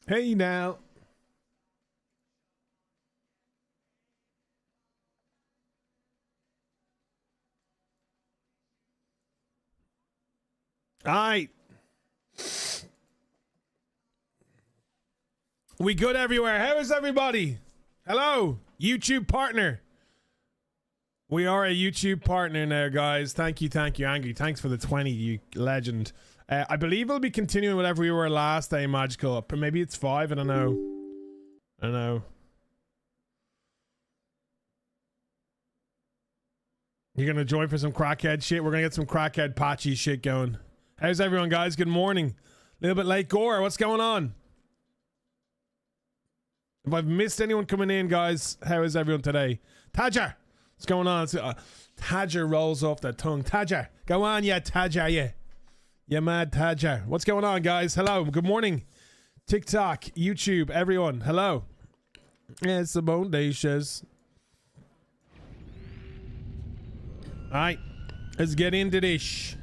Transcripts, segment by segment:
Hey now. Alright. We good everywhere. How is everybody? Hello, YouTube partner. We are a YouTube partner now, guys. Thank you, Angry. Thanks for the 20, you legend. I believe we'll be continuing whatever we were last day, Magical. Maybe it's 5, I don't know. You're gonna join for some crackhead shit? We're gonna get some crackhead patchy shit going. How's everyone, guys? Good morning. A little bit late, Gore. What's going on? If I've missed anyone coming in, guys, how is everyone today? Tadger! What's going on? Tadger rolls off the tongue. Tadger! Go on, yeah, Tadger, yeah. You mad Tadger. What's going on, guys? Hello. Good morning. TikTok, YouTube, everyone. Hello. Yeah, it's the Bodacious. Alright. Let's get into this.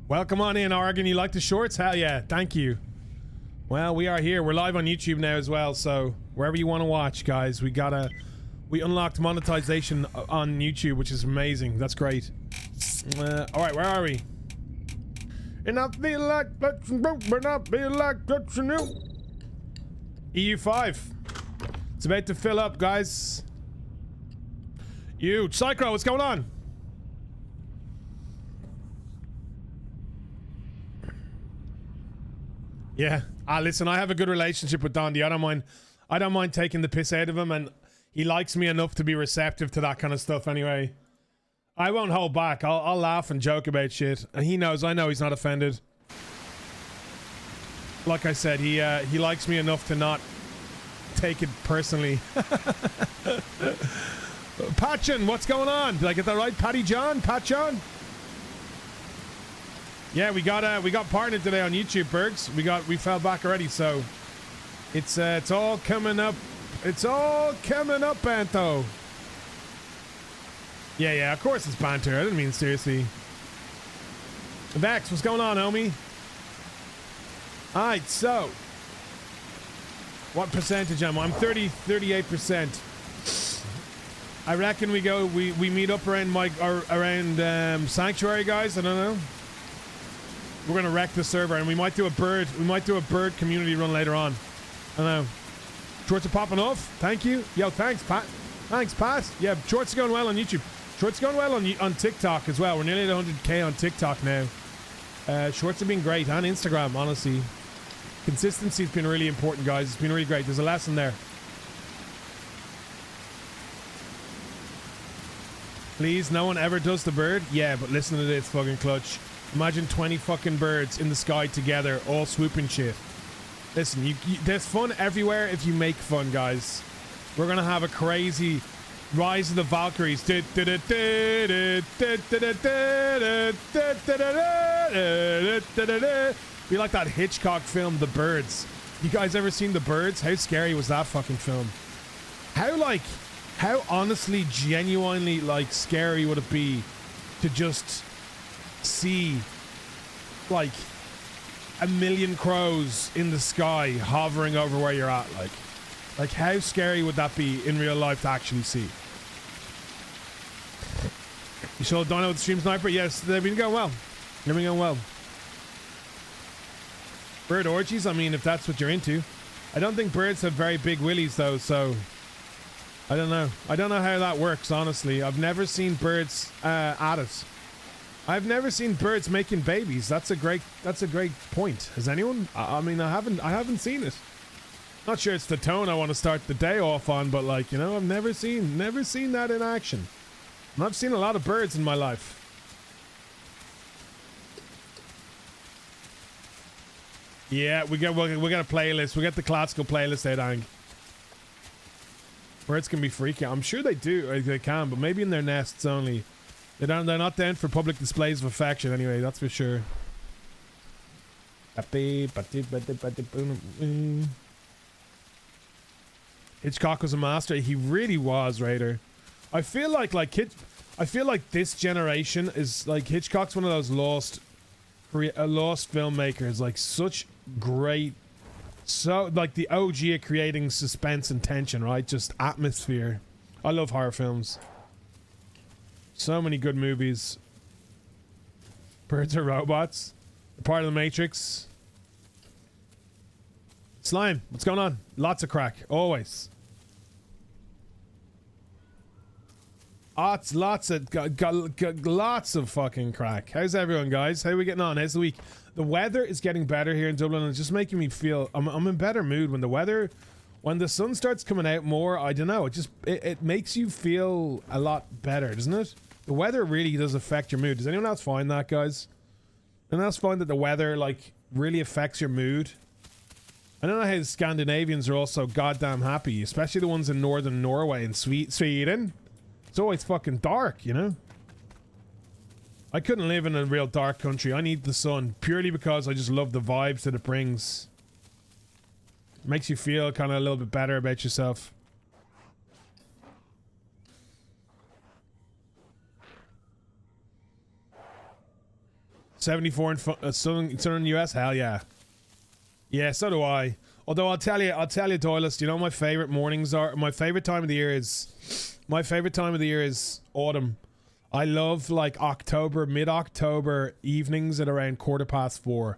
Welcome on in, Oregon. You like the shorts? Hell yeah. Thank you. Well, we are here. We're live on YouTube now as well, so wherever you want to watch, guys, we unlocked monetization on YouTube, which is amazing. That's great. All right, where are we? And I feel like but I feel like EU5. It's about to fill up, guys. You, Psycho, what's going on? Yeah. Listen, I have a good relationship with Dondi. I don't mind taking the piss out of him, and he likes me enough to be receptive to that kind of stuff anyway. I won't hold back. I'll laugh and joke about shit, and he knows. I know he's not offended. Like I said, he likes me enough to not take it personally. Patchin, what's going on? Did I get that right? Patty John? Pat John? Yeah, we got partnered today on YouTube, Bergs. We fell back already, so it's all coming up. It's all coming up, Banto. Yeah, of course it's banter. I didn't mean seriously. Vex, what's going on, homie? Alright, so what percentage am I? I'm 38%. I reckon we meet up around Sanctuary, guys. I don't know. We're gonna wreck the server, and we might do a bird community run later on. I don't know. Shorts are popping off. Thank you. Yo, thanks, Pat. Thanks, Pat. Yeah, shorts are going well on YouTube. Shorts are going well on TikTok as well. We're nearly at 100k on TikTok now. Shorts have been great, and Instagram, honestly. Consistency's been really important, guys. It's been really great. There's a lesson there. Please, no one ever does the bird. Yeah, but listen to this fucking clutch. Imagine 20 fucking birds in the sky together, all swooping shit. Listen, there's fun everywhere if you make fun, guys. We're gonna have a crazy Rise of the Valkyries. Be like that Hitchcock film, The Birds. You guys ever seen The Birds? How scary was that fucking film? How honestly, genuinely, like, scary would it be to just see like a million crows in the sky hovering over where you're at? Like how scary would that be in real life to actually see? You saw Dino with the Stream Sniper? Yes, they've been going well. Bird orgies, I mean, if that's what you're into. I don't think birds have very big willies though, so I don't know how that works, honestly. I've never seen birds at it. I've never seen birds making babies. That's a great point. Has anyone? I mean, I haven't seen it. Not sure it's the tone I want to start the day off on, but like, you know, I've never seen that in action. And I've seen a lot of birds in my life. Yeah, we got a playlist. We got the classical playlist out, Ang. Birds can be freaky. I'm sure they do. They can, but maybe in their nests only. They're not down for public displays of affection anyway, that's for sure. Hitchcock was a master. He really was, Raider. I feel like this generation is like, Hitchcock's one of those lost Lost filmmakers, like such great, so like the OG at creating suspense and tension, right? Just atmosphere. I love horror films. So many good movies. Birds are robots. They're part of the Matrix. Slime, what's going on? Lots of crack, always. Lots of fucking crack. How's everyone, guys? How are we getting on? How's the week? The weather is getting better here in Dublin, and it's just making me feel I'm in better mood when the sun starts coming out more. I don't know. It makes you feel a lot better, doesn't it? The weather really does affect your mood. Does anyone else find that, guys? Anyone else find that the weather like really affects your mood? I don't know how the Scandinavians are also goddamn happy, especially the ones in northern Norway and Sweden. It's always fucking dark, you know? I couldn't live in a real dark country. I need the sun purely because I just love the vibes that it brings. It makes you feel kind of a little bit better about yourself. $74 in southern US? Hell yeah. Yeah, so do I. Although I'll tell you, Doylist, you know my favorite mornings are? My favorite time of the year is autumn. I love like October, mid-October evenings at around 4:15.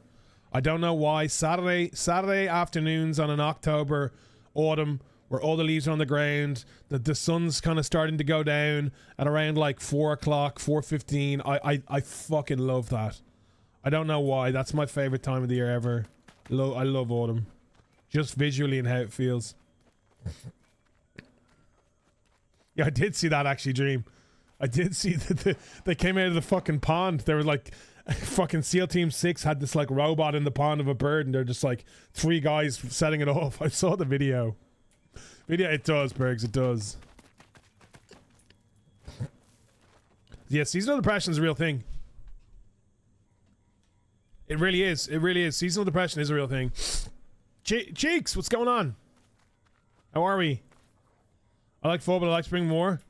I don't know why. Saturday afternoons on an October autumn where all the leaves are on the ground, the sun's kind of starting to go down at around like 4 o'clock, 4:15. I fucking love that. I don't know why. That's my favorite time of the year ever. I love autumn. Just visually and how it feels. Yeah, I did see that actually, Dream. I did see that they came out of the fucking pond. They were like, fucking SEAL Team 6 had this like robot in the pond of a bird, and they're just like 3 guys setting it off. I saw the video. It does, Bergs, it does. Yeah, seasonal depression is a real thing. It really is. It really is. Seasonal depression is a real thing. Cheeks, what's going on? How are we? I like fall, but I like spring more.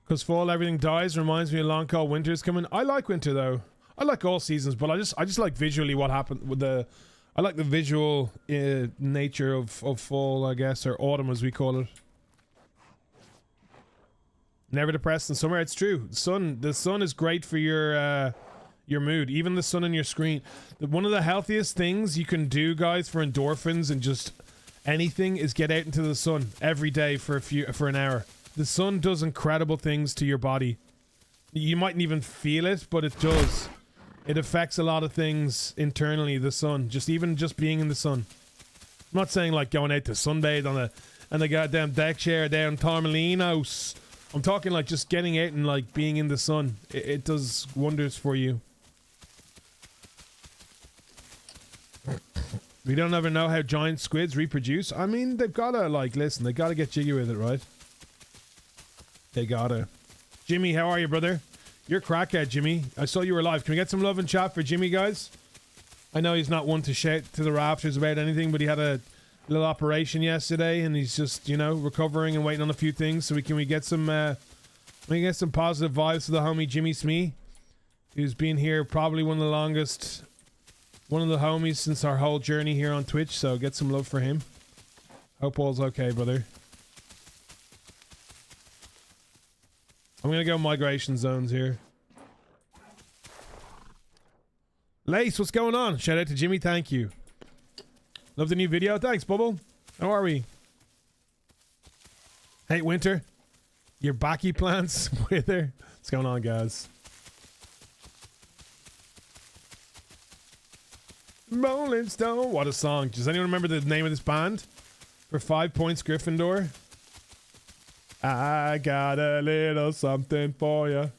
Because fall, everything dies. Reminds me of long, cold winter's coming. I like winter, though. I like all seasons, but I just like visually what happened with the... I like the visual nature of fall, I guess, or autumn, as we call it. Never depressed in summer. It's true. The sun is great for your mood. Even the sun on your screen. One of the healthiest things you can do, guys, for endorphins and just anything is get out into the sun every day for an hour. The sun does incredible things to your body. You mightn't even feel it, but it does. It affects a lot of things internally, the sun. Just being in the sun. I'm not saying like going out to sunbathe on the goddamn deck chair down Tormelinos. I'm talking like just getting out and like being in the sun. It does wonders for you. We don't ever know how giant squids reproduce. I mean, they've gotta like, listen, they gotta get jiggy with it, right? They gotta. Jimmy, how are you, brother? You're crackhead, Jimmy. I saw you were live. Can we get some love and chat for Jimmy, guys? I know he's not one to shout to the rafters about anything, but he had a little operation yesterday, and he's just, you know, recovering and waiting on a few things. So we get some positive vibes to the homie Jimmy Smee, who's been here probably one of the homies since our whole journey here on Twitch. So get some love for him. Hope all's okay, brother. I'm gonna go migration zones here. Lace, what's going on? Shout out to Jimmy, thank you. Love the new video. Thanks, Bubble. How are we? Hey, Winter. Your backy plants wither. What's going on, guys? Rolling Stone. What a song. Does anyone remember the name of this band? For 5 points, Gryffindor. I got a little something for you.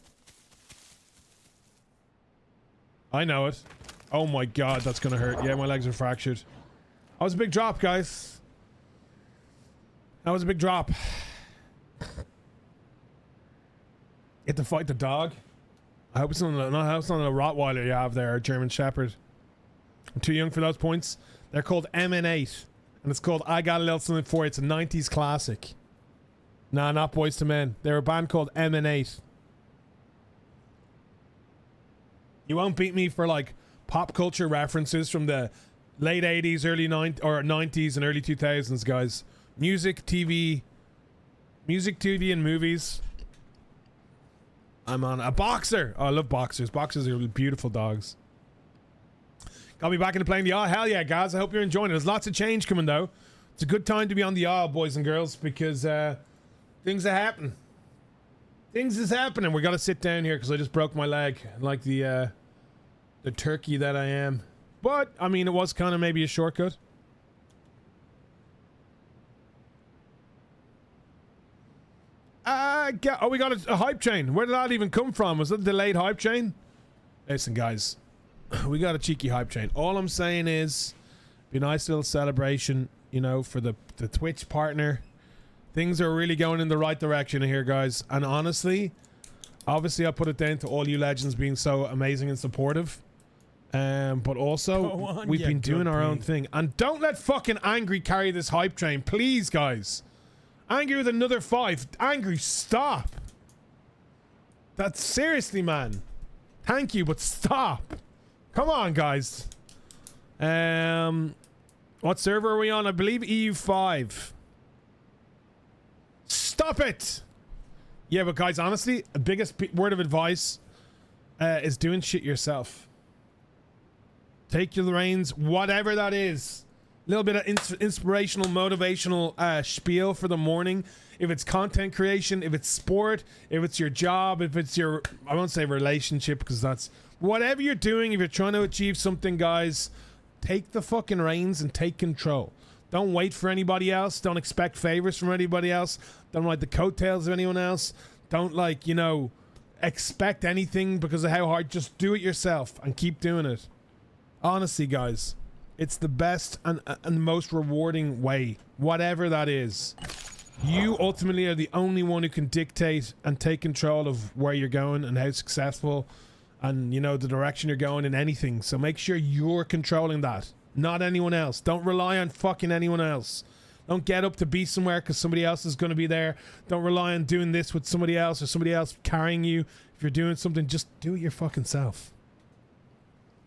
I know it. Oh my god, that's gonna hurt. Yeah, my legs are fractured. That was a big drop, guys. That was a big drop. You have to fight the dog. I hope it's not a Rottweiler you have there, a German Shepherd. I'm too young for those points. They're called MN8. And it's called I Got a Little Something For You. It's a 90s classic. Nah, not Boys to Men. They're a band called MN8. You won't beat me for like pop culture references from the late 80s, early 90s, and early 2000s, guys. Music, TV, and movies. I'm on a boxer. Oh, I love boxers. Boxers are beautiful dogs. Got me back into playing the aisle. Hell yeah, guys. I hope you're enjoying it. There's lots of change coming, though. It's a good time to be on the aisle, boys and girls, because things are happening. Things is happening. We got to sit down here because I just broke my leg, like the turkey that I am. But, I mean, it was kind of maybe a shortcut. Oh, we got a hype train. Where did that even come from? Was it a delayed hype train? Listen, guys. We got a cheeky hype train. All I'm saying is, be a nice little celebration, you know, for the Twitch partner. Things are really going in the right direction here, guys. And honestly, obviously I put it down to all you legends being so amazing and supportive. But also, we've been doing our own thing. And don't let fucking Angry carry this hype train. Please, guys. Angry with another 5. Angry, stop. That's seriously, man. Thank you, but stop. Come on, guys. What server are we on? I believe EU5. Stop it. Yeah, but guys, honestly, the biggest word of advice is doing shit yourself. Take your reins, whatever that is. A little bit of inspirational, motivational spiel for the morning. If it's content creation, if it's sport, if it's your job, if it's your, I won't say relationship because that's, whatever you're doing, if you're trying to achieve something, guys, take the fucking reins and take control. Don't wait for anybody else. Don't expect favors from anybody else. Don't ride the coattails of anyone else. Don't, like, you know, expect anything because of how hard. Just do it yourself and keep doing it. Honestly, guys, it's the best and most rewarding way, whatever that is. You ultimately are the only one who can dictate and take control of where you're going and how successful and, you know, the direction you're going in anything. So make sure you're controlling that, not anyone else. Don't rely on fucking anyone else. Don't get up to be somewhere because somebody else is going to be there. Don't rely on doing this with somebody else or somebody else carrying you. If you're doing something, just do it your fucking self.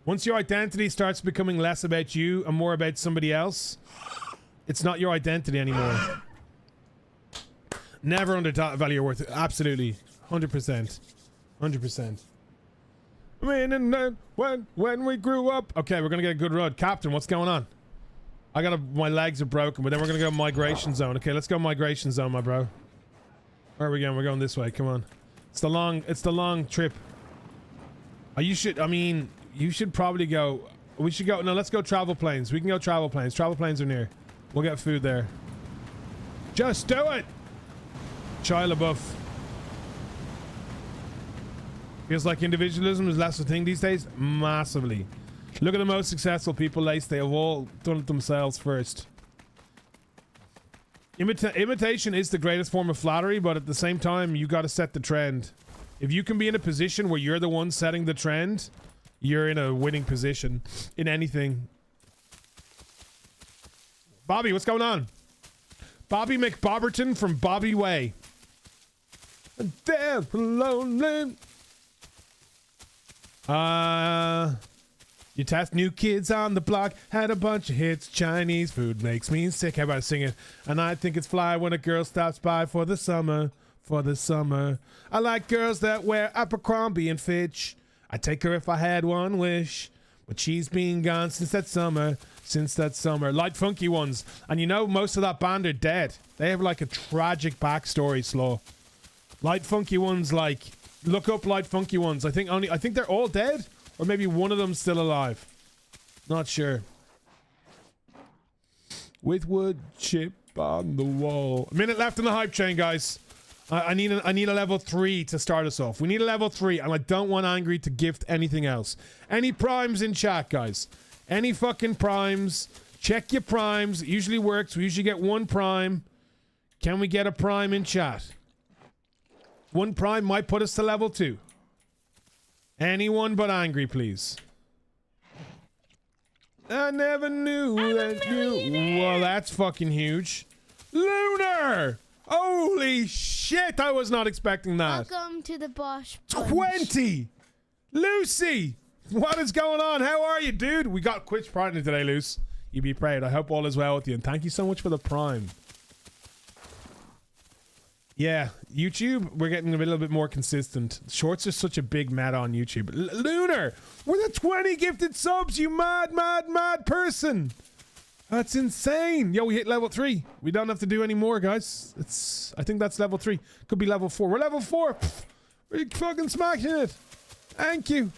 Once your identity starts becoming less about you and more about somebody else, it's not your identity anymore. Never undervalue your worth. Absolutely. 100%. 100%. When we grew up. Okay, we're going to get a good road. Captain, what's going on? My legs are broken, but then we're going to go migration zone. Okay, let's go migration zone, my bro. Where are we going? We're going this way. Come on. It's the long trip. You should probably go. We should go. No, let's go travel planes. We can go travel planes. Travel planes are near. We'll get food there. Just do it. Shia LaBeouf. Feels like individualism is less a thing these days. Massively. Look at the most successful people, Lace. They have all done it themselves first. Imitation is the greatest form of flattery, but at the same time, you got to set the trend. If you can be in a position where you're the one setting the trend, you're in a winning position in anything. Bobby, what's going on? Bobby McBobberton from Bobby Way. Damn lonely. You test New Kids on the Block. Had a bunch of hits. Chinese food makes me sick. How about I sing it? And I think it's fly when a girl stops by for the summer. For the summer. I like girls that wear Abercrombie and Fitch. I'd take her if I had one wish. But she's been gone since that summer. Since that summer. Light Funky Ones. And you know, most of that band are dead. They have like a tragic backstory, Slow. Light Funky Ones, like, look up Light Funky Ones. I think they're all dead. Or maybe one of them's still alive. Not sure. With wood chip on the wall. A minute left in the hype train, guys. I need a level 3 to start us off. We need a level 3, and I don't want Angry to gift anything else. Any primes in chat, guys? Any fucking primes? Check your primes. It usually works. We usually get 1 prime. Can we get a prime in chat? 1 prime might put us to level 2. Anyone but Angry, please. I never knew that you... Well, that's fucking huge. Lunar! Holy shit, I was not expecting that. Welcome to the Bosch. 20! Lucy! What is going on? How are you, dude? We got Twitch partner today, Luce. You be proud. I hope all is well with you, and thank you so much for the Prime. Yeah, YouTube, we're getting a little bit more consistent. Shorts are such a big meta on YouTube. Lunar, we're the 20 gifted subs, you mad person. That's insane. Yo, we hit level 3. We don't have to do any more, guys. I think that's level 3. Could be level 4. We're level 4. Pfft, we're fucking smashing it. Thank you.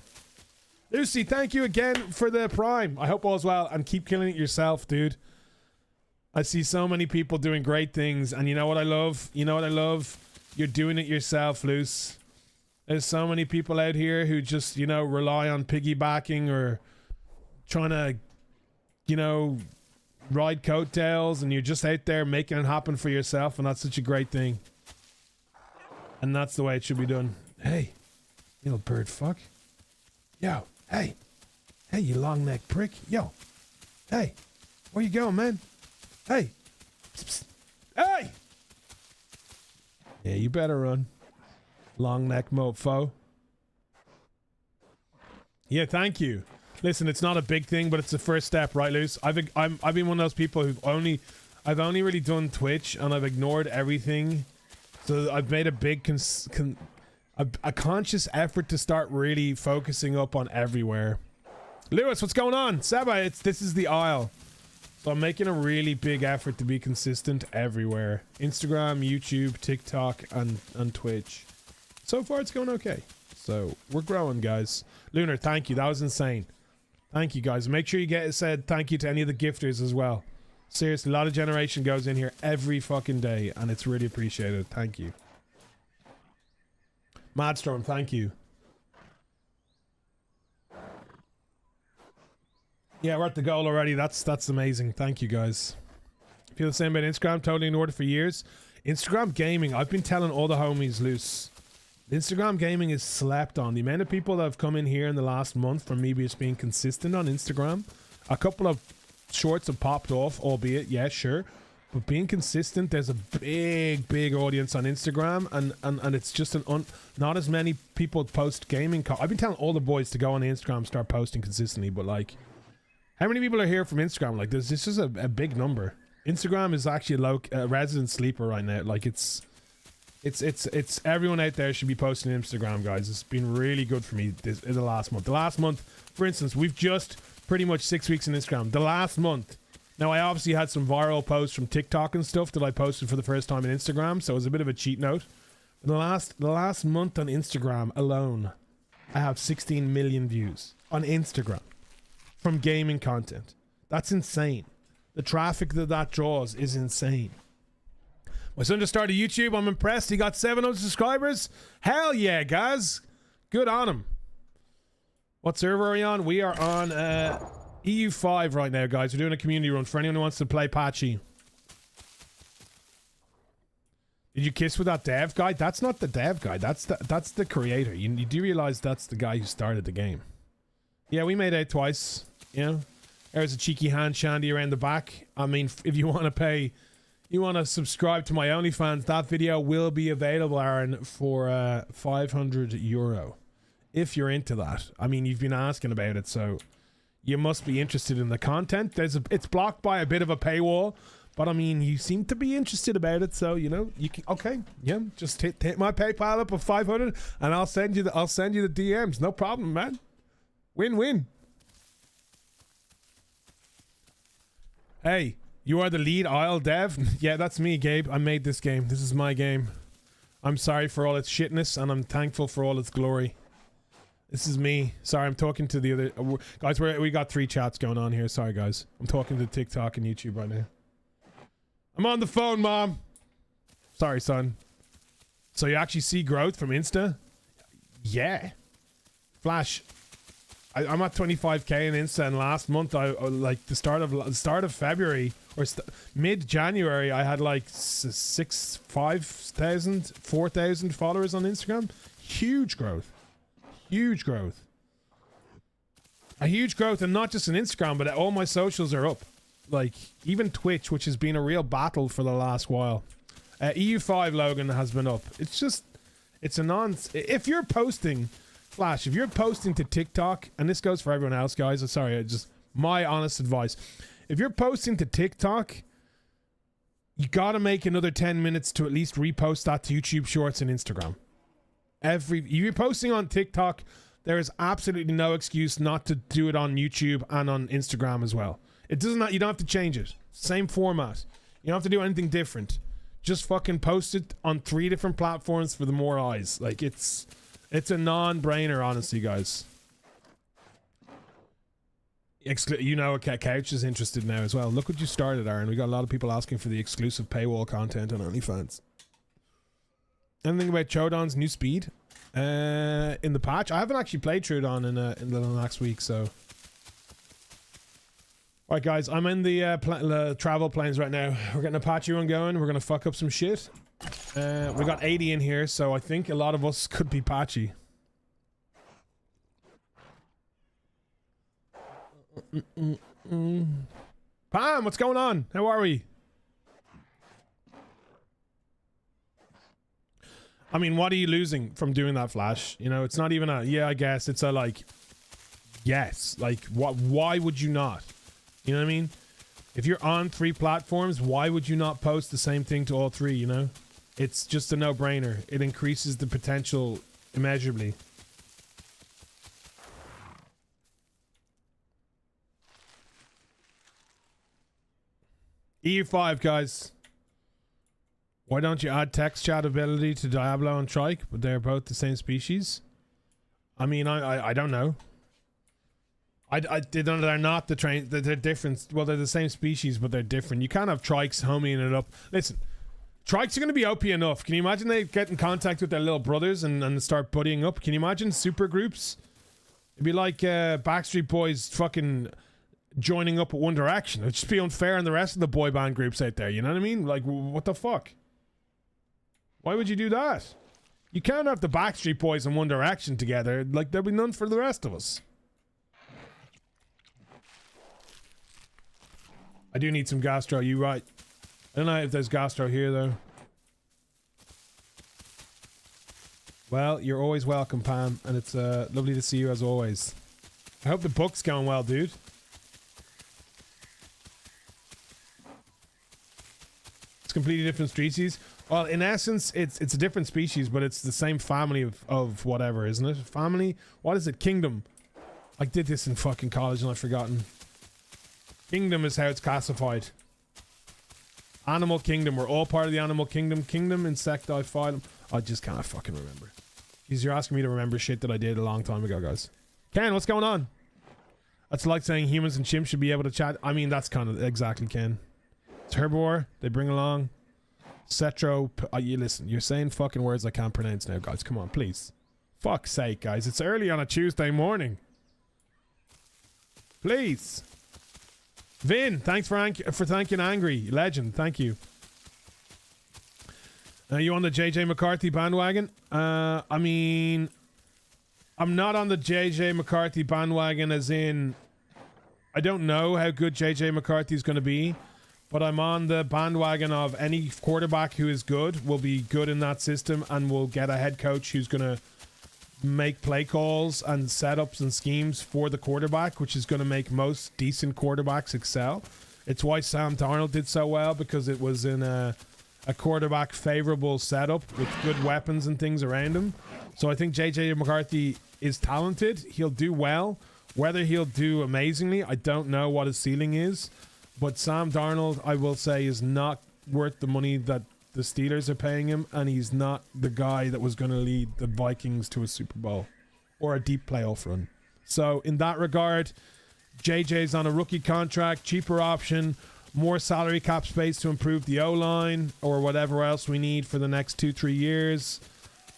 Lucy, thank you again for the Prime. I hope all's well, and keep killing it yourself, dude. I see so many people doing great things, and you know what I love? You know what I love? You're doing it yourself, Luce. There's so many people out here who just, you know, rely on piggybacking or trying to, you know, ride coattails, and you're just out there making it happen for yourself, and that's such a great thing. And that's the way it should be done. Hey, you little bird fuck. Yo, hey. Hey, you long neck prick. Yo. Hey, where you going, man? Hey. Psst, psst. Hey! Yeah, you better run. Long neck mofo. Yeah, thank you. Listen, it's not a big thing, but it's the first step, right, Luce? I've been one of those people who've I've only really done Twitch, and I've ignored everything. So I've made a big a conscious effort to start really focusing up on everywhere. Lewis, what's going on? Seba, this is the aisle. So I'm making a really big effort to be consistent everywhere. Instagram, YouTube, TikTok, and Twitch. So far, it's going okay. So we're growing, guys. Lunar, thank you. That was insane. Thank you, guys. Make sure you said thank you to any of the gifters as well. Seriously, a lot of generation goes in here every fucking day, and it's really appreciated. Thank you. Madstorm, thank you. Yeah, we're at the goal already. That's amazing. Thank you, guys. Feel the same about Instagram. Totally ignored it for years. Instagram gaming. I've been telling all the homies, Loose. Instagram gaming is slept on. The amount of people that have come in here in the last month from me just being consistent on Instagram. A couple of shorts have popped off, albeit, yeah, sure. But being consistent, there's a big audience on Instagram, and it's just not as many people post gaming. I've been telling all the boys to go on Instagram and start posting consistently, but like, how many people are here from Instagram? Like, this is a big number. Instagram is actually a resident sleeper right now. Like, it's everyone out there should be posting Instagram, guys. It's been really good for me in the last month. The last month, for instance, we've just pretty much 6 weeks in Instagram. The last month. Now, I obviously had some viral posts from TikTok and stuff that I posted for the first time in Instagram, so it was a bit of a cheat note. The last month on Instagram alone, I have 16 million views on Instagram from gaming content. That's insane. The traffic that draws is insane. My son just started YouTube. I'm impressed. He got 700 subscribers. Hell yeah, guys. Good on him. What server are we on? We are on EU5 right now, guys. We're doing a community run for anyone who wants to play Patchy. Did you kiss with that dev guy? That's not the dev guy. That's the creator. You do realize that's the guy who started the game. Yeah, we made out twice. You know, there's a cheeky hand shandy around the back. I mean, if you want to pay, you want to subscribe to my OnlyFans, that video will be available, Aaron, for 500 euro. If you're into that. I mean, you've been asking about it, so you must be interested in the content. It's blocked by a bit of a paywall, but I mean, you seem to be interested about it, so you know you can. Okay, yeah, just hit my PayPal up of 500, and I'll send you the DMs. No problem, man. Win-win. Hey, you are the lead aisle dev? Yeah, that's me, Gabe. I made this game. This is my game. I'm sorry for all its shitness, and I'm thankful for all its glory. This is me. Sorry, I'm talking to the other... guys, we got 3 chats going on here. Sorry, guys. I'm talking to TikTok and YouTube right now. I'm on the phone, Mom. Sorry, son. So you actually see growth from Insta? Yeah. Flash. I'm at 25k in Insta, and last month, I like the start of February or mid-January, I had like 4,000 followers on Instagram. Huge growth. Huge growth. A huge growth, and not just on Instagram, but all my socials are up. Like, even Twitch, which has been a real battle for the last while. EU5 Logan has been up. It's just, it's a if you're posting Flash, if you're posting to TikTok, and this goes for everyone else, guys, sorry, just my honest advice. If you're posting to TikTok, you gotta make another 10 minutes to at least repost that to YouTube Shorts and Instagram. If you're posting on TikTok, there is absolutely no excuse not to do it on YouTube and on Instagram as well. It does not, you don't have to change it. Same format. You don't have to do anything different. Just fucking post it on 3 different platforms for the more eyes. Like, it's a non-brainer, honestly, guys. You know, Couch is interested now as well. Look what you started, Aaron. We got a lot of people asking for the exclusive paywall content on OnlyFans. Anything about Chodon's new speed in the patch? I haven't actually played Chodon in the last week, so. Alright, guys, I'm in the travel planes right now. We're getting a patchy one going. We're gonna fuck up some shit. We got 80 in here, so I think a lot of us could be patchy. Pam, what's going on? How are we? I mean, what are you losing from doing that, Flash? You know, it's not even a, yeah, I guess. It's a, like, yes. Like, what? Why would you not? You know what I mean? If you're on 3 platforms, why would you not post the same thing to all 3, you know? It's just a no-brainer. It increases the potential immeasurably. EU5, guys. Why don't you add text chat ability to Diablo and Trike? But they're both the same species. I mean, I don't know. They're not the train. They're different. Well, they're the same species, but they're different. You can't have Trikes homing it up. Listen, Trikes are going to be OP enough. Can you imagine they get in contact with their little brothers and start buddying up? Can you imagine super groups? It'd be like Backstreet Boys fucking joining up with One Direction. It'd just be unfair on the rest of the boy band groups out there. You know what I mean? Like, what the fuck? Why would you do that? You can't have the Backstreet Boys and One Direction together. Like, there'll be none for the rest of us. I do need some gastro, you right. I don't know if there's gastro here, though. Well, you're always welcome, Pam, and it's lovely to see you as always. I hope the book's going well, dude. It's completely different species. Well, in essence, it's a different species, but it's the same family of whatever, isn't it? Family? What is it? Kingdom. I did this in fucking college and I've forgotten. Kingdom is how it's classified. Animal kingdom. We're all part of the animal kingdom. Kingdom, insecti, phylum. I just can't fucking remember. Jeez, you're asking me to remember shit that I did a long time ago, guys. Ken, what's going on? That's like saying humans and chimps should be able to chat. I mean, that's kind of exactly, Ken. It's herbivore. They bring along. Cetro. You listen, you're saying fucking words I can't pronounce now, guys. Come on, please. Fuck's sake, guys. It's early on a Tuesday morning. Please. Vin, thanks for thanking Angry. Legend, thank you. Are you on the JJ McCarthy bandwagon? I mean, I'm not on the JJ McCarthy bandwagon as in, I don't know how good JJ McCarthy is going to be, but I'm on the bandwagon of any quarterback who is good will be good in that system and will get a head coach who's going to make play calls and setups and schemes for the quarterback, which is going to make most decent quarterbacks excel. It's why Sam Darnold did so well, because it was in a quarterback favorable setup with good weapons and things around him. So I think JJ McCarthy is talented. He'll do well. Whether he'll do amazingly, I don't know what his ceiling is. But Sam Darnold, I will say, is not worth the money that the Steelers are paying him, and he's not the guy that was going to lead the Vikings to a Super Bowl or a deep playoff run. So in that regard, JJ's on a rookie contract, cheaper option, more salary cap space to improve the O-line or whatever else we need for the next 2-3 years.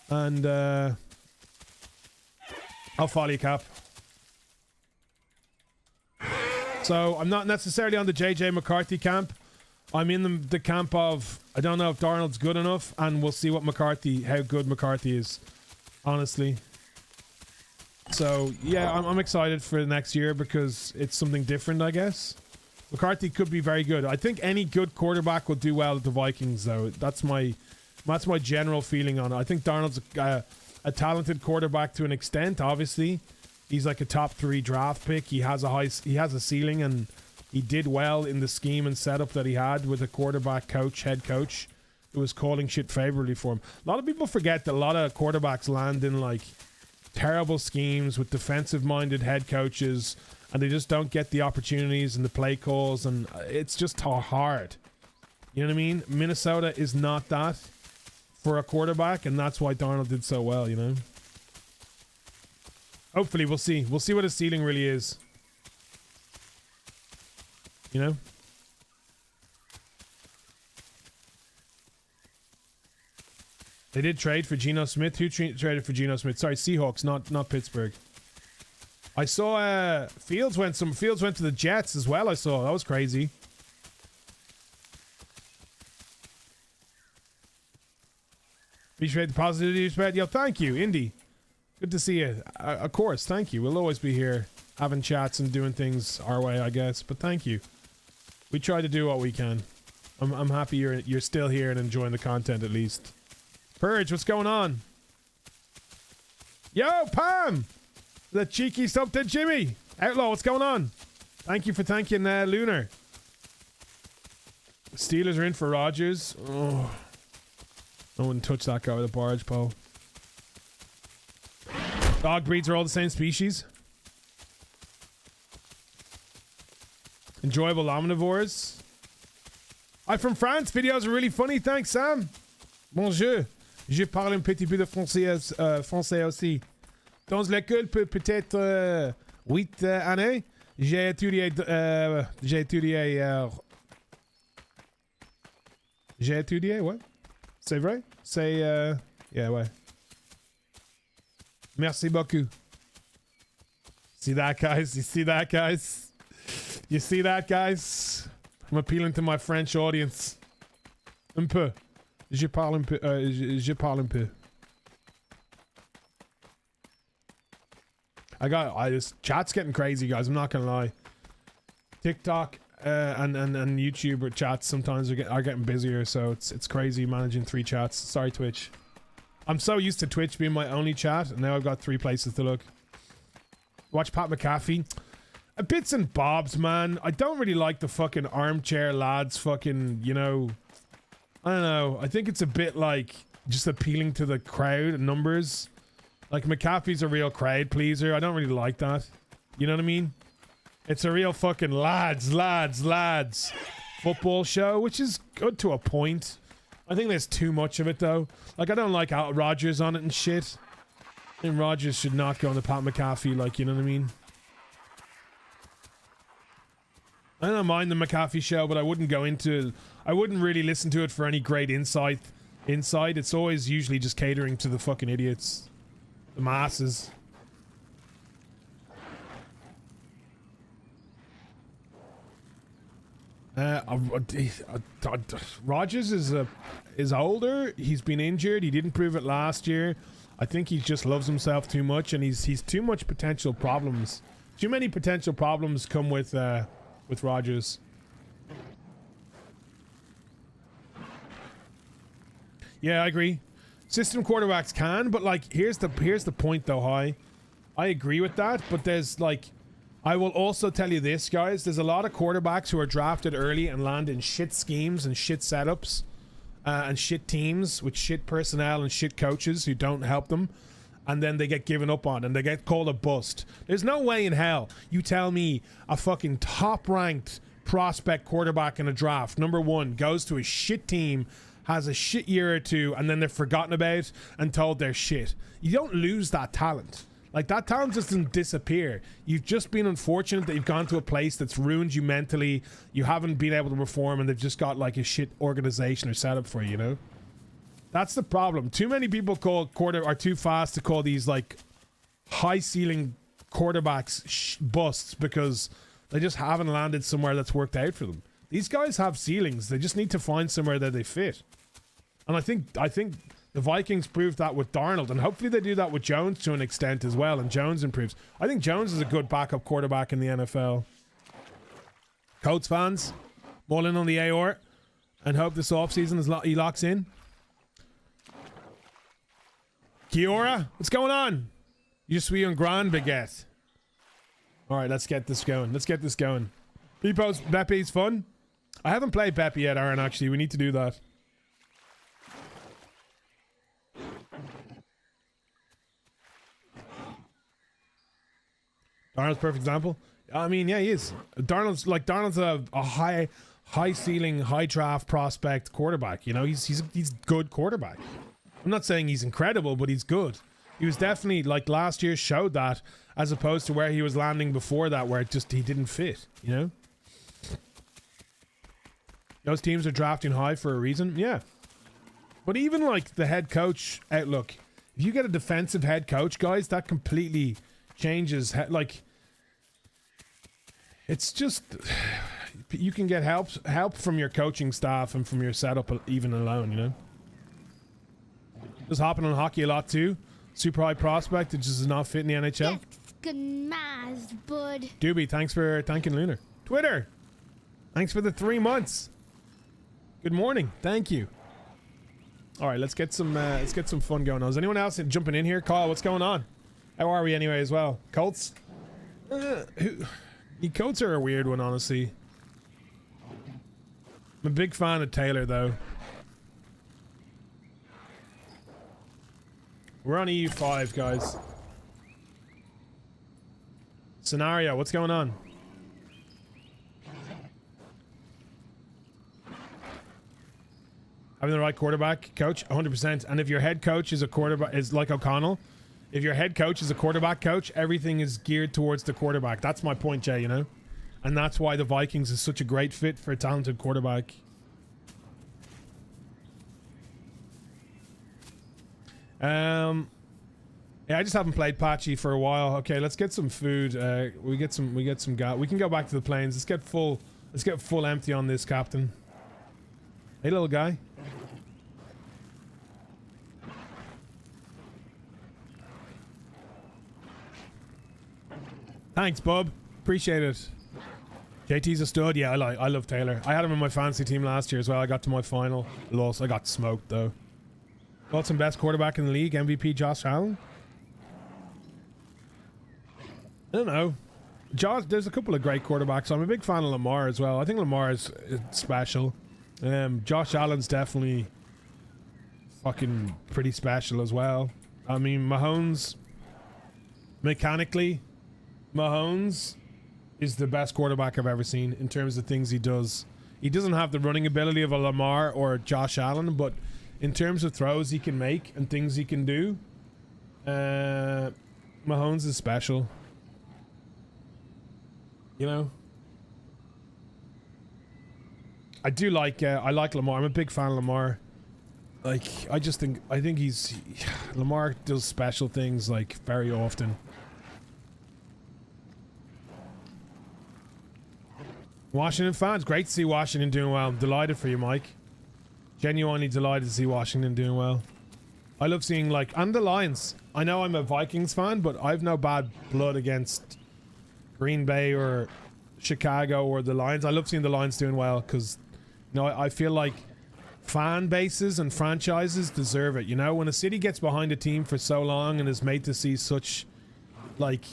And I'll follow you, Cap. So I'm not necessarily on the JJ McCarthy camp. I'm in the camp of, I don't know if Darnold's good enough, and we'll see what how good McCarthy is, honestly. So, yeah, I'm excited for next year because it's something different, I guess. McCarthy could be very good. I think any good quarterback will do well at the Vikings, though. That's my general feeling on it. I think Darnold's a talented quarterback to an extent. Obviously, he's like a top 3 draft pick. He has a ceiling, and he did well in the scheme and setup that he had with a quarterback coach, head coach, who was calling shit favorably for him. A lot of people forget that a lot of quarterbacks land in like terrible schemes with defensive-minded head coaches, and they just don't get the opportunities and the play calls, and it's just hard. You know what I mean? Minnesota is not that for a quarterback, and that's why Darnold did so well, you know? Hopefully, we'll see. We'll see what his ceiling really is. You know? They did trade for Geno Smith. Who traded for Geno Smith? Sorry, Seahawks, not Pittsburgh. I saw Fields went to the Jets as well. I saw that was crazy. Appreciate the positivity spread. Yo, thank you, Indy. Good to see you. Of course, thank you. We'll always be here having chats and doing things our way, I guess. But thank you. We try to do what we can. I'm happy you're still here and enjoying the content at least. Purge, what's going on? Yo, Pam! The cheeky sub to Jimmy. Outlaw, what's going on? Thank you for thanking Lunar. The Steelers are in for Rodgers. Oh. I wouldn't touch that guy with a barge pole. Dog breeds are all the same species. Enjoyable omnivores. I'm from France. Videos are really funny. Thanks, Sam. Bonjour. Je parle un petit peu de français aussi. Dans l'école, peut-être 8 années. J'ai étudié what? C'est vrai? C'est yeah, ouais. Merci beaucoup. See that, guys? You see that, guys? You see that, guys? I'm appealing to my French audience. Un peu. Je parle un peu. Je parle un peu. Chat's getting crazy, guys. I'm not gonna lie. TikTok and YouTube chats sometimes are getting busier, so it's crazy managing 3 chats. Sorry, Twitch. I'm so used to Twitch being my only chat, and now I've got 3 places to look. Watch Pat McAfee. Bits and bobs, man. I don't really like the fucking armchair lads fucking, you know... I don't know. I think it's a bit like just appealing to the crowd and numbers. Like, McAfee's a real crowd pleaser. I don't really like that. You know what I mean? It's a real fucking lads football show, which is good to a point. I think there's too much of it, though. Like, I don't like Rodgers on it and shit. I think Rodgers should not go on the Pat McAfee, like, you know what I mean? I don't mind the McAfee show, but I wouldn't really listen to it for any great insight. It's always usually just catering to the fucking idiots. The masses. Rodgers is older. He's been injured. He didn't prove it last year. I think he just loves himself too much, and he's too much potential problems. Too many potential problems come with Rodgers. Yeah, I agree. System quarterbacks can, but like here's the point though, I agree with that, but there's like I will also tell you this, guys, there's a lot of quarterbacks who are drafted early and land in shit schemes and shit setups and shit teams with shit personnel and shit coaches who don't help them, and then they get given up on and they get called a bust. There's no way in hell you tell me a fucking top-ranked prospect quarterback in a draft, number 1, goes to a shit team, has a shit year or 2, and then they're forgotten about and told they're shit. You don't lose that talent. Like, that talent just doesn't disappear. You've just been unfortunate that you've gone to a place that's ruined you mentally. You haven't been able to perform, and they've just got like a shit organization or setup for you, you know? That's the problem. Too many people are too fast to call these like high ceiling quarterbacks busts because they just haven't landed somewhere that's worked out for them. These guys have ceilings. They just need to find somewhere that they fit. And I think the Vikings proved that with Darnold, and hopefully they do that with Jones to an extent as well, and Jones improves. I think Jones is a good backup quarterback in the NFL. Colts fans, all in on the AOR and hope this offseason he locks in. Kiora, what's going on? You suis un grand baguette. All right, let's get this going. Let's get this going. Beepo's Beppy's fun. I haven't played Beppy yet, Aaron, actually. We need to do that. Darnold's perfect example. I mean, yeah, he is. Darnold's a high ceiling, high draft prospect quarterback. You know, he's good quarterback. I'm not saying he's incredible, but he's good. He was definitely, like, last year showed that, as opposed to where he was landing before that, where he didn't fit, you know? Those teams are drafting high for a reason, yeah. But even, like, the head coach outlook, if you get a defensive head coach, guys, that completely changes, like, it's just, you can get help from your coaching staff and from your setup even alone, you know? Just hopping on hockey a lot, too. Super high prospect, it just is not fit in the NHL. Bud. Doobie, thanks for thanking Lunar. Twitter, thanks for the 3 months. Good morning, thank you. All right, let's get some fun going on. Is anyone else jumping in here? Kyle, what's going on? How are we anyway as well? Colts? The Colts are a weird one, honestly. I'm a big fan of Taylor, though. We're on EU5, guys. Scenario, what's going on? Having the right quarterback coach, 100%. And if your head coach is a quarterback, is like O'Connell, if your head coach is a quarterback coach, everything is geared towards the quarterback. That's my point, Jay, you know? And that's why the Vikings is such a great fit for a talented quarterback. Yeah, I just haven't played Patchy for a while. Okay, let's get some food. We get some gas. We can go back to the planes. Let's get full empty on this, Captain. Hey, little guy. Thanks, bub. Appreciate it. JT's a stud. Yeah, I love Taylor. I had him in my fantasy team last year as well. I got to my final. Lost. I got smoked though. Thoughts on best quarterback in the league? MVP Josh Allen? I don't know. There's a couple of great quarterbacks. I'm a big fan of Lamar as well. I think Lamar is special. Josh Allen's definitely fucking pretty special as well. I mean, Mahomes, mechanically, Mahomes is the best quarterback I've ever seen in terms of things he does. He doesn't have the running ability of a Lamar or Josh Allen, but in terms of throws he can make and things he can do, Mahomes is special. You know? I like Lamar. I'm a big fan of Lamar. Like, I think Lamar does special things, like, very often. Washington fans, great to see Washington doing well. I'm delighted for you, Mike. Genuinely delighted to see Washington doing well. I love seeing, like, and the Lions. I know I'm a Vikings fan, but I've no bad blood against Green Bay or Chicago or the Lions. I love seeing the Lions doing well because, you know, I feel like fan bases and franchises deserve it. You know, when a city gets behind a team for so long and is made to see such, like,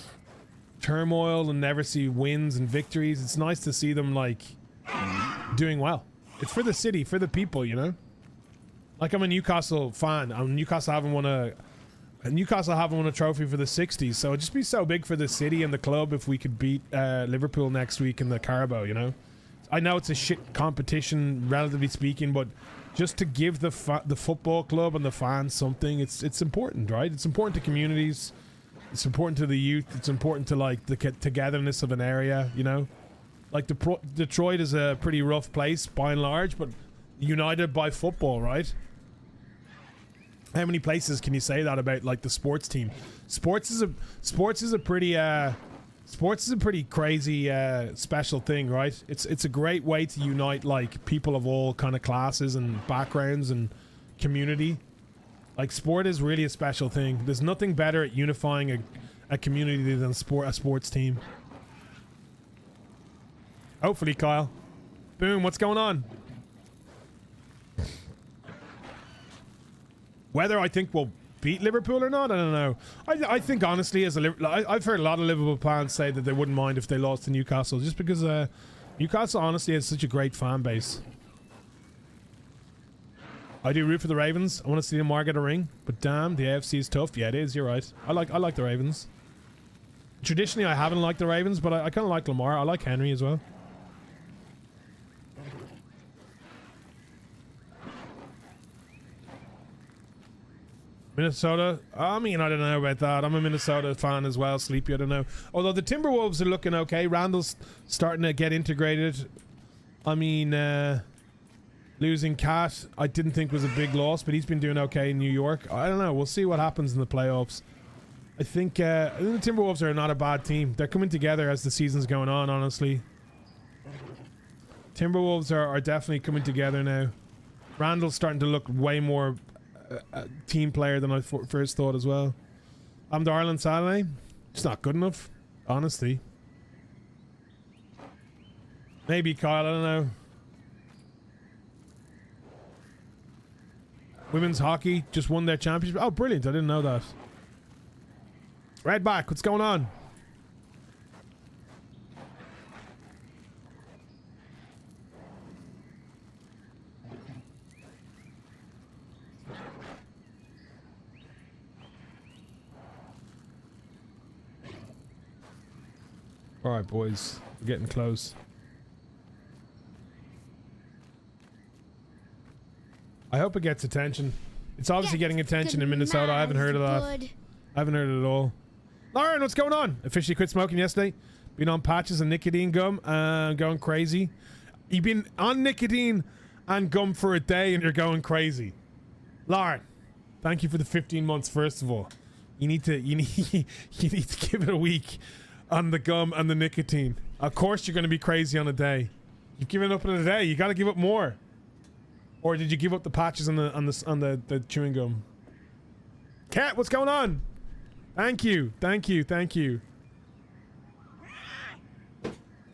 turmoil and never see wins and victories, it's nice to see them, like, doing well. It's for the city, for the people, you know? Like, I'm a Newcastle fan. Newcastle haven't won a trophy for the 60s, so it'd just be so big for the city and the club if we could beat Liverpool next week in the Carabao, you know? I know it's a shit competition, relatively speaking, but just to give the football club and the fans something, it's important, right? It's important to communities. It's important to the youth. It's important to, like, the togetherness of an area, you know? Like, Detroit is a pretty rough place by and large, but united by football, right? How many places can you say that about, like, the sports team? Sports is a pretty crazy special thing, right? It's a great way to unite, like, people of all kind of classes and backgrounds and community. Like, sport is really a special thing. There's nothing better at unifying a community than a sports team. Hopefully, Kyle. Boom, what's going on? Weather, I think, will beat Liverpool or not. I don't know. I think honestly, I've heard a lot of Liverpool fans say that they wouldn't mind if they lost to Newcastle, just because Newcastle honestly has such a great fan base. I do root for the Ravens. I want to see Lamar get a ring, but damn, the AFC is tough. Yeah, it is. You're right. I like the Ravens. Traditionally, I haven't liked the Ravens, but I kind of like Lamar. I like Henry as well. Minnesota? I mean, I don't know about that. I'm a Minnesota fan as well. Sleepy, I don't know. Although the Timberwolves are looking okay. Randall's starting to get integrated. I mean, losing Cat, I didn't think was a big loss, but he's been doing okay in New York. I don't know. We'll see what happens in the playoffs. I think the Timberwolves are not a bad team. They're coming together as the season's going on, honestly. Timberwolves are definitely coming together now. Randall's starting to look way more a team player than I first thought as well. I'm Darlan Saturday. It's not good enough, honestly. Maybe Kyle, I don't know. Women's hockey just won their championship. Oh, brilliant. I didn't know that. Right back. What's going on? All right, boys. We're getting close. I hope it gets attention. It's obviously getting attention in Minnesota. I haven't heard of that. I haven't heard it at all. Lauren, what's going on? Officially quit smoking yesterday. Been on patches and nicotine gum and going crazy. You've been on nicotine and gum for a day and you're going crazy. Lauren, thank you for the 15 months, first of all. You need to give it a week on the gum and the nicotine. Of course you're going to be crazy on a day. You've given up on a day. You got to give up more. Or did you give up the patches on the chewing gum? Cat, what's going on? Thank you.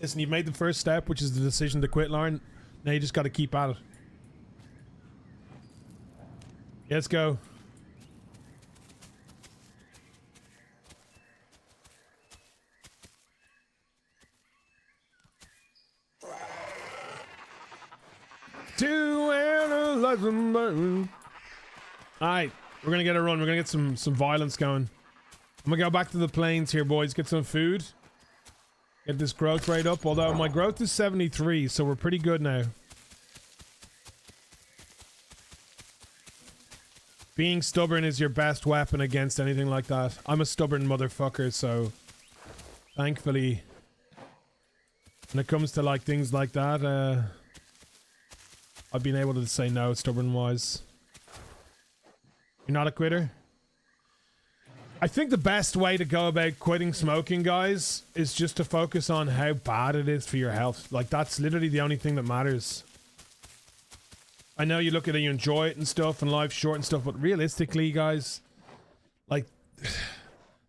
Listen, you've made the first step, which is the decision to quit, Lauren. Now you just got to keep at it. Let's go. To analyze them burn. Alright, we're gonna get a run. We're gonna get some violence going. I'm gonna go back to the plains here, boys. Get some food. Get this growth rate up. Although my growth is 73, so we're pretty good now. Being stubborn is your best weapon against anything like that. I'm a stubborn motherfucker, so thankfully, when it comes to like things like that, I've been able to say no, stubborn-wise. You're not a quitter? I think the best way to go about quitting smoking, guys, is just to focus on how bad it is for your health. Like, that's literally the only thing that matters. I know you look at it, you enjoy it and stuff, and life's short and stuff, but realistically, guys, like,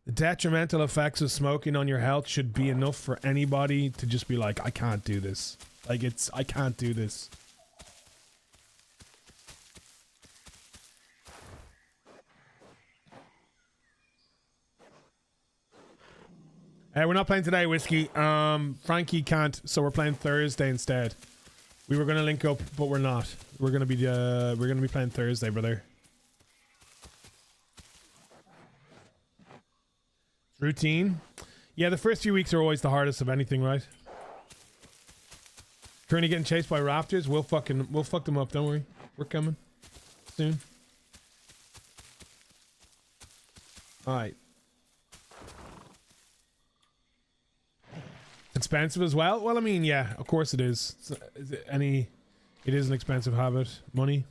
the detrimental effects of smoking on your health should be enough for anybody to just be like, I can't do this. Like, I can't do this. We're not playing today, Whiskey. Frankie can't, so we're playing Thursday instead. We were gonna link up, but we're not. We're gonna be playing Thursday, brother. Routine. Yeah, the first few weeks are always the hardest of anything, right? Currently getting chased by raptors. We'll fuck them up. Don't worry. We're coming soon. All right. Expensive as well? Well, I mean, yeah, of course it is. It is an expensive habit. Money.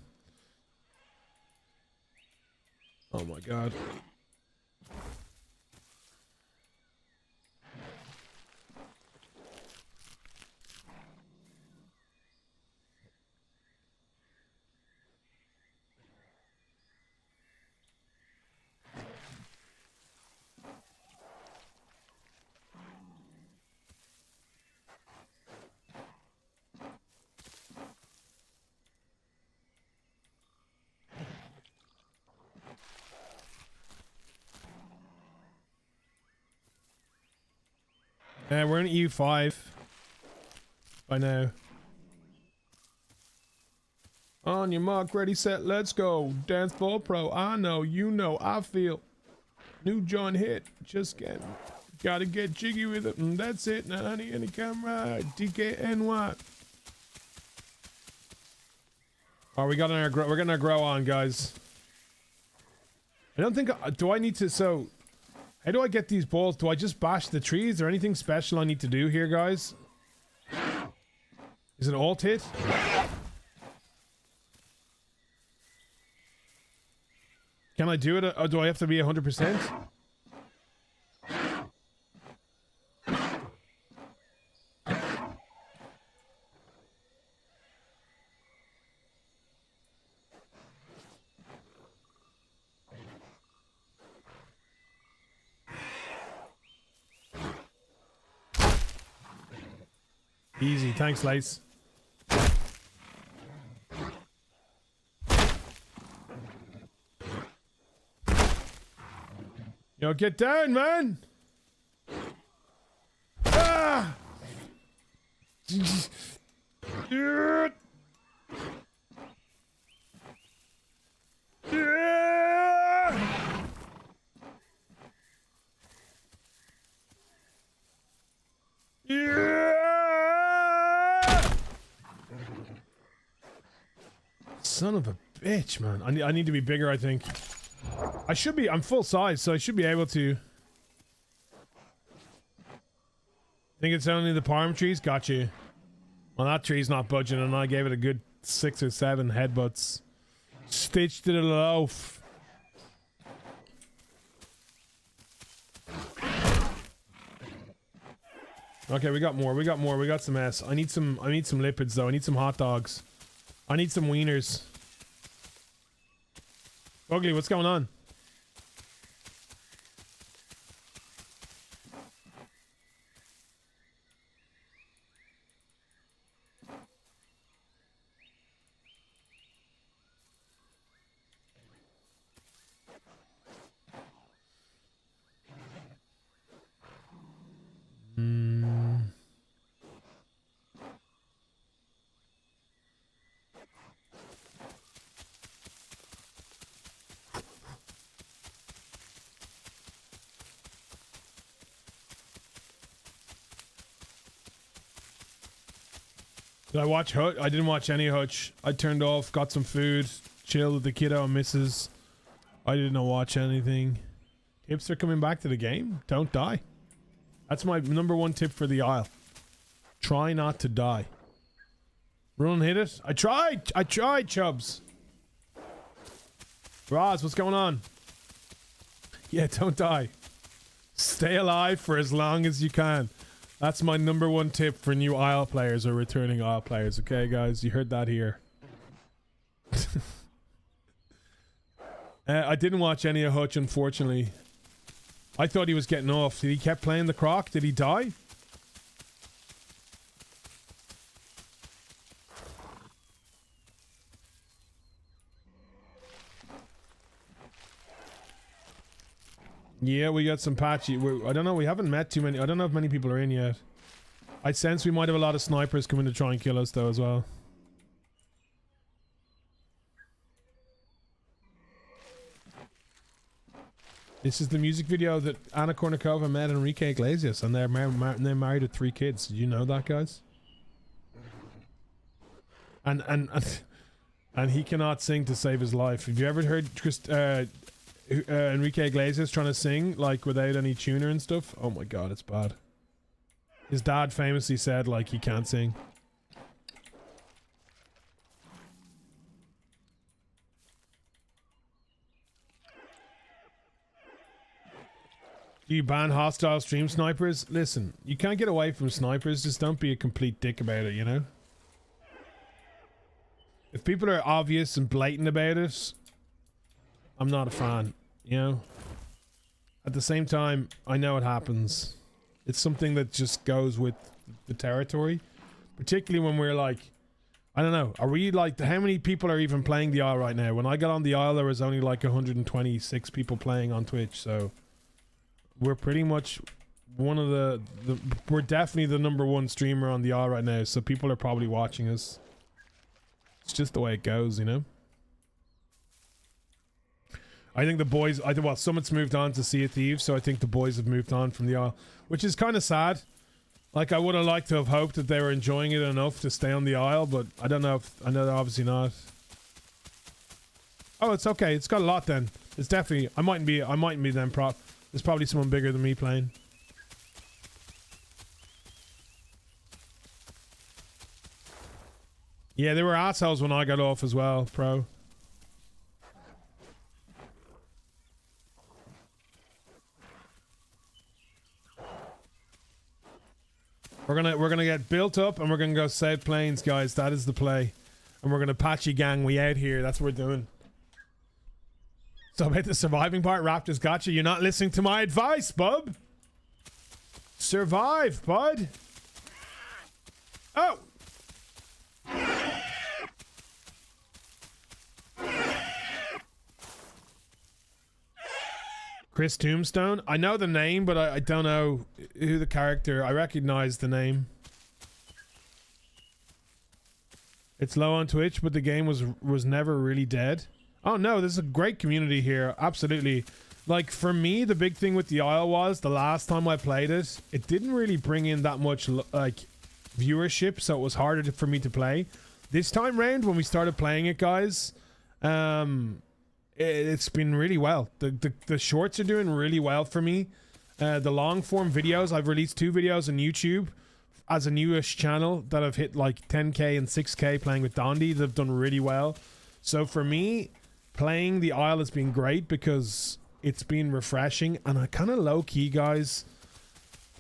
Oh my god. We're in EU5 by now. On your mark, ready, set, let's go. Dance Ball Pro. I know, you know, I feel. New John hit. Just gotta get jiggy with it. And that's it. Now, honey, any camera. DKNY. Oh, we're getting our grow on, guys. I don't think... do I need to... So, how do I get these balls? Do I just bash the trees? Is there anything special I need to do here, guys? Is it alt hit? Can I do it? Or do I have to be 100%? Easy, thanks, Lace. Yo, get down, man! Ah! Yeah! Son of a bitch, man. I need to be bigger, I think. I should be. I'm full size, so I should be able to. Think it's only the palm trees? Got you. Well, that tree's not budging, and I gave it a good 6 or 7 headbutts. Stitched it a loaf. Okay, we got more. We got more. We got some S. I need some lipids though. I need some hot dogs. I need some wieners. Ugly, what's going on? Did I watch Hutch? I didn't watch any Hutch. I turned off, got some food, chilled with the kiddo and missus. I didn't watch anything. Tips are coming back to the game. Don't die. That's my #1 tip for the Isle. Try not to die. Run, hit it. I tried, Chubbs. Roz, what's going on? Yeah, don't die. Stay alive for as long as you can. That's my #1 tip for new Isle players or returning Isle players. Okay, guys, you heard that here. I didn't watch any of Hutch, unfortunately. I thought he was getting off. Did he keep playing the croc? Did he die? Yeah, we got some patchy. I don't know, we haven't met too many. I don't know if many people are in yet. I sense we might have a lot of snipers coming to try and kill us though as well. This is the music video that Anna Kournikova met Enrique Iglesias, and they're married with 3 kids. Did you know that, guys? And he cannot sing to save his life. Have you ever heard Enrique Iglesias trying to sing like without any tuner and stuff? Oh my god, it's bad. His dad famously said like he can't sing. Do you ban hostile stream snipers? Listen, you can't get away from snipers, just don't be a complete dick about it, you know? If people are obvious and blatant about it, I'm not a fan, you know? At the same time, I know it happens. It's something that just goes with the territory. Particularly when we're like, I don't know, are we like, how many people are even playing the Isle right now? When I got on the Isle, there was only like 126 people playing on Twitch, so we're pretty much one of the we're definitely the #1 streamer on the Isle right now, so people are probably watching us. It's just the way it goes, you know. I think the boys, well, Summit's moved on to Sea of Thieves, so I think the boys have moved on from the Isle, which is kind of sad. Like, I would have liked to have hoped that they were enjoying it enough to stay on the Isle, but I don't know if, I know they're obviously not. Oh, it's okay. It's got a lot then. It's definitely, I mightn't be then there's probably someone bigger than me playing. Yeah, they were assholes when I got off as well, pro. We're gonna get built up and we're gonna go South Plains, guys. That is the play. And we're gonna patchy gang we out here. That's what we're doing. So about the surviving part, Raptors gotcha. You're not listening to my advice, bub. Survive, bud. Oh. Chris Tombstone? I know the name, but I don't know who the character... I recognize the name. It's low on Twitch, but the game was never really dead. Oh no, there's a great community here. Absolutely. Like, for me, the big thing with the Isle was, the last time I played it, it didn't really bring in that much, like, viewership, so it was harder for me to play. This time round, when we started playing it, guys, it's been really well. The shorts are doing really well for me. The long form videos, I've released 2 videos on YouTube as a newish channel that have hit like 10k and 6k playing with Dondi. They've done really well. So for me, playing the Isle has been great because it's been refreshing, and I kind of low-key, guys,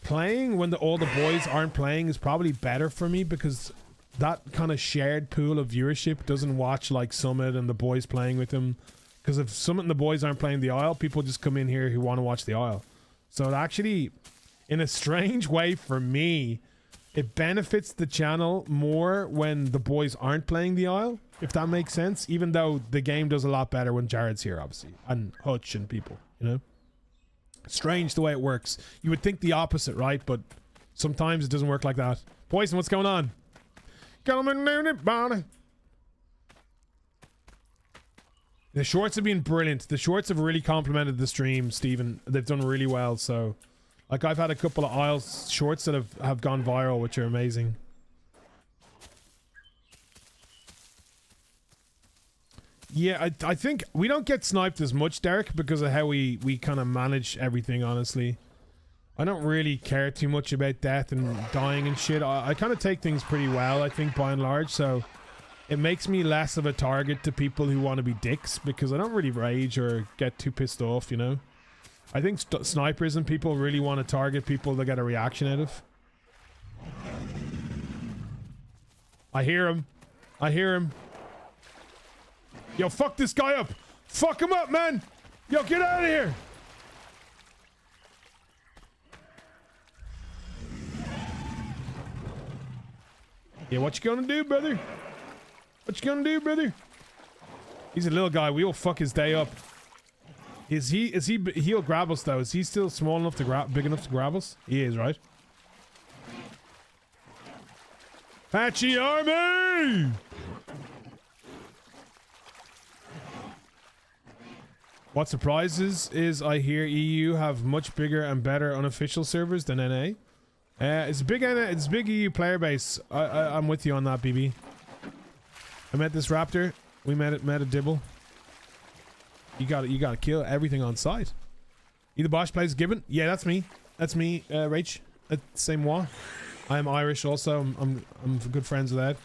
playing when all the boys aren't playing is probably better for me because that kind of shared pool of viewership doesn't watch like Summit and the boys playing with them. Because if Summit and the boys aren't playing the Isle, people just come in here who want to watch the Isle. So it actually, in a strange way for me, it benefits the channel more when the boys aren't playing the Isle, if that makes sense. Even though the game does a lot better when Jared's here, obviously. And Hutch and people, you know? Strange the way it works. You would think the opposite, right? But sometimes it doesn't work like that. Poison, what's going on? The shorts have been brilliant. The shorts have really complimented the stream, Stephen. They've done really well, so... Like, I've had a couple of Isle shorts that have gone viral, which are amazing. Yeah, I think we don't get sniped as much, Derek, because of how we kind of manage everything, honestly. I don't really care too much about death and dying and shit. I kind of take things pretty well, I think, by and large, so... It makes me less of a target to people who want to be dicks, because I don't really rage or get too pissed off, you know? I think snipers and people really want to target people that get a reaction out of. I hear him. I hear him. Yo, fuck this guy up. Fuck him up, man. Yo, get out of here. Yeah, what you gonna do, brother? What you gonna do, brother? He's a little guy. We'll fuck his day up. He'll grab us though. Is he still small enough to big enough to grab us? He is, right? Patchy Army! What surprises is I hear EU have much bigger and better unofficial servers than NA. It's a big EU player base. I'm with you on that, BB. I met this raptor. We met a dibble. You gotta kill everything on sight. Either Bosch plays Gibbon. Yeah, that's me. That's me, Rach. C'est moi. I am Irish also. I'm good friends with that.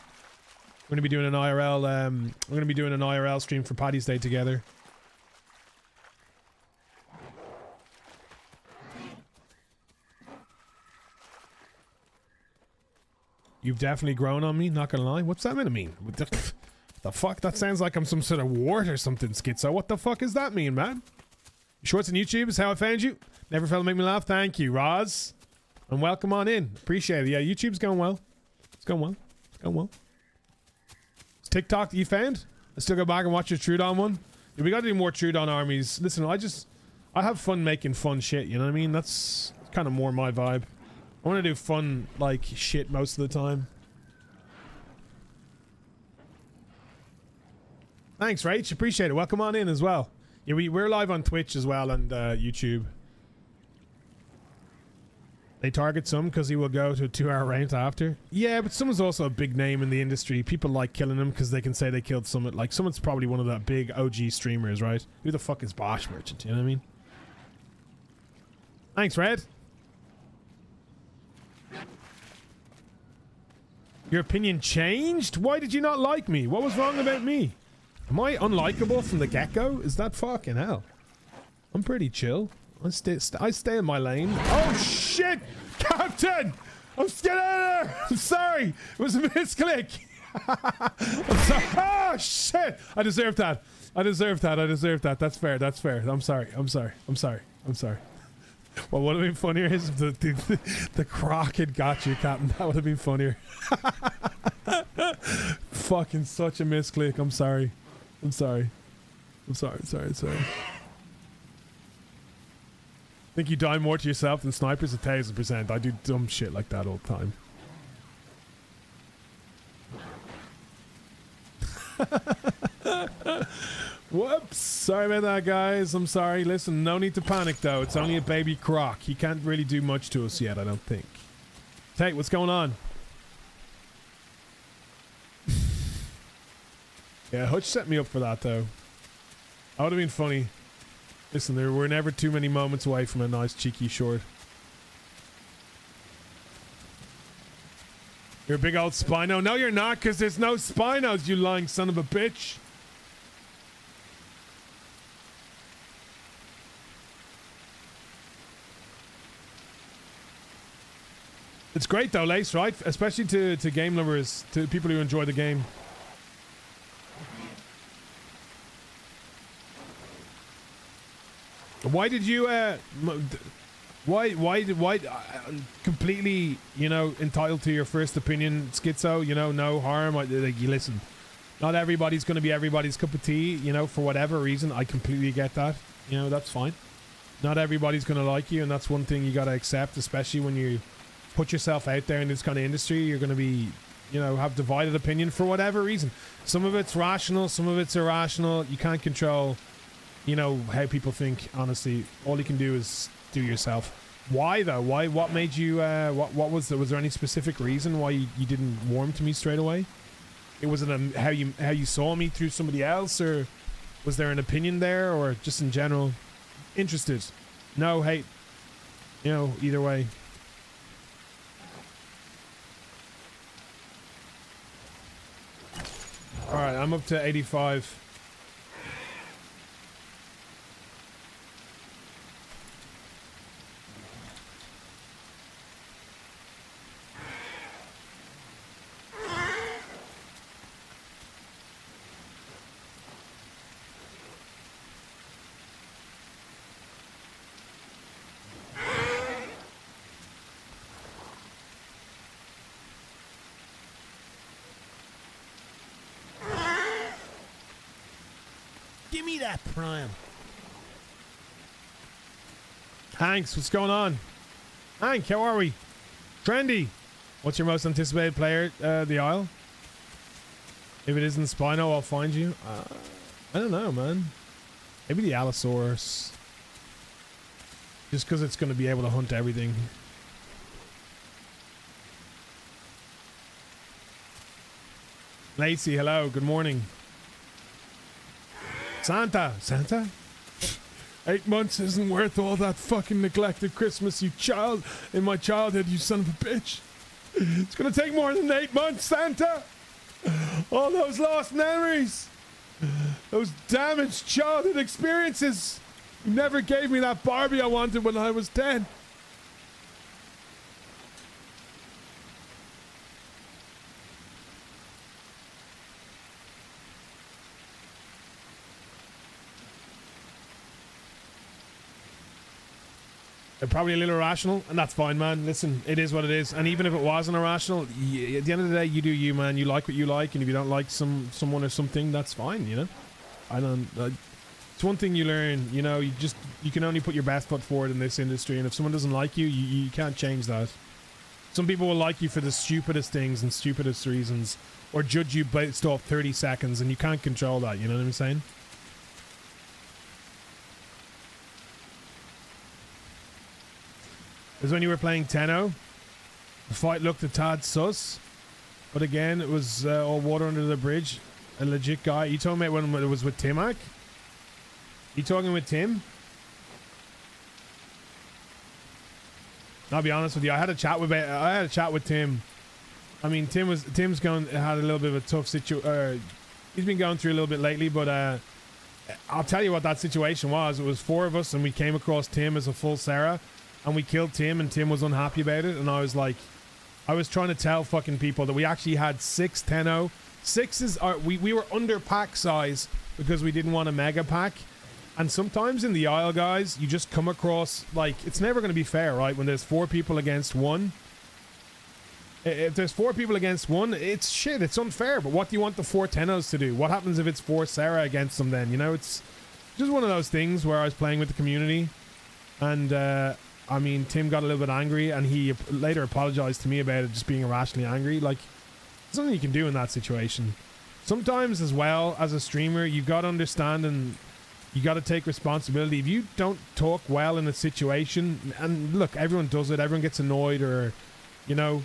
We're gonna be doing an IRL. We're gonna be doing an IRL stream for Paddy's Day together. You've definitely grown on me, not gonna lie. What's that mean? What the fuck? That sounds like I'm some sort of wart or something, Schizo. What the fuck does that mean, man? Shorts on YouTube is how I found you. Never failed to make me laugh. Thank you, Roz. And welcome on in. Appreciate it. Yeah, YouTube's going well. It's going well. It's going well. It's TikTok that you found? I still go back and watch your Trudon one. Yeah, we gotta do more Trudon armies. Listen, I have fun making fun shit, you know what I mean? That's kind of more my vibe. I want to do fun, like, shit most of the time. Thanks, Rach. Appreciate it. Welcome on in as well. Yeah, we're live on Twitch as well and YouTube. They target some because he will go to a 2-hour rant after. Yeah, but someone's also a big name in the industry. People like killing him because they can say they killed someone. Like, someone's probably one of the big OG streamers, right? Who the fuck is Bosch Merchant? You know what I mean? Thanks, Red. Your opinion changed? Why did you not like me? What was wrong about me? Am I unlikable from the get-go? Is that fucking hell? I'm pretty chill. I stay in my lane. Oh shit! Captain! I'm scared out of there! I'm sorry! It was a misclick! I'm sorry. Oh shit! I deserve that. I deserve that. I deserve that. That's fair. That's fair. I'm sorry. I'm sorry. I'm sorry. I'm sorry. Well, what would have been funnier is if the croc had got you, Captain. That would have been funnier. Fucking such a misclick. I'm sorry. I'm sorry. I'm sorry. Sorry. Sorry. Think you die more to yourself than snipers? 1000%. I do dumb shit like that all the time. Whoops. Sorry about that, guys. I'm sorry. Listen, no need to panic, though. It's only a baby croc. He can't really do much to us yet, I don't think. Hey, what's going on? Yeah, Hutch set me up for that, though. That would have been funny. Listen, there were never too many moments away from a nice cheeky short. You're a big old Spino. No, you're not, because there's no Spinos, you lying son of a bitch. It's great though, Lace, right? Especially to game lovers, to people who enjoy the game. Why did you why completely, you know, entitled to your first opinion, Schizo, you know, no harm. Like, you listen, not everybody's going to be everybody's cup of tea, you know, for whatever reason. I completely get that. You know, that's fine. Not everybody's going to like you, and that's one thing you got to accept, especially when you put yourself out there in this kind of industry. You're going to be, you know, have divided opinion for whatever reason. Some of it's rational, some of it's irrational. You can't control, you know, how people think. Honestly, all you can do is do yourself. Why though? Why? What made you? What was there? Was there any specific reason why you didn't warm to me straight away? It was it how you saw me through somebody else, or was there an opinion there, or just in general interested? No hate. You know, either way. All right, I'm up to 85. Give me that prime. Hanks, what's going on? Hank, how are we? Trendy, what's your most anticipated player, the Isle? If it isn't Spino, I'll find you. I don't know, man. Maybe the Allosaurus. Just because it's going to be able to hunt everything. Lacey, hello, good morning. Santa! 8 months isn't worth all that fucking neglected Christmas, you child. In my childhood, you son of a bitch. It's gonna take more than 8 months, Santa! All those lost memories! Those damaged childhood experiences! You never gave me that Barbie I wanted when I was 10. They're probably a little irrational, and that's fine, man. Listen, it is what it is. And even if it wasn't irrational, at the end of the day, you do you, man. You like what you like, and if you don't like someone or something, that's fine, you know? It's one thing you learn, you know, you can only put your best foot forward in this industry, and if someone doesn't like you, you can't change that. Some people will like you for the stupidest things and stupidest reasons, or judge you based off 30 seconds, and you can't control that, you know what I'm saying? Because when you were playing Tenno, the fight looked a tad sus, but again, it was all water under the bridge. A legit guy. You talking about when it was with Timac? You talking with Tim? I'll be honest with you. I had a chat with Tim. I mean, Tim's had a little bit of a tough situation. He's been going through a little bit lately, but I'll tell you what that situation was. It was 4 of us, and we came across Tim as a full Sarah, and we killed Tim, and Tim was unhappy about it. And I was like, I was trying to tell fucking people that we actually had 6 Tenno. 6s are we were under pack size because we didn't want a mega pack. And sometimes in the Isle, guys, you just come across, like, it's never going to be fair, right? When there's 4 people against 1. If there's 4 people against 1, it's shit. It's unfair. But what do you want the 4 Tennos to do? What happens if it's 4 Sarah against them then? You know, it's just one of those things where I was playing with the community. And, I mean, Tim got a little bit angry, and he later apologized to me about it just being irrationally angry. Like, there's nothing you can do in that situation. Sometimes, as well, as a streamer, you got to understand and you got to take responsibility. If you don't talk well in a situation, and look, everyone does it. Everyone gets annoyed, or, you know,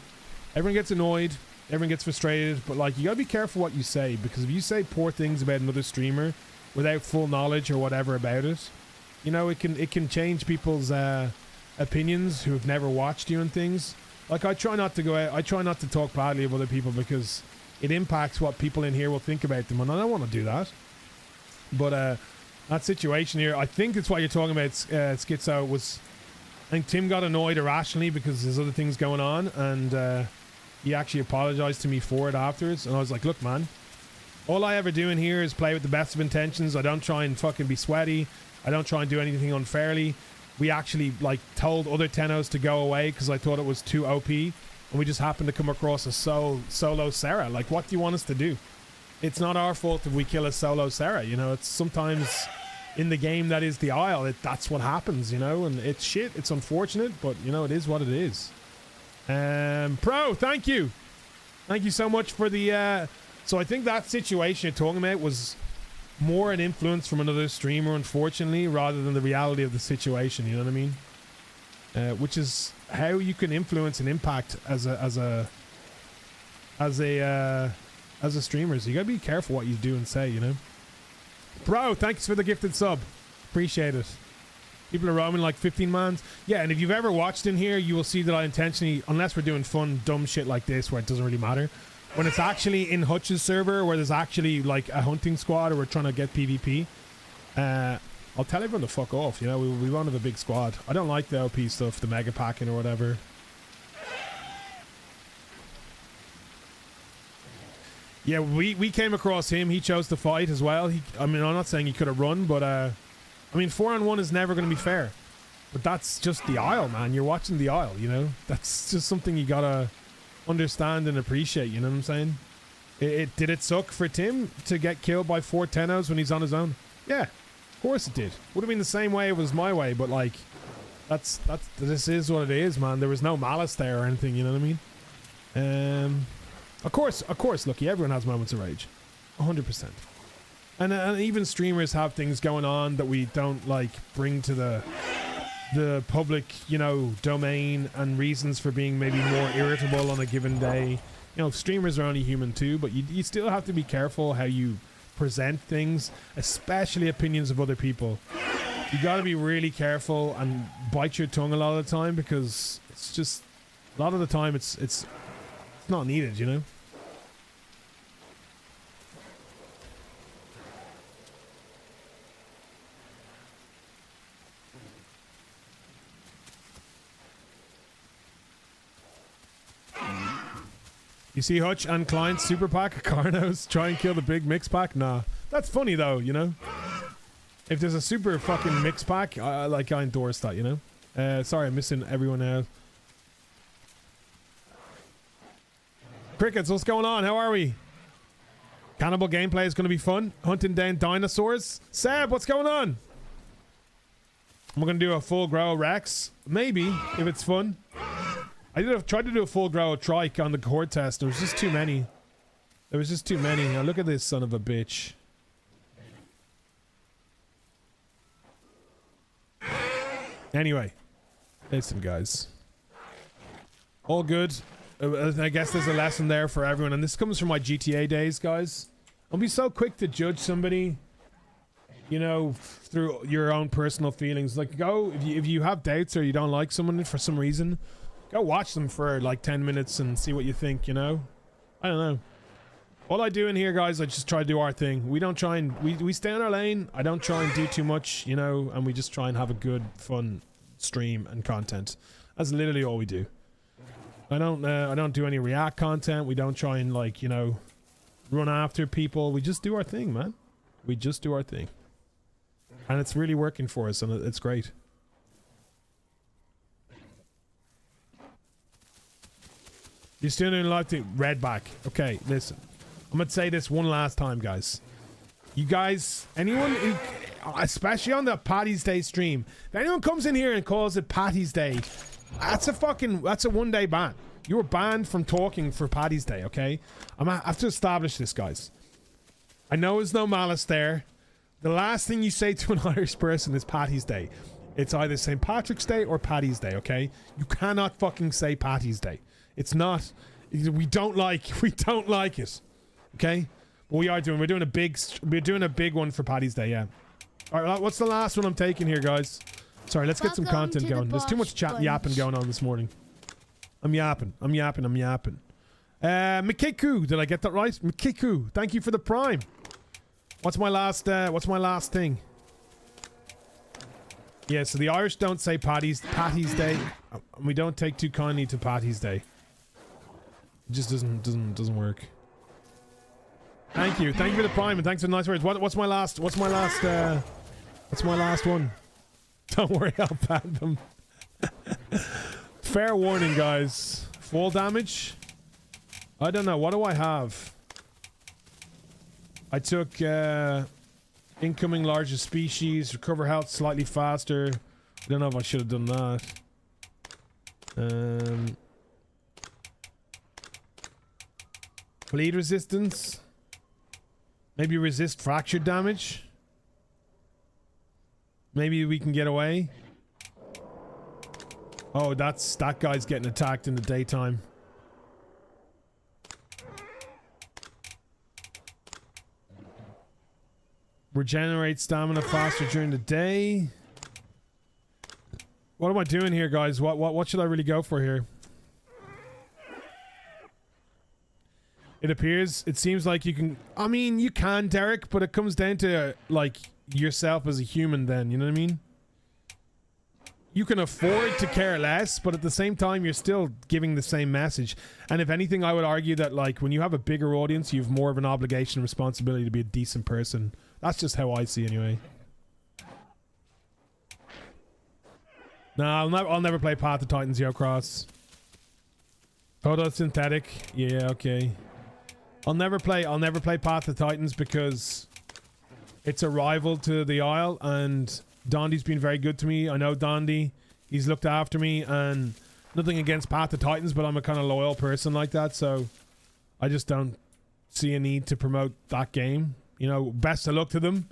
everyone gets annoyed. Everyone gets frustrated. But, like, you got to be careful what you say, because if you say poor things about another streamer without full knowledge or whatever about it, you know, it can change people's opinions who have never watched you and things. Like, I try not to go out. I try not to talk badly of other people, because it impacts what people in here will think about them, and I don't want to do that. But, that situation here, I think it's what you're talking about, Schizo, was, I think Tim got annoyed irrationally because there's other things going on, and he actually apologized to me for it afterwards, and I was like, look, man, all I ever do in here is play with the best of intentions. I don't try and fucking be sweaty. I don't try and do anything unfairly. We actually, like, told other Tennos to go away because I thought it was too OP, and we just happened to come across a solo Sarah. Like, what do you want us to do? It's not our fault if we kill a solo Sarah, you know. It's sometimes in the game that is the Isle, that's what happens, you know, and it's shit. It's unfortunate, but, you know, it is what it is. Pro, thank you. Thank you so much for the, so I think that situation you're talking about was more an influence from another streamer, unfortunately, rather than the reality of the situation, you know what I mean? Which is how you can influence and impact as a streamer. So you gotta be careful what you do and say, you know. Bro, thanks for the gifted sub. Appreciate it. People are roaming like 15 mans. Yeah, and if you've ever watched in here, you will see that I intentionally, unless we're doing fun, dumb shit like this where it doesn't really matter, when it's actually in Hutch's server where there's actually like a hunting squad or we're trying to get PvP, I'll tell everyone to fuck off, you know. We won't have a big squad. I don't like the OP stuff, the mega packing or whatever. Yeah, we came across him. He chose to fight as well. I mean, I'm not saying he could have run, but I mean, 4-on-1 is never going to be fair. But that's just the Isle, man. You're watching the Isle, you know. That's just something you gotta understand and appreciate. You know what I'm saying? Did it suck for Tim to get killed by 4 Tennos when he's on his own? Yeah, of course it did. Would have been the same way if it was my way, but like, this is what it is, man. There was no malice there or anything. You know what I mean? Of course, Lucky, everyone has moments of rage. 100%. And even streamers have things going on that we don't, like, bring to the public, you know, domain, and reasons for being maybe more irritable on a given day. You know, streamers are only human too, but you still have to be careful how you present things, especially opinions of other people. You got to be really careful and bite your tongue a lot of the time, because it's just, a lot of the time it's not needed, you know? You see Hutch and Client Super Pack, Carnos, try and kill the big mix pack? Nah. That's funny though, you know? If there's a super fucking mix pack, I endorse that, you know? Sorry, I'm missing everyone else. Crickets, what's going on? How are we? Cannibal gameplay is going to be fun. Hunting down dinosaurs. Seb, what's going on? I'm going to do a full grow Rex. Maybe, if it's fun. Tried to do a full grow trike on the horde test. There was just too many. Now look at this son of a bitch. Anyway. Listen, guys. All good. I guess there's a lesson there for everyone. And this comes from my GTA days, guys. Don't be so quick to judge somebody, you know, through your own personal feelings. Like, go, if you have doubts or you don't like someone for some reason, go watch them for like 10 minutes and see what you think, you know? I don't know. All I do in here, guys, I just try to do our thing. We don't try and... We stay in our lane. I don't try and do too much, you know, and we just try and have a good, fun stream and content. That's literally all we do. I don't do any react content. We don't try and, like, you know, run after people. We just do our thing, man. We just do our thing. And it's really working for us, and it's great. You're still doing live to Redback. Okay, listen. I'm gonna say this one last time, guys. You guys, anyone, especially on the Paddy's Day stream, if anyone comes in here and calls it Paddy's Day, that's a one-day ban. You were banned from talking for Paddy's Day, okay? I have to establish this, guys. I know there's no malice there. The last thing you say to an Irish person is Paddy's Day. It's either St. Patrick's Day or Paddy's Day, okay? You cannot fucking say Paddy's Day. It's not. We don't like it, okay? But we're doing a big one for Paddy's Day, yeah. All right, what's the last one I'm taking here, guys? Sorry, let's get some content going. There's too much yapping going on this morning. I'm yapping. Mikiku, did I get that right? Mikiku, thank you for the prime. What's my last thing? Yeah, so the Irish don't say Paddy's Day. We don't take too kindly to Paddy's Day. It just doesn't work. Thank you for the prime, and thanks for the nice words. What's my last one? Don't worry, I'll ban them. Fair warning, guys. Fall damage? I don't know. What do I have? I took incoming largest species, recover health slightly faster. I don't know if I should have done that. Bleed resistance. Maybe resist fracture damage. Maybe we can get away. Oh, that guy's getting attacked in the daytime. Regenerate stamina faster during the day. What am I doing here, guys? What should I really go for here? It seems like you can... I mean, you can, Derek, but it comes down to, like, yourself as a human then, you know what I mean? You can afford to care less, but at the same time, you're still giving the same message. And if anything, I would argue that, like, when you have a bigger audience, you have more of an obligation and responsibility to be a decent person. That's just how I see it, anyway. Nah, I'll never play Path of Titans Yo Cross. Photosynthetic. Yeah, okay. I'll never play Path of Titans because it's a rival to the Isle, and Dondi's been very good to me. I know Dondi. He's looked after me, and nothing against Path of Titans, but I'm a kind of loyal person like that, so I just don't see a need to promote that game. You know, best of luck to them,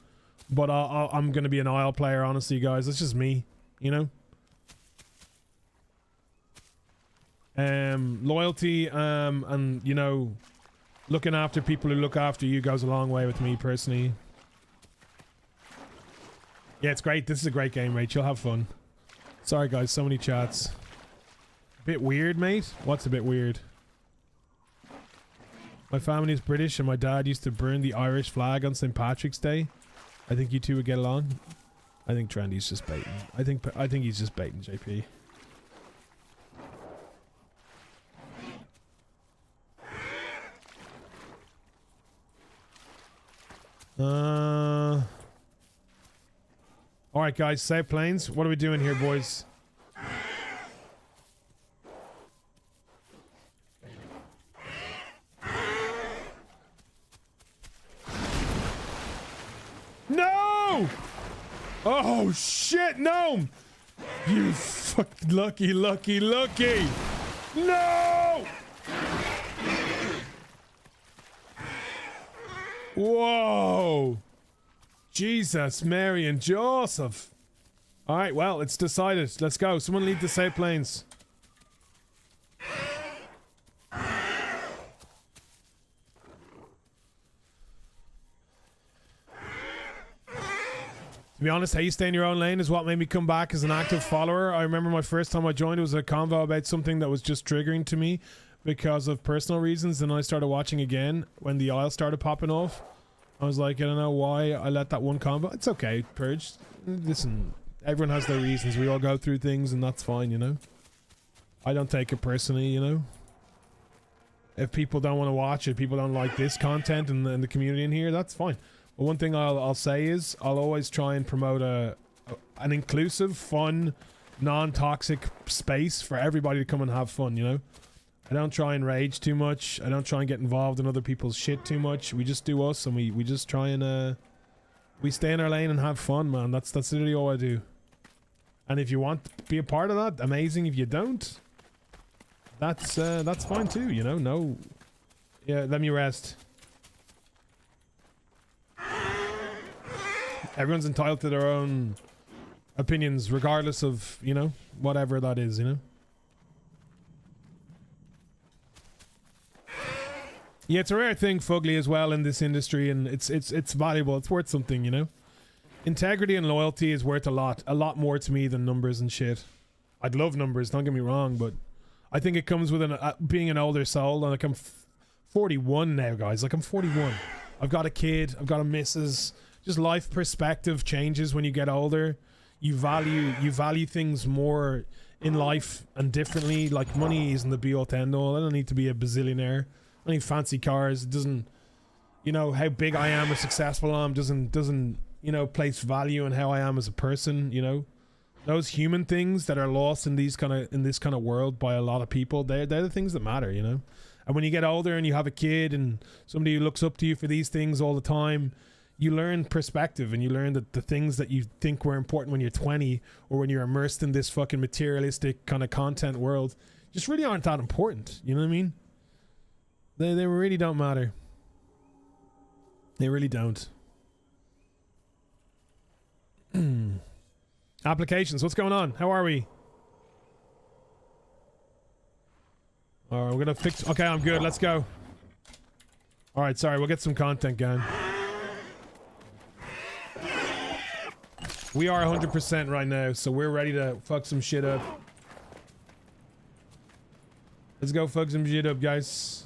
but I'm going to be an Isle player, honestly, guys. That's just me, you know? Loyalty, and, you know, looking after people who look after you goes a long way with me, personally. Yeah, it's great. This is a great game, Rachel. Have fun. Sorry, guys. So many chats. Bit weird, mate? What's a bit weird? My family is British, and my dad used to burn the Irish flag on St. Patrick's Day. I think you two would get along. I think Trendy's just baiting. I think he's just baiting, JP. Alright, guys, save planes. What are we doing here, boys? No! Oh, shit, no! You fucking lucky. No! Whoa! Jesus, Mary and Joseph. Alright, well, it's decided. Let's go. Someone lead the safe planes. To be honest, how you stay in your own lane is what made me come back as an active follower. I remember my first time I joined, it was a convo about something that was just triggering to me because of personal reasons. Then I started watching again when the aisle started popping off. I was like, I don't know why I let that one convo. It's okay, Purge. Listen, everyone has their reasons. We all go through things and that's fine, you know? I don't take it personally, you know? If people don't want to watch it, people don't like this content and the community in here, that's fine. But one thing I'll say is I'll always try and promote an inclusive, fun, non-toxic space for everybody to come and have fun, you know? I don't try and rage too much. I don't try and get involved in other people's shit too much. We just do us and we just try and we stay in our lane and have fun, man. That's literally all I do. And if you want to be a part of that, amazing. If you don't, that's fine too, you know? No. Yeah, let me rest. Everyone's entitled to their own opinions, regardless of, you know, whatever that is, you know? Yeah, it's a rare thing, Fugly, as well in this industry, and it's valuable. It's worth something, you know? Integrity and loyalty is worth a lot more to me than numbers and shit. I'd love numbers, don't get me wrong, but I think it comes with being an older soul, and like I'm 41 now, guys. Like I'm 41. I've got a kid, I've got a missus. Just life perspective changes when you get older. You value things more in life and differently. Like money isn't the be all to end all. I don't need to be a bazillionaire. I don't need fancy cars. It doesn't, you know, how big I am or successful I am doesn't, you know, place value on how I am as a person, you know. Those human things that are lost in this kind of world by a lot of people, they're the things that matter, you know. And when you get older and you have a kid and somebody who looks up to you for these things all the time, you learn perspective and you learn that the things that you think were important when you're 20 or when you're immersed in this fucking materialistic kind of content world just really aren't that important. You know what I mean? They really don't matter. They really don't. Applications, what's going on? How are we? Alright, we're gonna fix... Okay, I'm good. Let's go. Alright, sorry. We'll get some content going. We are 100% right now, so we're ready to fuck some shit up. Let's go fuck some shit up, guys.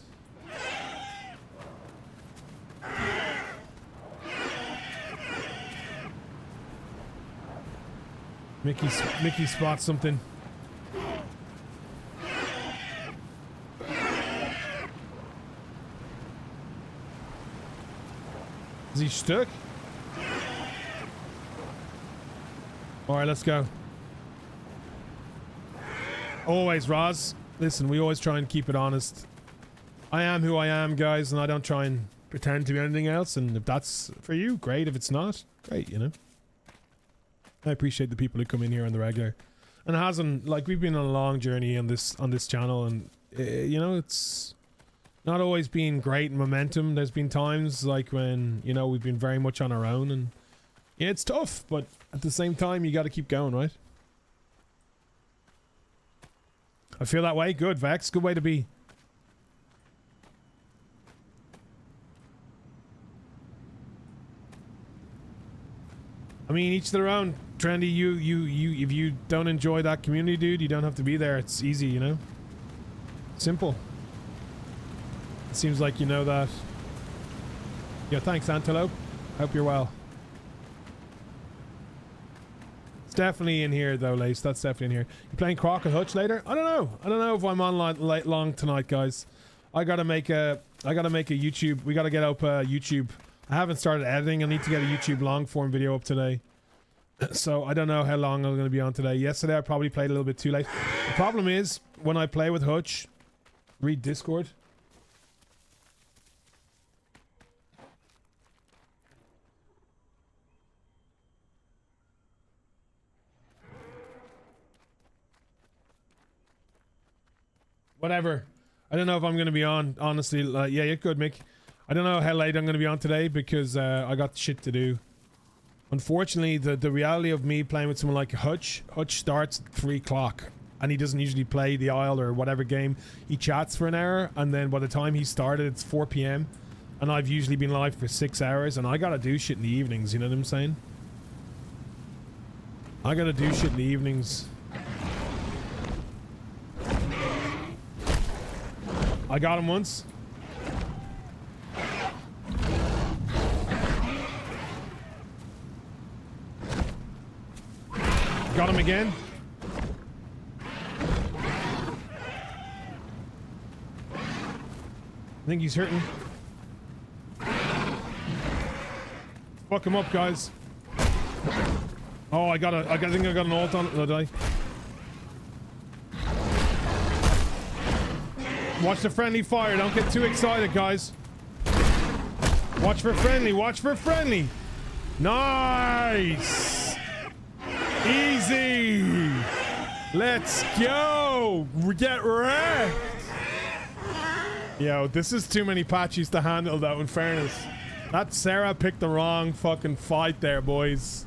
Mickey spots something. Is he stuck? Alright, let's go. Always, Roz. Listen, we always try and keep it honest. I am who I am, guys, and I don't try and pretend to be anything else, and if that's for you, great. If it's not, great, you know? I appreciate the people who come in here on the regular. And it hasn't, like, we've been on a long journey on this channel, and, you know, it's not always been great momentum. There's been times, like, when, you know, we've been very much on our own, and yeah, it's tough, but at the same time, you gotta keep going, right? I feel that way. Good, Vex. Good way to be. I mean, each to their own. Trendy, you, if you don't enjoy that community, dude, you don't have to be there. It's easy, you know? Simple. It seems like you know that. Yeah, thanks, Antelope. Hope you're well. It's definitely in here, though, Lace. That's definitely in here. You playing Croc and Hutch later? I don't know. I don't know if I'm on late long tonight, guys. I gotta make a YouTube. We gotta get up YouTube. I haven't started editing. I need to get a YouTube long form video up today. So I don't know how long I'm going to be on today. Yesterday I probably played a little bit too late. The problem is when I play with Hutch, read Discord. Whatever. I don't know if I'm going to be on, honestly. Yeah, you're good, Mick. I don't know how late I'm going to be on today because I got shit to do. Unfortunately, the reality of me playing with someone like Hutch starts at 3 o'clock. And he doesn't usually play the Isle or whatever game. He chats for an hour, and then by the time he started, it's 4 p.m. And I've usually been live for 6 hours, and I gotta do shit in the evenings, you know what I'm saying? I gotta do shit in the evenings. I got him once. Got him again. I think he's hurting. Fuck him up, guys. Oh, I think I got an ult on it, did I? Watch the friendly fire. Don't get too excited, guys. Watch for friendly. Watch for friendly. Nice. Easy. Let's go. Get wrecked. Yo, this is too many patches to handle, though, in fairness. That Sarah picked the wrong fucking fight there, boys.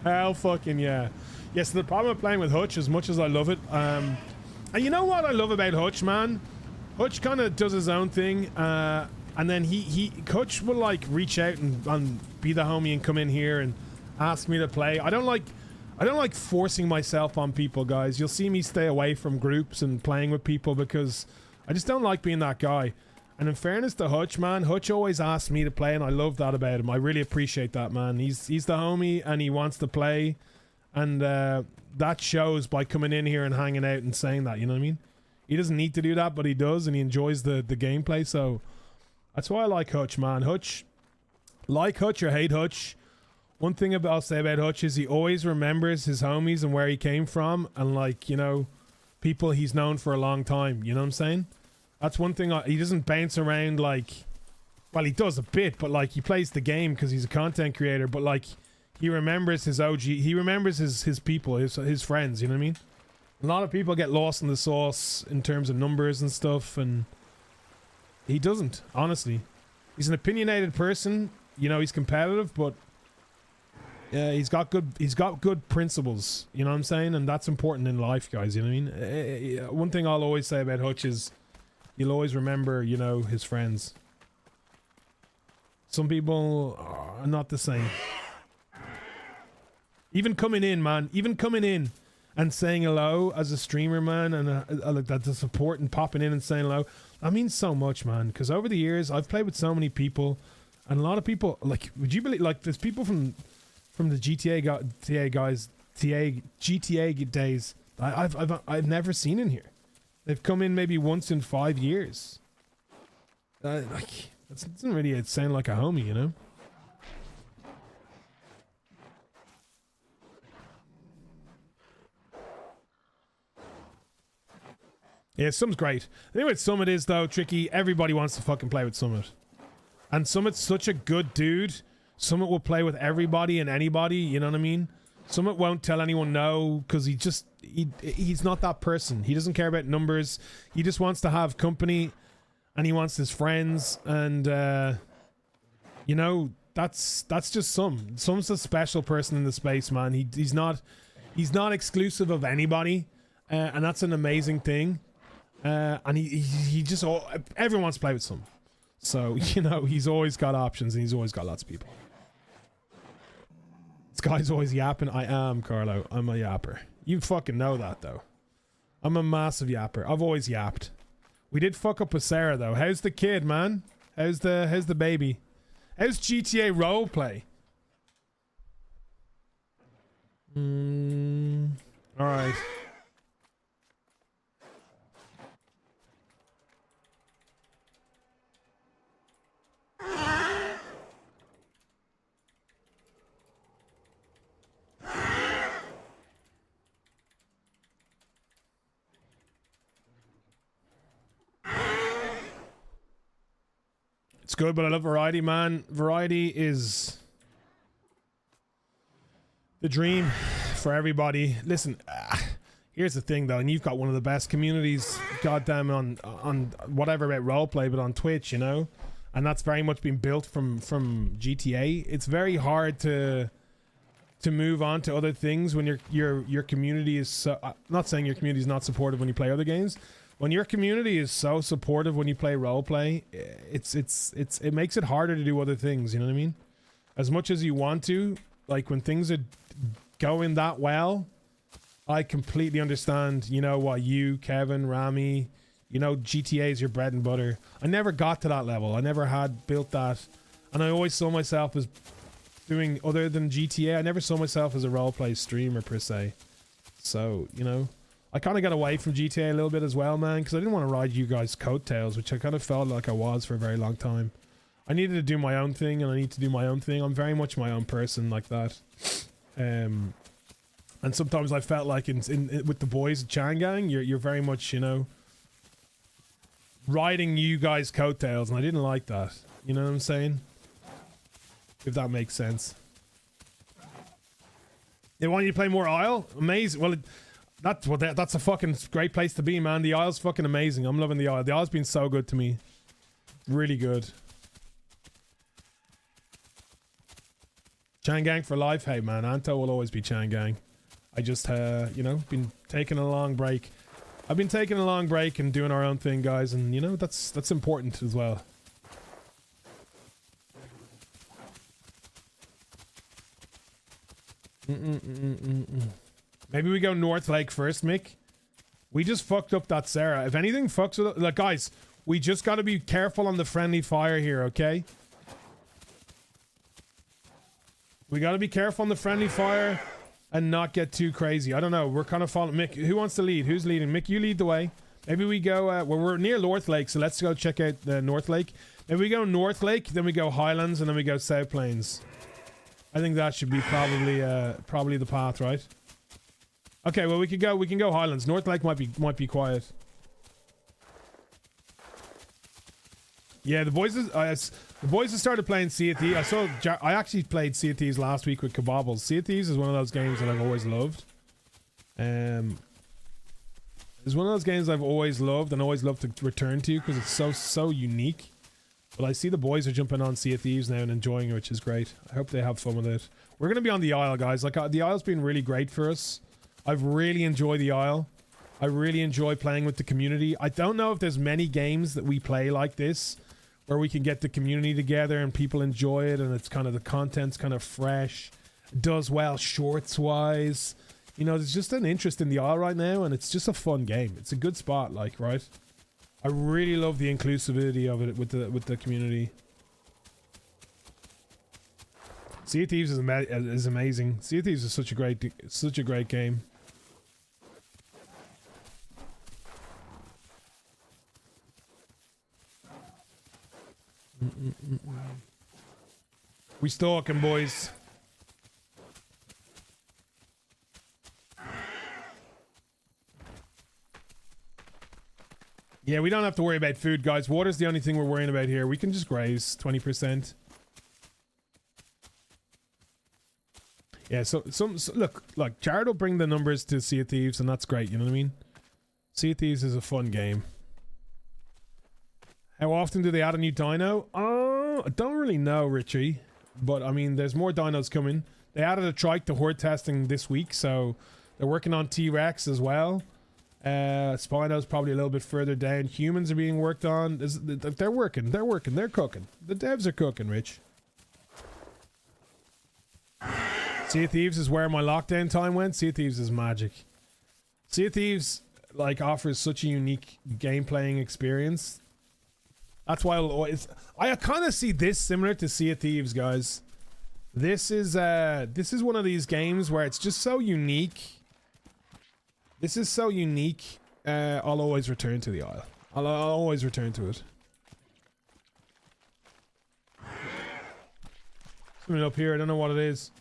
Hell fucking yeah. Yes, the problem with playing with Hutch, as much as I love it, and you know what I love about Hutch, man? Hutch kind of does his own thing, and then Hutch will, like, reach out and be the homie and come in here and ask me to play. I don't like forcing myself on people, guys. You'll see me stay away from groups and playing with people because I just don't like being that guy. And in fairness to Hutch, man, Hutch always asks me to play, and I love that about him. I really appreciate that, man. He's the homie, and he wants to play, and that shows by coming in here and hanging out and saying that, you know what I mean? He doesn't need to do that, but he does, and he enjoys the gameplay, so that's why I like Hutch, man. Hutch, like Hutch or hate Hutch, one thing I'll say about Hutch is he always remembers his homies and where he came from, and, like, you know, people he's known for a long time, you know what I'm saying? That's one thing. He doesn't bounce around like, well, he does a bit, but like he plays the game because he's a content creator, but like he remembers his OG, he remembers his people, his friends, you know what I mean? A lot of people get lost in the sauce in terms of numbers and stuff, and he doesn't, honestly. He's an opinionated person, you know, he's competitive, but he's got good principles, you know what I'm saying? And that's important in life, guys, you know what I mean? One thing I'll always say about Hutch is you'll always remember, you know, his friends. Some people are not the same. Even coming in, man, even coming in and saying hello as a streamer, man, and like that, the support and popping in and saying hello, that means so much, man. Because over the years, I've played with so many people, and a lot of people, like, would you believe, like, there's people from the GTA days I've never seen in here. They've come in maybe once in 5 years. Like, that doesn't really sound like a homie, you know? Yeah, Summit's great. The thing with Summit is, though, Tricky, everybody wants to fucking play with Summit. And Summit's such a good dude. Summit will play with everybody and anybody, you know what I mean? Summit won't tell anyone no, because he's not that person. He doesn't care about numbers. He just wants to have company, and he wants his friends, and you know, that's just Sum's a special person in the space, man. He's not exclusive of anybody, and that's an amazing thing. And he just everyone wants to play with Sum. So, you know, he's always got options, and he's always got lots of people. This guy's always yapping. I am, Carlo. I'm a yapper. You fucking know that, though. I'm a massive yapper. I've always yapped. We did fuck up with Sarah, though. How's the kid, man? How's the baby? How's GTA roleplay? Alright. It's good, but I love variety, man. Variety is the dream for everybody. Listen, here's the thing, though, and you've got one of the best communities goddamn on whatever about roleplay, but on Twitch, you know, and that's very much been built from GTA. It's very hard to move on to other things when your community is so. I'm not saying your community is not supportive when you play other games. When your community is so supportive when you play roleplay, it makes it harder to do other things. You know what I mean? As much as you want to, like when things are going that well, I completely understand. You know what, you, Kevin, Rami, you know, GTA is your bread and butter. I never got to that level. I never had built that, and I always saw myself as doing other than GTA. I never saw myself as a roleplay streamer per se. So, you know, I kind of got away from GTA a little bit as well, man, because I didn't want to ride you guys' coattails, which I kind of felt like I was for a very long time. I needed to do my own thing, and I need to do my own thing. I'm very much my own person like that. And sometimes I felt like in with the boys at Chan Gang, you're very much, you know, riding you guys' coattails, and I didn't like that. You know what I'm saying? If that makes sense. They want you to play more Isle? Amazing. Well, that's a fucking great place to be, man. The Isle's fucking amazing. I'm loving the Isle. The Isle's been so good to me. Really good. Chan Gang for life. Hey, man. Anto will always be Chan Gang. I just, you know, been taking a long break. I've been taking a long break and doing our own thing, guys. And, you know, that's important as well. Maybe we go North Lake first, Mick. We just fucked up that Sarah. If anything fucks with it, like, guys, we just got to be careful on the friendly fire here, okay? We got to be careful on the friendly fire and not get too crazy. I don't know. We're kind of following. Mick, who wants to lead? Who's leading? Mick, you lead the way. Maybe we go, well, we're near North Lake, so let's go check out the North Lake. Maybe we go North Lake, then we go Highlands, and then we go South Plains. I think that should be probably the path, right? Okay, well we can go Highlands. North Lake might be quiet. Yeah, the boys have started playing Sea of Thieves. I actually played Sea of Thieves last week with Kabobbles. Sea of Thieves is one of those games that I've always loved. It's one of those games I've always loved and always loved to return to because it's so unique. But I see the boys are jumping on Sea of Thieves now and enjoying it, which is great. I hope they have fun with it. We're going to be on the Isle, guys. Like, the Isle's been really great for us. I've really enjoyed the Isle. I really enjoy playing with the community. I don't know if there's many games that we play like this where we can get the community together and people enjoy it and it's kind of, the content's kind of fresh. It does well shorts-wise. You know, there's just an interest in the Isle right now and it's just a fun game. It's a good spot, like, right? I really love the inclusivity of it with the community. Sea of Thieves is amazing. Sea of Thieves is such a great game. We stalking, boys. Yeah, we don't have to worry about food, guys. Water's the only thing we're worrying about here. We can just graze 20%. Yeah, so look, Jared will bring the numbers to Sea of Thieves, and that's great, you know what I mean? Sea of Thieves is a fun game. How often do they add a new dino? I don't really know, Richie. But, I mean, there's more dinos coming. They added a trike to horde testing this week, so they're working on T-Rex as well. Spino's probably a little bit further down. Humans are being worked on. They're working, they're cooking. The devs are cooking, Rich. Sea of Thieves is where my lockdown time went. Sea of Thieves is magic. Sea of Thieves, like, offers such a unique game playing experience. That's why I kind of see this similar to Sea of Thieves, guys. This is one of these games where it's just so unique. This is so unique. I'll always return to the Isle. I'll always return to it. Something up here. I don't know what it is.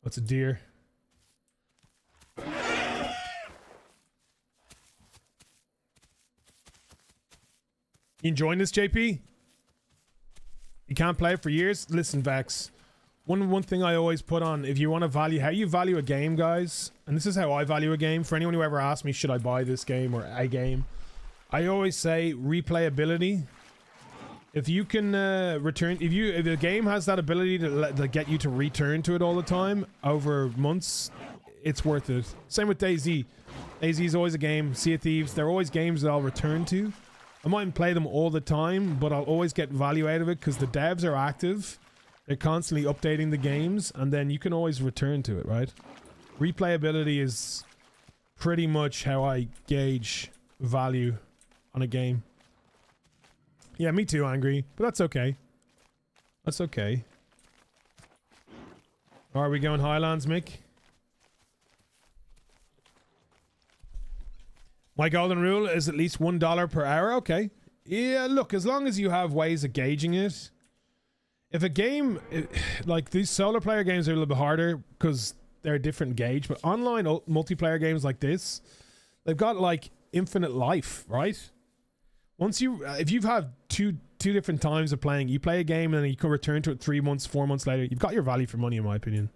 What's a deer? You enjoying this, JP? You can't play it for years? Listen, Vex. One thing I always put on, if you want to value, how you value a game, guys, and this is how I value a game, for anyone who ever asks me, should I buy this game or a game, I always say replayability. If you can return, if the game has that ability to get you to return to it all the time over months, it's worth it. Same with DayZ. DayZ is always a game. Sea of Thieves, they're always games that I'll return to. I mightn't play them all the time, but I'll always get value out of it because the devs are active. They're constantly updating the games, and then you can always return to it, right? Replayability is pretty much how I gauge value on a game. Yeah, me too, Angry, but that's okay. That's okay. Are we going Highlands, Mick? My golden rule is at least $1 per hour. Okay. Yeah, look, as long as you have ways of gauging it. If a game, like these solo player games are a little bit harder because they're a different gauge, but online multiplayer games like this, they've got like infinite life, right? Once you, if you've had two different times of playing, you play a game and then you can return to it 3 months, 4 months later, you've got your value for money, in my opinion.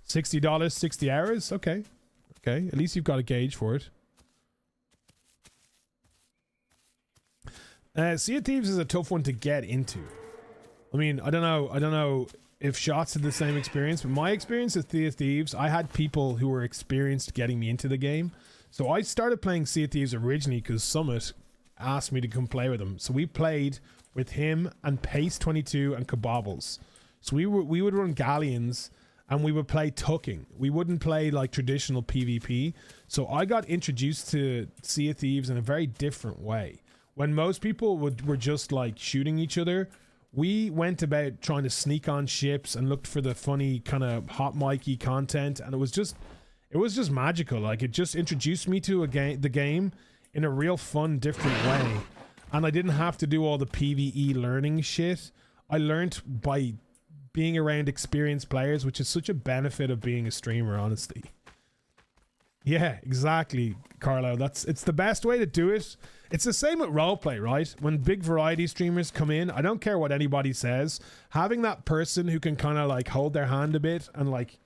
$60, 60 hours? Okay. Okay, at least you've got a gauge for it. Sea of Thieves is a tough one to get into. I mean, I don't know if Shots had the same experience, but my experience with Sea of Thieves, I had people who were experienced getting me into the game. So I started playing Sea of Thieves originally because Summit asked me to come play with him. So we played with him and Pace22 and Kabobbles. So we would run galleons and we would play tucking. We wouldn't play like traditional PvP. So I got introduced to Sea of Thieves in a very different way. When most people were just like shooting each other, we went about trying to sneak on ships and looked for the funny kind of hot mic-y content, and it was just magical. Like, it just introduced me to the game in a real fun, different way. And I didn't have to do all the PvE learning shit. I learned by being around experienced players, which is such a benefit of being a streamer, honestly. Yeah, exactly, Carlo. It's the best way to do it. It's the same with roleplay, right? When big variety streamers come in, I don't care what anybody says. Having that person who can kind of like hold their hand a bit and like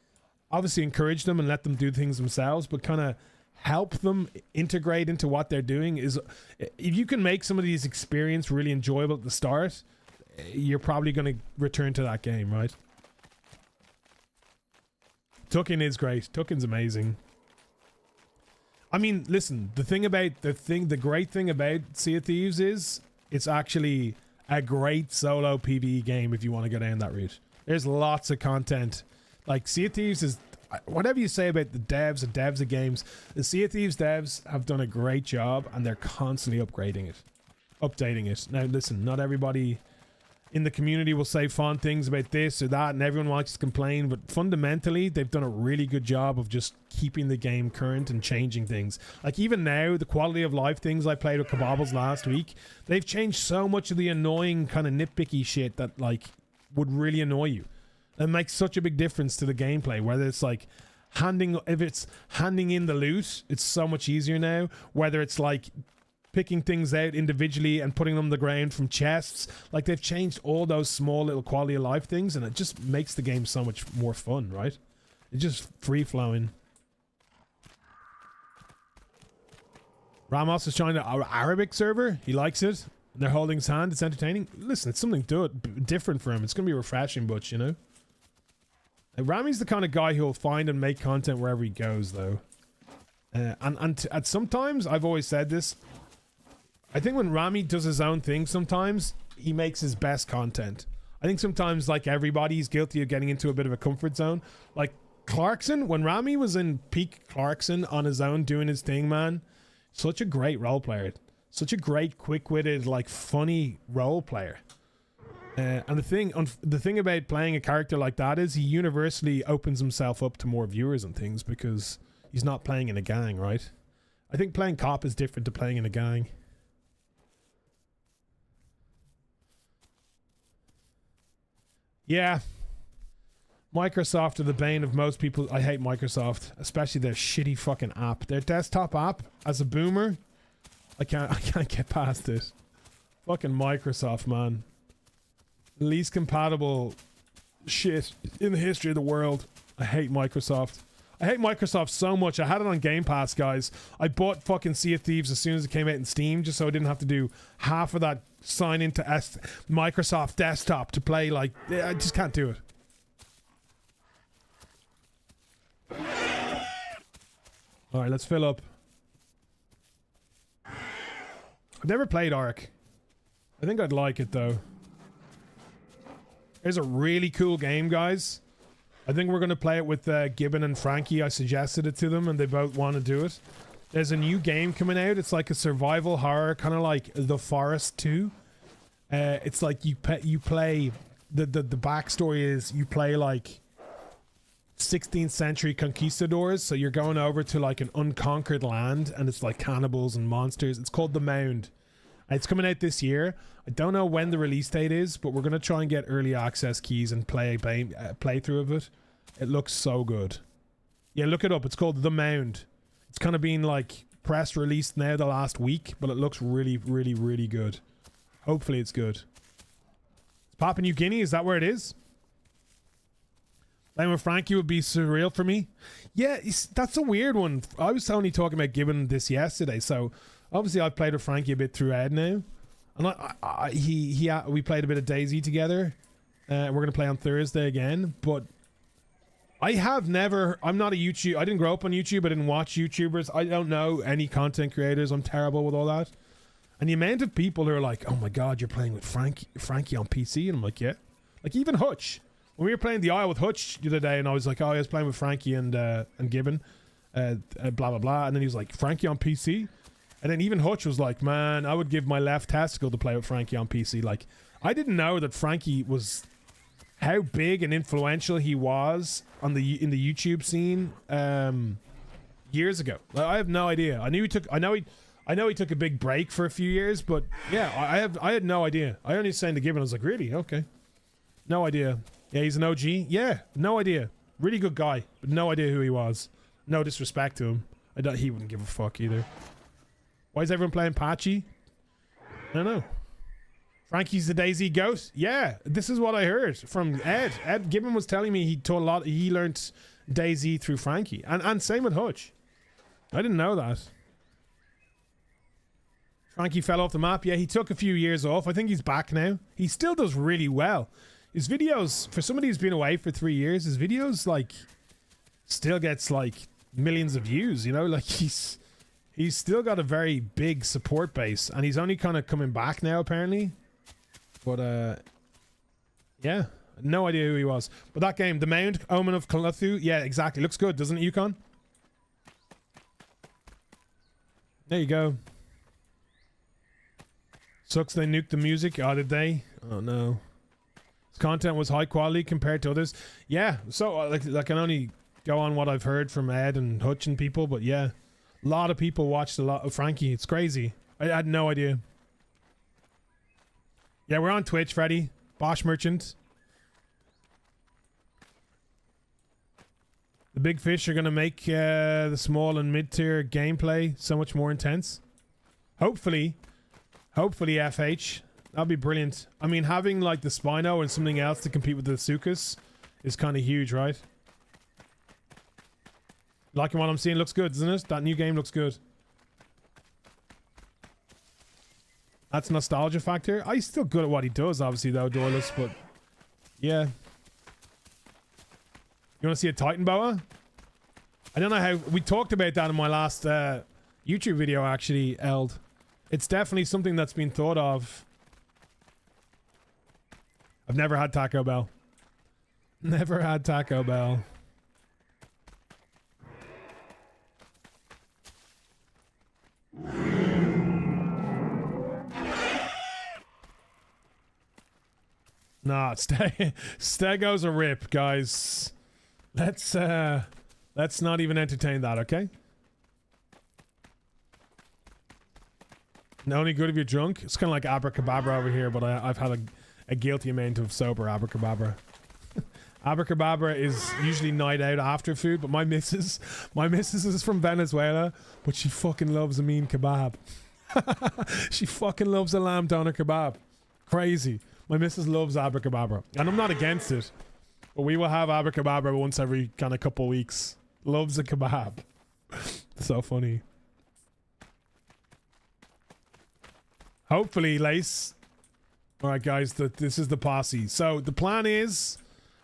obviously encourage them and let them do things themselves, but kind of help them integrate into what they're doing is, if you can make some of these experiences really enjoyable at the start, you're probably going to return to that game, right? Tucking is great. Tucking's amazing. I mean, listen, the great thing about Sea of Thieves is it's actually a great solo PvE game if you want to go down that route. There's lots of content. Like, Sea of Thieves is, whatever you say about the devs of games, the Sea of Thieves devs have done a great job and they're constantly updating it. Now, listen, not everybody in the community will say fond things about this or that and everyone wants to complain, but fundamentally they've done a really good job of just keeping the game current and changing things. Like, even now, the quality of life things I played with Kabobbles last week, they've changed so much of the annoying kind of nitpicky shit that like would really annoy you. It makes such a big difference to the gameplay, whether it's like if it's handing in the loot, it's so much easier now, whether it's like picking things out individually and putting them on the ground from chests. Like, they've changed all those small little quality of life things, and it just makes the game so much more fun, right? It's just free-flowing. Ramos is trying to Arabic server. He likes it. They're holding his hand. It's entertaining. Listen, it's something different for him. It's going to be refreshing, but, you know. Rami's the kind of guy who'll find and make content wherever he goes, though. And at sometimes, I've always said this, I think when Rami does his own thing, sometimes he makes his best content. I think sometimes, like everybody, he's guilty of getting into a bit of a comfort zone. Like Clarkson, when Rami was in peak Clarkson on his own doing his thing, man, such a great role player. Such a great, quick-witted, like, funny role player. And the thing about playing a character like that is he universally opens himself up to more viewers and things because he's not playing in a gang, right? I think playing cop is different to playing in a gang. Yeah. Microsoft are the bane of most people. I hate Microsoft, especially their shitty fucking app. Their desktop app, as a boomer, I can't get past it. Fucking Microsoft, man. Least compatible shit in the history of the world. I hate Microsoft. I hate Microsoft so much. I had it on Game Pass, guys. I bought fucking Sea of Thieves as soon as it came out in Steam, just so I didn't have to do half of that sign into Microsoft Desktop to play. Like, I just can't do it. All right, let's fill up. I've never played Ark. I think I'd like it though. It's a really cool game, guys. I think we're going to play it with Gibbon and Frankie. I suggested it to them and they both want to do it. There's a new game coming out. It's like a survival horror, kind of like The Forest 2. It's like you play... The backstory is you play like 16th century conquistadors. So you're going over to like an unconquered land and it's like cannibals and monsters. It's called The Mound. It's coming out this year. I don't know when the release date is, but we're going to try and get early access keys and play a playthrough of it. It looks so good. Yeah, look it up. It's called The Mound. It's kind of been like press released now the last week, but it looks really, really, really good. Hopefully it's good. It's Papua New Guinea. Is that where it is? Playing with Frankie would be surreal for me. Yeah, that's a weird one. I was only talking about Gibbon this yesterday, so... Obviously, I've played with Frankie a bit through Ed now, and we played a bit of DayZ together. We're gonna play on Thursday again. But I have never. I'm not a YouTube. I didn't grow up on YouTube. I didn't watch YouTubers. I don't know any content creators. I'm terrible with all that. And the amount of people who are like, "Oh my god, you're playing with Frankie on PC," and I'm like, "Yeah." Like even Hutch. When we were playing the Isle with Hutch the other day, and I was like, "Oh, I was playing with Frankie and Gibbon, blah blah blah," and then he was like, "Frankie on PC." And then even Hutch was like, man, I would give my left testicle to play with Frankie on PC. Like, I didn't know that Frankie was... How big and influential he was on in the YouTube scene years ago. Like, I have no idea. I know he took a big break for a few years, but yeah, I had no idea. I only saying to Gibbon, I was like, really? Okay. No idea. Yeah, he's an OG? Yeah, no idea. Really good guy, but no idea who he was. No disrespect to him. He wouldn't give a fuck either. Why is everyone playing Patchy? I don't know. Frankie's the DayZ goat? Yeah, this is what I heard from Ed. Ed Gibbon was telling me he learnt DayZ through Frankie. And same with Hutch. I didn't know that. Frankie fell off the map. Yeah, he took a few years off. I think he's back now. He still does really well. His videos, for somebody who's been away for 3 years, his videos, like, still gets, like, millions of views, you know? Like, he's still got a very big support base, and he's only kind of coming back now, apparently. But, yeah, no idea who he was. But that game, The Mound, Omen of Cthulhu, yeah, exactly. Looks good, doesn't it, Yukon? There you go. Sucks they nuked the music. Oh, did they? Oh, no. His content was high quality compared to others. Yeah, so, I can only go on what I've heard from Ed and Hutch and people, but yeah. A lot of people watched a lot of Frankie. It's crazy. I had no idea. Yeah, we're on Twitch, Freddy. Bosch Merchant. The big fish are going to make the small and mid-tier gameplay so much more intense. Hopefully, FH. That'd be brilliant. I mean, having like the Spino and something else to compete with the Sukas is kind of huge, right? Liking what I'm seeing. Looks good, doesn't it? That new game looks good. That's nostalgia factor. He's still good at what he does, obviously, though, Doorless, but yeah. You want to see a Titan boa? I don't know how... We talked about that in my last YouTube video, actually, Eld. It's definitely something that's been thought of. I've never had Taco Bell. Never had Taco Bell. Nah, Stego's a rip, guys. Let's not even entertain that, okay? No, only good if you're drunk. It's kind of like Abracababra over here, but I've had a guilty amount of sober Abracababra. Abracababra is usually night out after food, but my missus is from Venezuela, but she fucking loves a mean kebab. She fucking loves a lamb doner kebab. Crazy. My missus loves abracadabra, and I'm not against it, but we will have abracadabra once every kind of couple weeks. Loves a kebab. So funny. Hopefully, Lace. All right, guys, this is the posse. So the plan is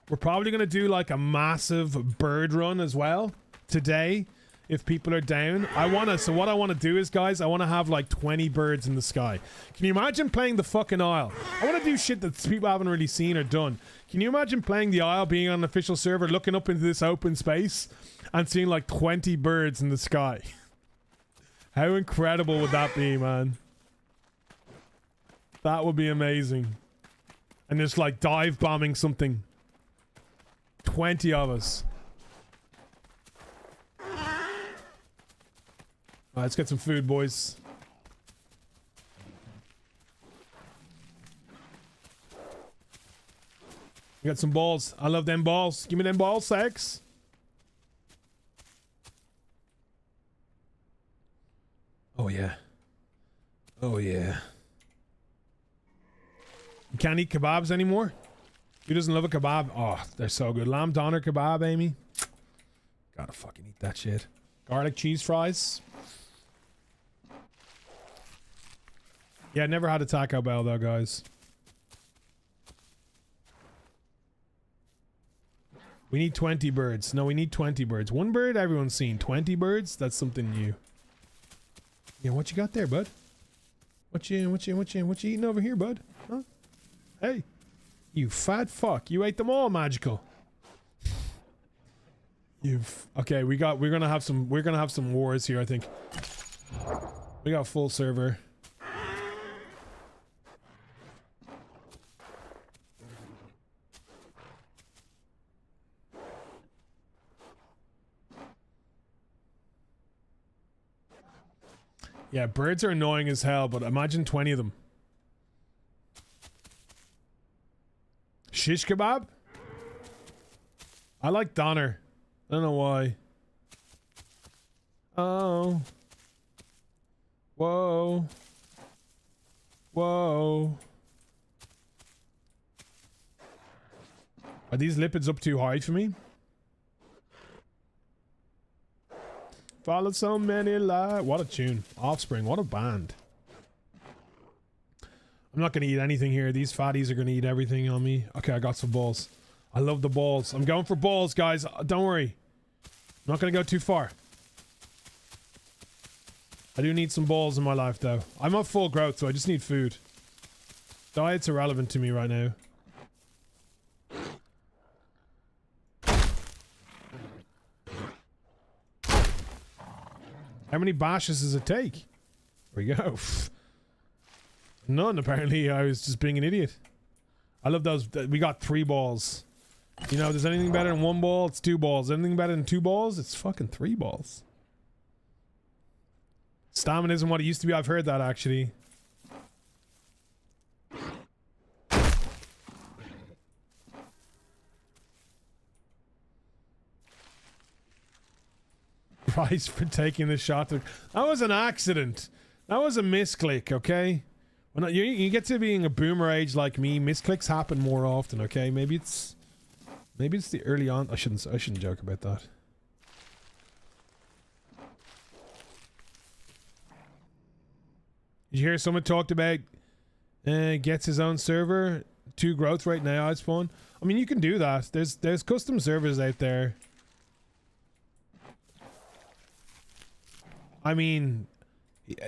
we're probably going to do like a massive bird run as well today if people are down. So what I want to do is, guys, I want to have like 20 birds in the sky. Can you imagine playing the fucking Isle? I want to do shit that people haven't really seen or done. Can you imagine playing the Isle, being on an official server, looking up into this open space and seeing like 20 birds in the sky? How incredible would that be, man? That would be amazing. And just like dive bombing something. 20 of us. Alright, let's get some food, boys. We got some balls. I love them balls. Give me them ball sacks. Oh yeah. Oh yeah. You can't eat kebabs anymore? Who doesn't love a kebab? Oh, they're so good. Lamb doner kebab, Amy. Gotta fucking eat that shit. Garlic cheese fries. Yeah, never had a Taco Bell though, guys. We need 20 birds. No, we need 20 birds. One bird everyone's seen. 20 birds? That's something new. Yeah, what you got there, bud? What you eating over here, bud? Huh? Hey, you fat fuck! You ate them all, Magical. Okay. We're gonna have some wars here. I think we got full server. Yeah, birds are annoying as hell, but imagine 20 of them. Shish kebab? I like doner. I don't know why. Oh. Whoa. Whoa. Are these lipids up too high for me? Follow so many lives. What a tune. Offspring, what a band. I'm not going to eat anything here. These fatties are going to eat everything on me. Okay, I got some balls. I love the balls. I'm going for balls, guys. Don't worry. I'm not going to go too far. I do need some balls in my life, though. I'm at full growth, so I just need food. Diet's irrelevant to me right now. How many bashes does it take? There we go. None, apparently. I was just being an idiot. I love those. We got 3 balls. You know, if there's anything better than 1 ball, it's 2 balls. Anything better than 2 balls, it's fucking 3 balls. Stamina isn't what it used to be. I've heard that, actually. Price for taking the shot. That was an accident. That was a misclick, okay? When you get to being a boomer age like me, misclicks happen more often, okay? Maybe it's the early on. I shouldn't joke about that. Did you hear someone talked about gets his own server? 2 growth right now, it's fun. I mean, you can do that. There's custom servers out there. I mean,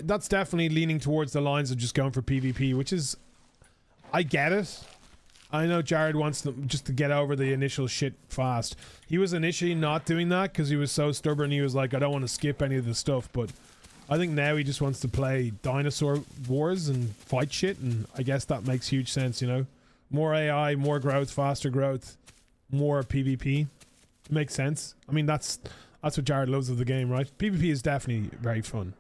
that's definitely leaning towards the lines of just going for PvP, which is, I get it. I know Jared wants them just to get over the initial shit fast. He was initially not doing that because he was so stubborn. He was like, I don't want to skip any of the stuff, but I think now he just wants to play dinosaur wars and fight shit, and I guess that makes huge sense, you know? More AI, more growth, faster growth, more PvP. It makes sense. I mean, that's what Jared loves of the game, right? PvP is definitely very fun.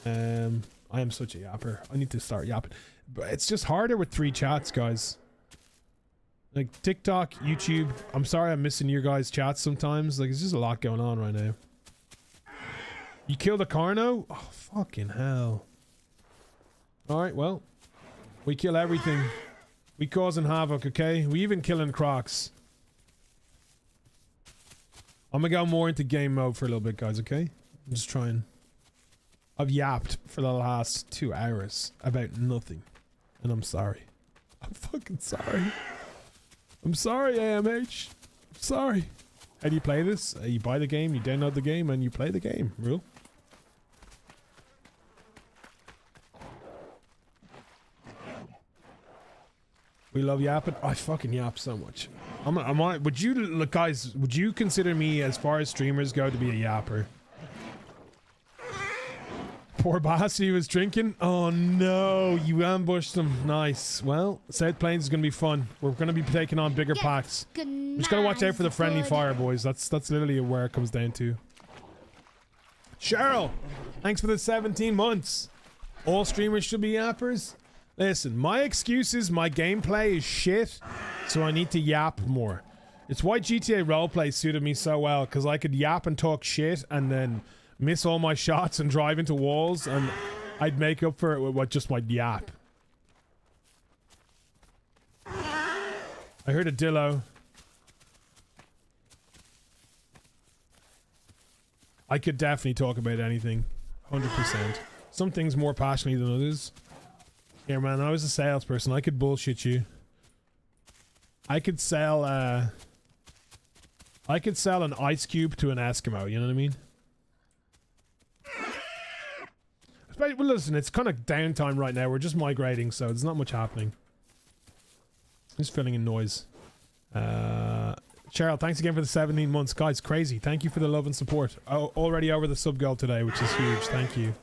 I am such a yapper. I need to start yapping. But it's just harder with 3 chats, guys. Like TikTok, YouTube. I'm sorry I'm missing your guys' chats sometimes. Like, there's just a lot going on right now. You killed a Carno? Oh, fucking hell. Alright, well. We kill everything. We causing havoc, okay? We even killing crocs. I'm gonna go more into game mode for a little bit, guys, okay? I'm just trying. I've yapped for the last 2 hours about nothing. And I'm sorry. I'm fucking sorry. I'm sorry, AMH. I'm sorry. How do you play this? You buy the game, you download the game, and you play the game. Rule. We love yapping. I fucking yap so much. Would you, look, guys, would you consider me, as far as streamers go, to be a yapper? Poor Basti was drinking. Oh no, you ambushed him. Nice. Well, South Plains is going to be fun. We're going to be taking on bigger packs. We're just going to watch out for the friendly fire, boys. That's literally where it comes down to. Cheryl, thanks for the 17 months. All streamers should be yappers. Listen, my excuse is my gameplay is shit, so I need to yap more. It's why GTA roleplay suited me so well, because I could yap and talk shit and then miss all my shots and drive into walls, and I'd make up for it with just my yap. I heard a dillo. I could definitely talk about anything. 100%. Some things more passionately than others. Yeah, man, I was a salesperson. I could bullshit you. I could sell an ice cube to an Eskimo, you know what I mean? Well, listen, it's kind of downtime right now. We're just migrating, so there's not much happening. Just filling in noise. Cheryl, thanks again for the 17 months. Guys, crazy. Thank you for the love and support. Oh, already over the sub goal today, which is huge. Thank you.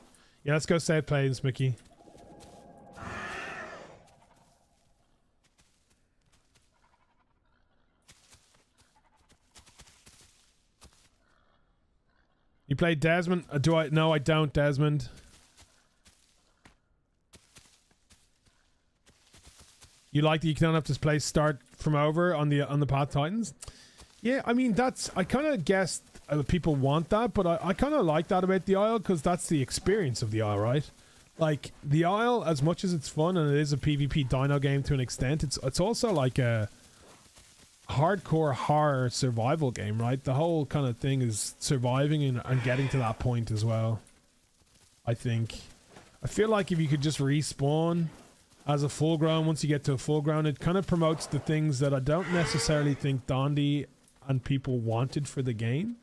Yeah, let's go South Plains, Mickey. You played Desmond? Do I? No, I don't, Desmond. You like that you don't have to play start from over on the Path Titans? Yeah, I mean, that's... I kind of guessed people want that, but I kind of like that about the Isle, because that's the experience of the Isle, right? Like, the Isle, as much as it's fun, and it is a PvP Dino game to an extent, it's also like a hardcore horror survival game, right? The whole kind of thing is surviving and getting to that point as well. I think. I feel like if you could just respawn as a full grown, once you get to a full grown, it kind of promotes the things that I don't necessarily think Dondi and people wanted for the game.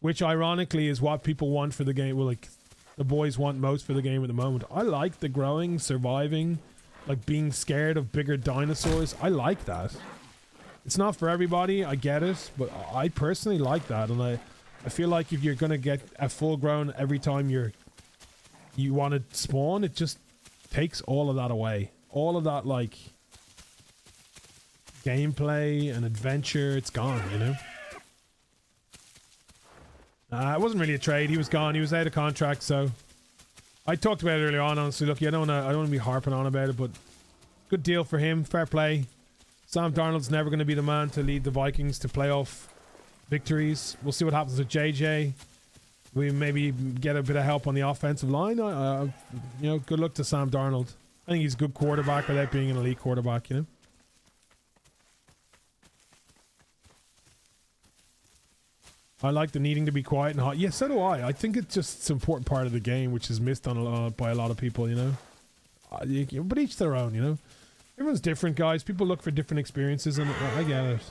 Which ironically is what people want for the game. Well, like the boys want most for the game at the moment. I like the growing, surviving, like being scared of bigger dinosaurs. I like that. It's not for everybody, I get it, but I personally like that, and I feel like if you're gonna get a full grown every time you want to spawn, it just takes all of that away. All of that, like, gameplay and adventure, it's gone, you know? It wasn't really a trade, he was gone, he was out of contract, so... I talked about it earlier on, honestly, look, I don't want to be harping on about it, but... Good deal for him, fair play. Sam Darnold's never going to be the man to lead the Vikings to playoff victories. We'll see what happens with JJ. We maybe get a bit of help on the offensive line. You know, good luck to Sam Darnold. I think he's a good quarterback without being an elite quarterback, you know. I like the needing to be quiet and hot. Yeah, so do I. I think it's just an important part of the game, which is missed on by a lot of people, you know. But each their own, you know. Everyone's different, guys. People look for different experiences, and I get it.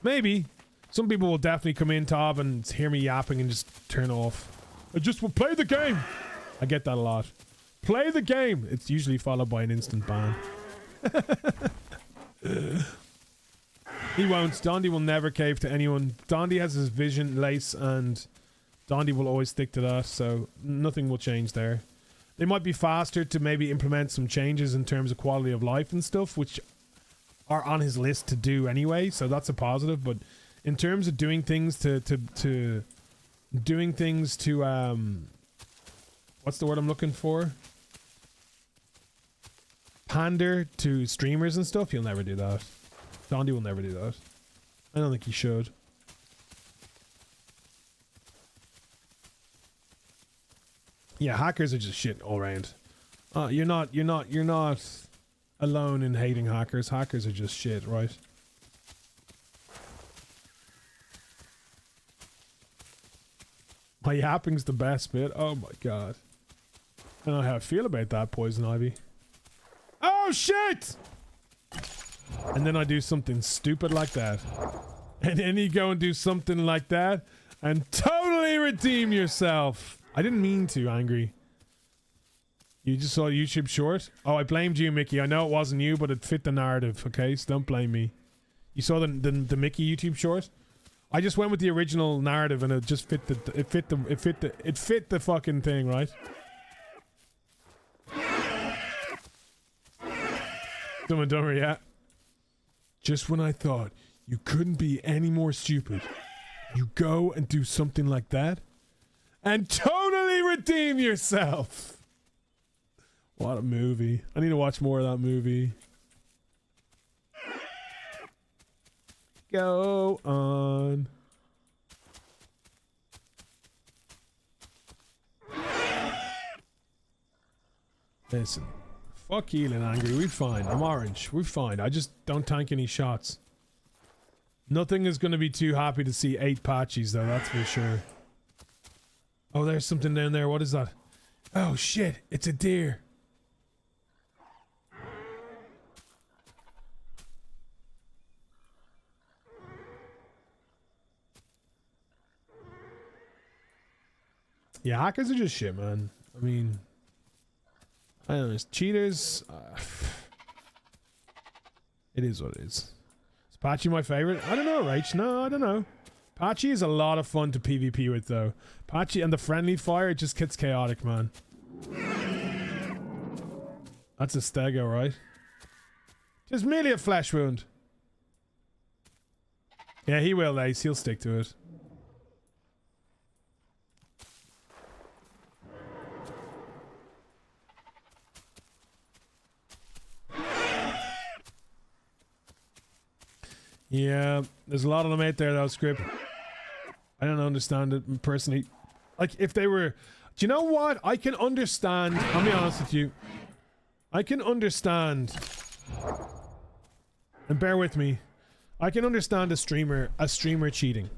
Maybe. Some people will definitely come in, Tob, and hear me yapping and just turn off. I just will play the game. I get that a lot. Play the game. It's usually followed by an instant ban. He won't. Dondi will never cave to anyone. Dondi has his vision, Lace, and Dondi will always stick to that, so nothing will change there. They might be faster to maybe implement some changes in terms of quality of life and stuff, which are on his list to do anyway, so that's a positive, but in terms of doing things to what's the word I'm looking for? Pander to streamers and stuff, he'll never do that. Dondi will never do that. I don't think he should. Yeah, hackers are just shit all around. You're not alone in hating hackers. Hackers are just shit, right? My yapping's the best bit. Oh my god. I don't know how I feel about that, Poison Ivy. Oh shit! And then I do something stupid like that. And then you go and do something like that and totally redeem yourself. I didn't mean to, Angry. You just saw a YouTube short? Oh, I blamed you, Mickey. I know it wasn't you, but it fit the narrative, okay? So don't blame me. You saw the Mickey YouTube short? I just went with the original narrative and it just fit it fit the fucking thing, right? Dumb and Dumber, yeah. Just when I thought you couldn't be any more stupid, you go and do something like that and totally redeem yourself. What a movie. I need to watch more of that movie. Go on. Listen. Fuck healing, Angry. We're fine. I'm orange. We're fine. I just don't tank any shots. Nothing is going to be too happy to see 8 patchies, though. That's for sure. Oh, there's something down there. What is that? Oh, shit. It's a deer. Yeah, hackers are just shit, man. I mean, I don't know. It's cheaters. It is what it is. Is Patchy my favorite? I don't know, Rach. No, I don't know. Patchy is a lot of fun to PvP with, though. Patchy and the friendly fire, it just gets chaotic, man. That's a stego, right? Just merely a flesh wound. Yeah, he will, Ace. He'll stick to it. Yeah, there's a lot of them out there though, Script. I don't understand it personally. Like, if they were... Do you know what? I can understand... I'll be honest with you. I can understand... And bear with me. I can understand a streamer cheating.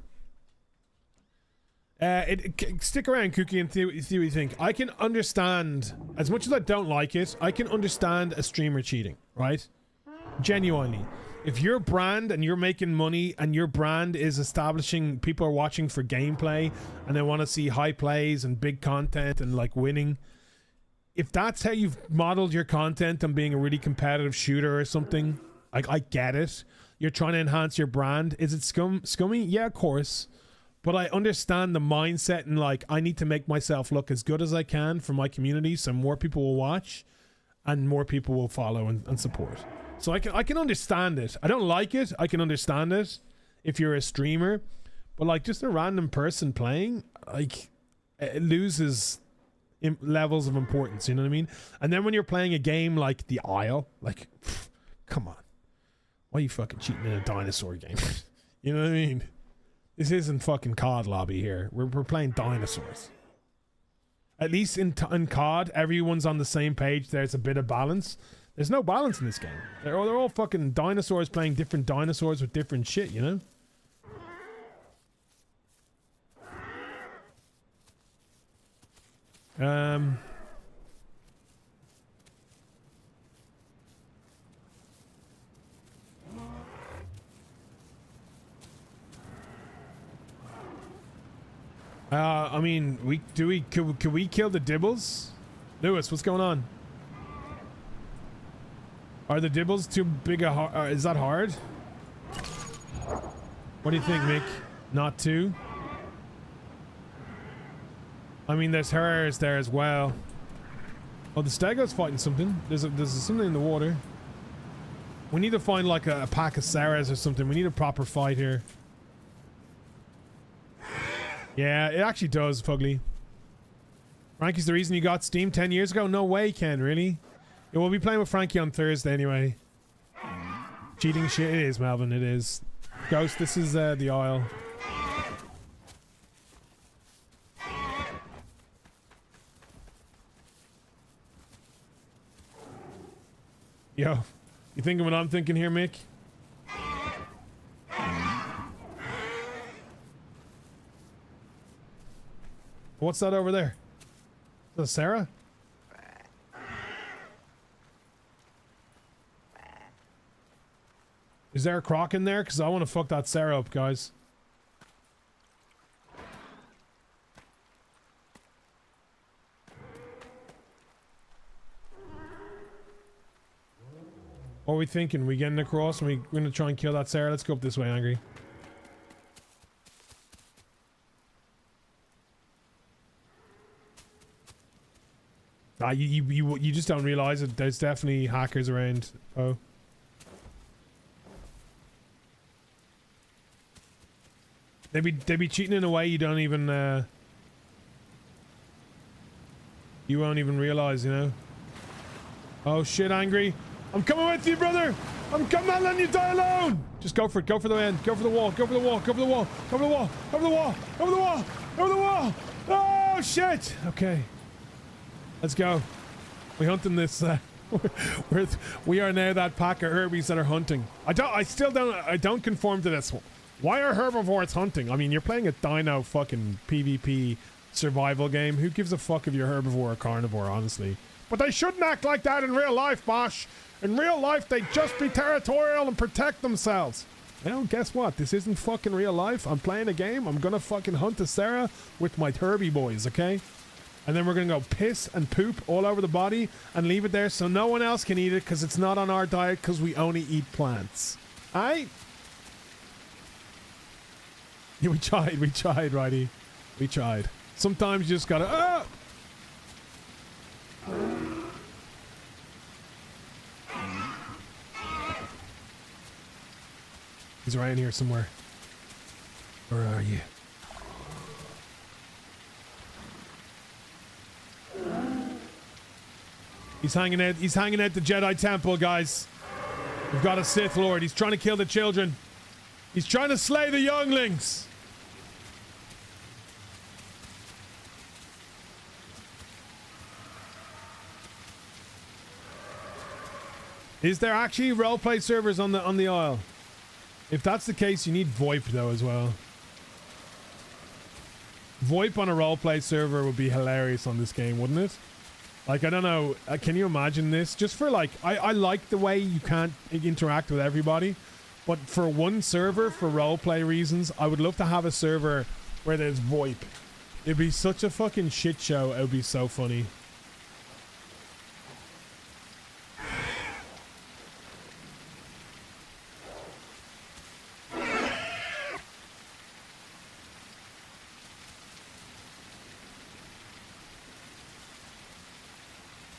Stick around, Cookie, and see what you think. I can understand... As much as I don't like it, I can understand a streamer cheating, right? Genuinely. If your brand and you're making money and your brand is establishing, people are watching for gameplay and they want to see high plays and big content and like winning. If that's how you've modeled your content and being a really competitive shooter or something, I get it. You're trying to enhance your brand. Is it scummy? Yeah, of course. But I understand the mindset and like, I need to make myself look as good as I can for my community so more people will watch and more people will follow and support. So I can understand it. I don't like it. I can understand it if you're a streamer. But like just a random person playing, like it loses levels of importance, you know what I mean? And then when you're playing a game like The Isle, like, come on. Why are you fucking cheating in a dinosaur game? You know what I mean? This isn't fucking COD lobby here. We're playing dinosaurs. At least in COD, everyone's on the same page. There's a bit of balance. There's no balance in this game. They're all fucking dinosaurs playing different dinosaurs with different shit, you know? I mean, could we kill the Dibbles? Lewis, what's going on? Are the Dibbles too big a is that hard? What do you think, Mick? Not too? I mean, there's hers there as well. Oh, the Stego's fighting something. There's something in the water. We need to find like a pack of Sarahs or something. We need a proper fight here. Yeah, it actually does, Fugly. Frankie's the reason you got Steam 10 years ago? No way, Ken, really? Yeah, we'll be playing with Frankie on Thursday anyway. Cheating shit. It is, Melvin. It is. Ghost, this is the Isle. Yo, you thinking what I'm thinking here, Mick? What's that over there? Is that Sarah? Is there a croc in there? Because I want to fuck that Sarah up, guys. What are we thinking? We getting across and we're going to try and kill that Sarah? Let's go up this way, Angry. You just don't realize it. There's definitely hackers around. Oh. They be cheating in a way you don't even you won't even realize, you know. Oh shit, Angry. I'm coming with you, brother. I'm not letting you die alone. Just go for it. Go for the end. Go for the wall. Go for the wall. Go for the wall. Go for the wall. Go for the wall. Go for the wall. Go for the wall. Oh shit. Okay. Let's go. We hunting this. We are now that pack of herbies that are hunting. I don't conform to this one. Why are herbivores hunting? I mean, you're playing a Dino fucking PvP survival game. Who gives a fuck if you're herbivore or carnivore, honestly? But they shouldn't act like that in real life, Bosh. In real life, they just be territorial and protect themselves. Well, guess what? This isn't fucking real life. I'm playing a game. I'm gonna fucking hunt a Sarah with my Herbie boys, okay? And then we're gonna go piss and poop all over the body and leave it there so no one else can eat it because it's not on our diet because we only eat plants. Aight? Yeah, we tried, Righty. We tried. Sometimes you just gotta... Ah! He's right in here somewhere. Where are you? He's hanging out the Jedi Temple, guys. We've got a Sith Lord. He's trying to kill the children. He's trying to slay the younglings. Is there actually roleplay servers on the Isle? If that's the case, you need VoIP though as well. VoIP on a roleplay server would be hilarious on this game, wouldn't it? Like, I don't know, can you imagine this? Just for like, I like the way you can't interact with everybody, but for one server, for roleplay reasons, I would love to have a server where there's VoIP. It'd be such a fucking shit show, it would be so funny.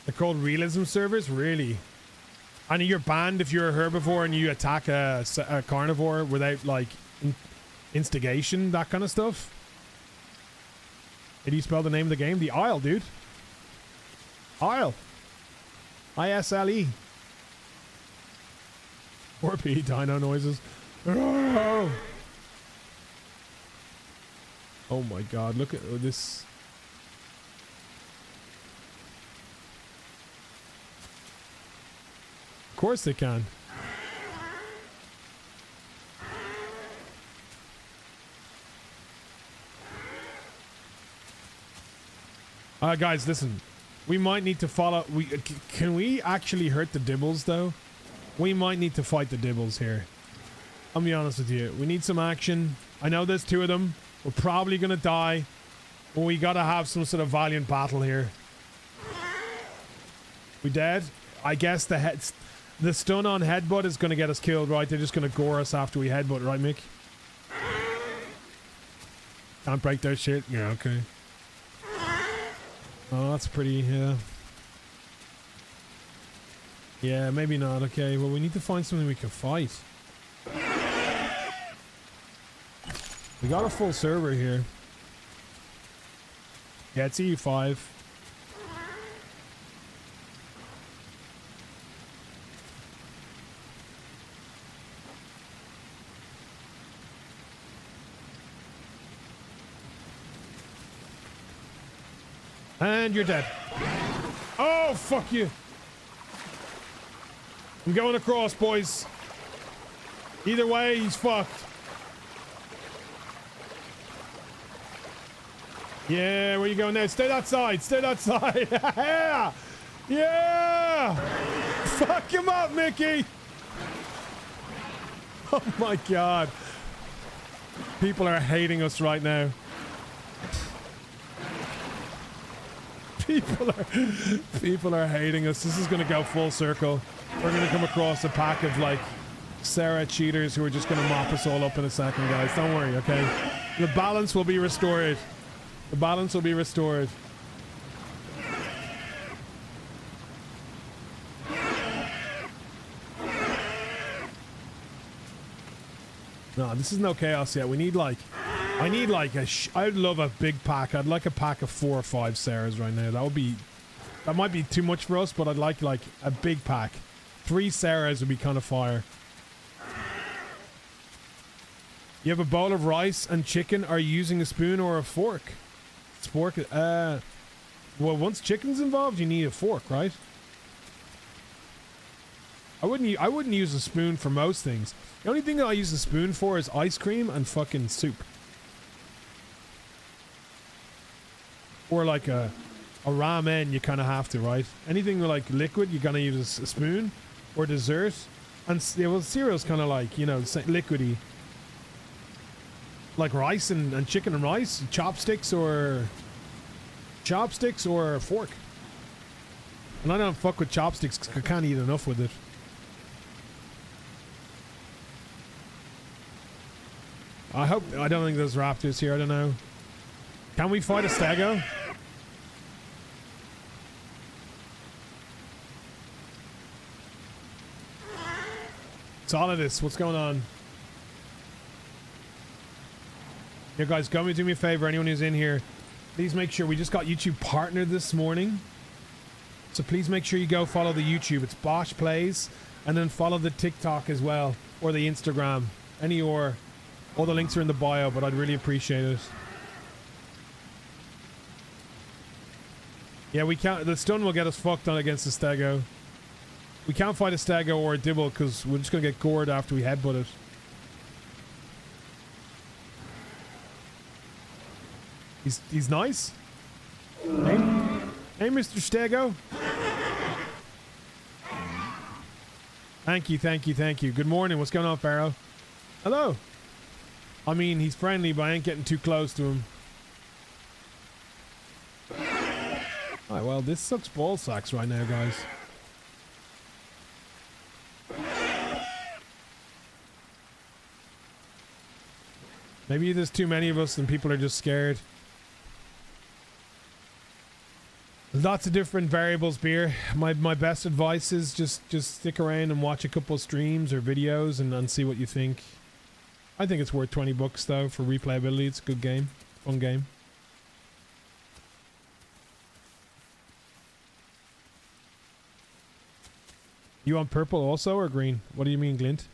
They're called realism servers? Really? And you're banned if you're a herbivore and you attack a carnivore without, like, instigation, that kind of stuff? How do you spell the name of the game? The Isle, dude. Isle. I-S-L-E. 4P dino noises. Oh! Oh my god, look at this... Of course they can. Guys, listen. We might need to follow... Can we actually hurt the Dibbles, though? We might need to fight the Dibbles here. I'll be honest with you. We need some action. I know there's two of them. We're probably going to die. But we got to have some sort of valiant battle here. We dead? I guess the stun on headbutt is going to get us killed, right? They're just going to gore us after we headbutt, right, Mick? Can't break their shit? Yeah, okay. Oh, that's pretty, yeah. Yeah, maybe not. Okay, well, we need to find something we can fight. We got a full server here. Yeah, it's EU5. And you're dead. Oh, fuck you. I'm going across, boys. Either way, he's fucked. Yeah, where you going now? Stay that side. Stay that side. Yeah. Yeah. Fuck him up, Mickey. Oh my God. People are hating us right now. People are hating us. This is going to go full circle. We're going to come across a pack of like Sarah cheaters who are just going to mop us all up in a second, guys. Don't worry, okay? The balance will be restored. The balance will be restored. No, this is no chaos yet. We need like... I need like a... I'd love a big pack. I'd like a pack of 4 or 5 Sarahs right now. That would be... That might be too much for us, but I'd like a big pack. 3 Sarahs would be kind of fire. You have a bowl of rice and chicken. Are you using a spoon or a fork? Fork. Well, once chicken's involved, you need a fork, right? I wouldn't use a spoon for most things. The only thing that I use a spoon for is ice cream and fucking soup. Or like a ramen, you kind of have to, right? Anything like liquid, you're gonna use a spoon. Or dessert. And yeah, well, cereal's kind of like, you know, liquidy. Like rice and chicken and rice. Chopsticks or a fork. And I don't fuck with chopsticks because I can't eat enough with it. I don't think there's raptors here. I don't know. Can we fight a stego? Solidus, what's going on? Yeah, guys, come and do me a favor. Anyone who's in here, please make sure we just got YouTube partnered this morning. So please make sure you go follow the YouTube. It's Bosch Plays. And then follow the TikTok as well. Or the Instagram. Any or. All the links are in the bio, but I'd really appreciate it. Yeah, we can't... The stun will get us fucked on against the stego. We can't fight a stego or a dibble because we're just going to get gored after we headbutt it. He's nice. Hey, Mr. Stego. Thank you. Good morning. What's going on, Pharaoh? Hello. I mean, he's friendly, but I ain't getting too close to him. Alright, well, this sucks ball sacks right now, guys. Maybe there's too many of us and people are just scared. Lots of different variables, Beer. My best advice is just stick around and watch a couple streams or videos and see what you think. I think it's worth $20 though for replayability. It's a good game. Fun game. You want purple also or green? What do you mean, Glint?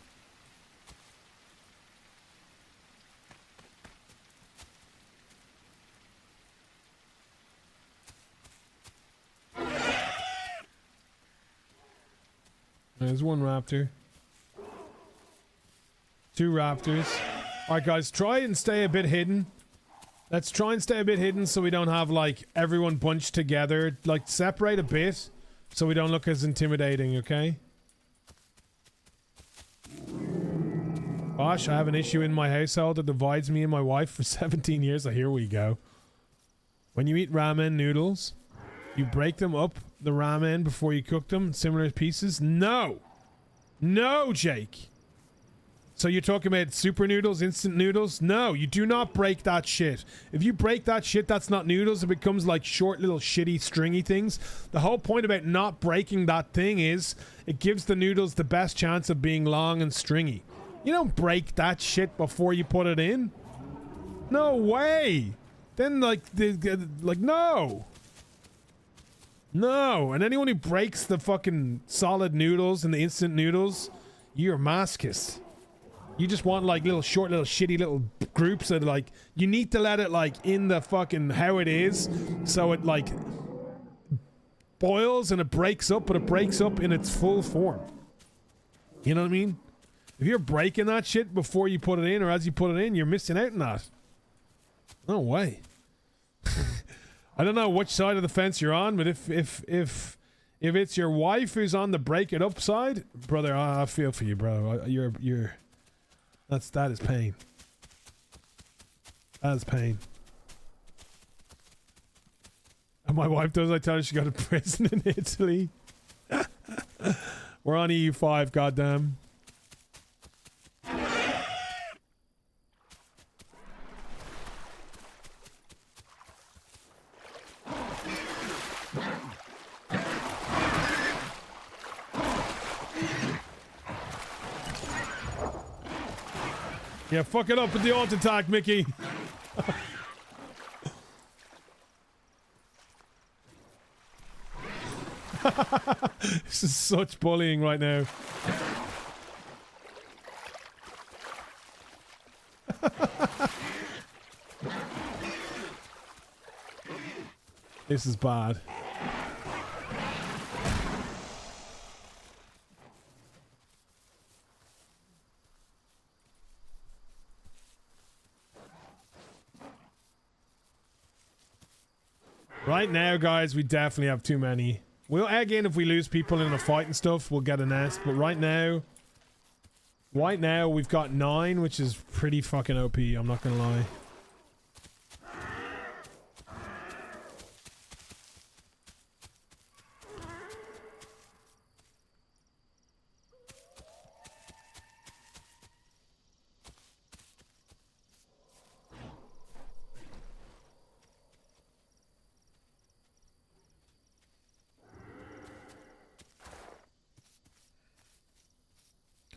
There's one raptor. 2 raptors. Alright guys, try and stay a bit hidden. Let's try and stay a bit hidden so we don't have like everyone bunched together. Like separate a bit so we don't look as intimidating, okay? Gosh, I have an issue in my household that divides me and my wife for 17 years. Oh, here we go. When you eat ramen noodles, you break them up, the ramen, before you cook them, similar pieces? No! No, Jake! So you're talking about super noodles, instant noodles? No, you do not break that shit. If you break that shit, that's not noodles. It becomes like short little shitty stringy things. The whole point about not breaking that thing is it gives the noodles the best chance of being long and stringy. You don't break that shit before you put it in. No way. Then like no. No. And anyone who breaks the fucking solid noodles and the instant noodles, you're a masochist. You just want like little short little shitty little groups that like you need to let it like in the fucking how it is so it like boils and it breaks up, but it breaks up in its full form. You know what I mean? If you're breaking that shit before you put it in or as you put it in, you're missing out on that. No way. I don't know which side of the fence you're on, but if it's your wife who's on the break it up side, brother, I feel for you, bro. That is pain. That is pain. And my wife does, I tell her she got to prison in Italy. We're on EU5, goddamn. Yeah, fuck it up with the alt attack, Mickey. This is such bullying right now. This is bad. Right now, guys, we definitely have too many. We'll again if we lose people in a fight and stuff, we'll get a nest. But right now, we've got 9, which is pretty fucking OP. I'm not gonna lie.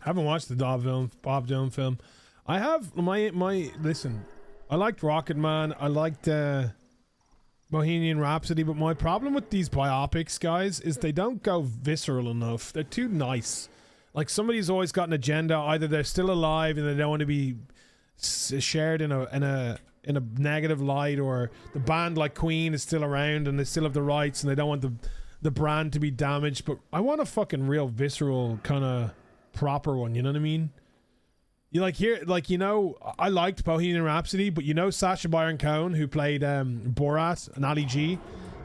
I haven't watched the Bob Dylan film. I have my listen. I liked Rocket Man. I liked Bohemian Rhapsody, but my problem with these biopics, guys, is they don't go visceral enough. They're too nice. Like somebody's always got an agenda. Either they're still alive and they don't want to be shared in a negative light, or the band like Queen is still around and they still have the rights and they don't want the brand to be damaged. But I want a fucking real visceral kind of proper one, you know what I mean? You like here, like, you know, I liked Bohemian Rhapsody, but you know Sacha Baron Cohen, who played Borat and Ali G,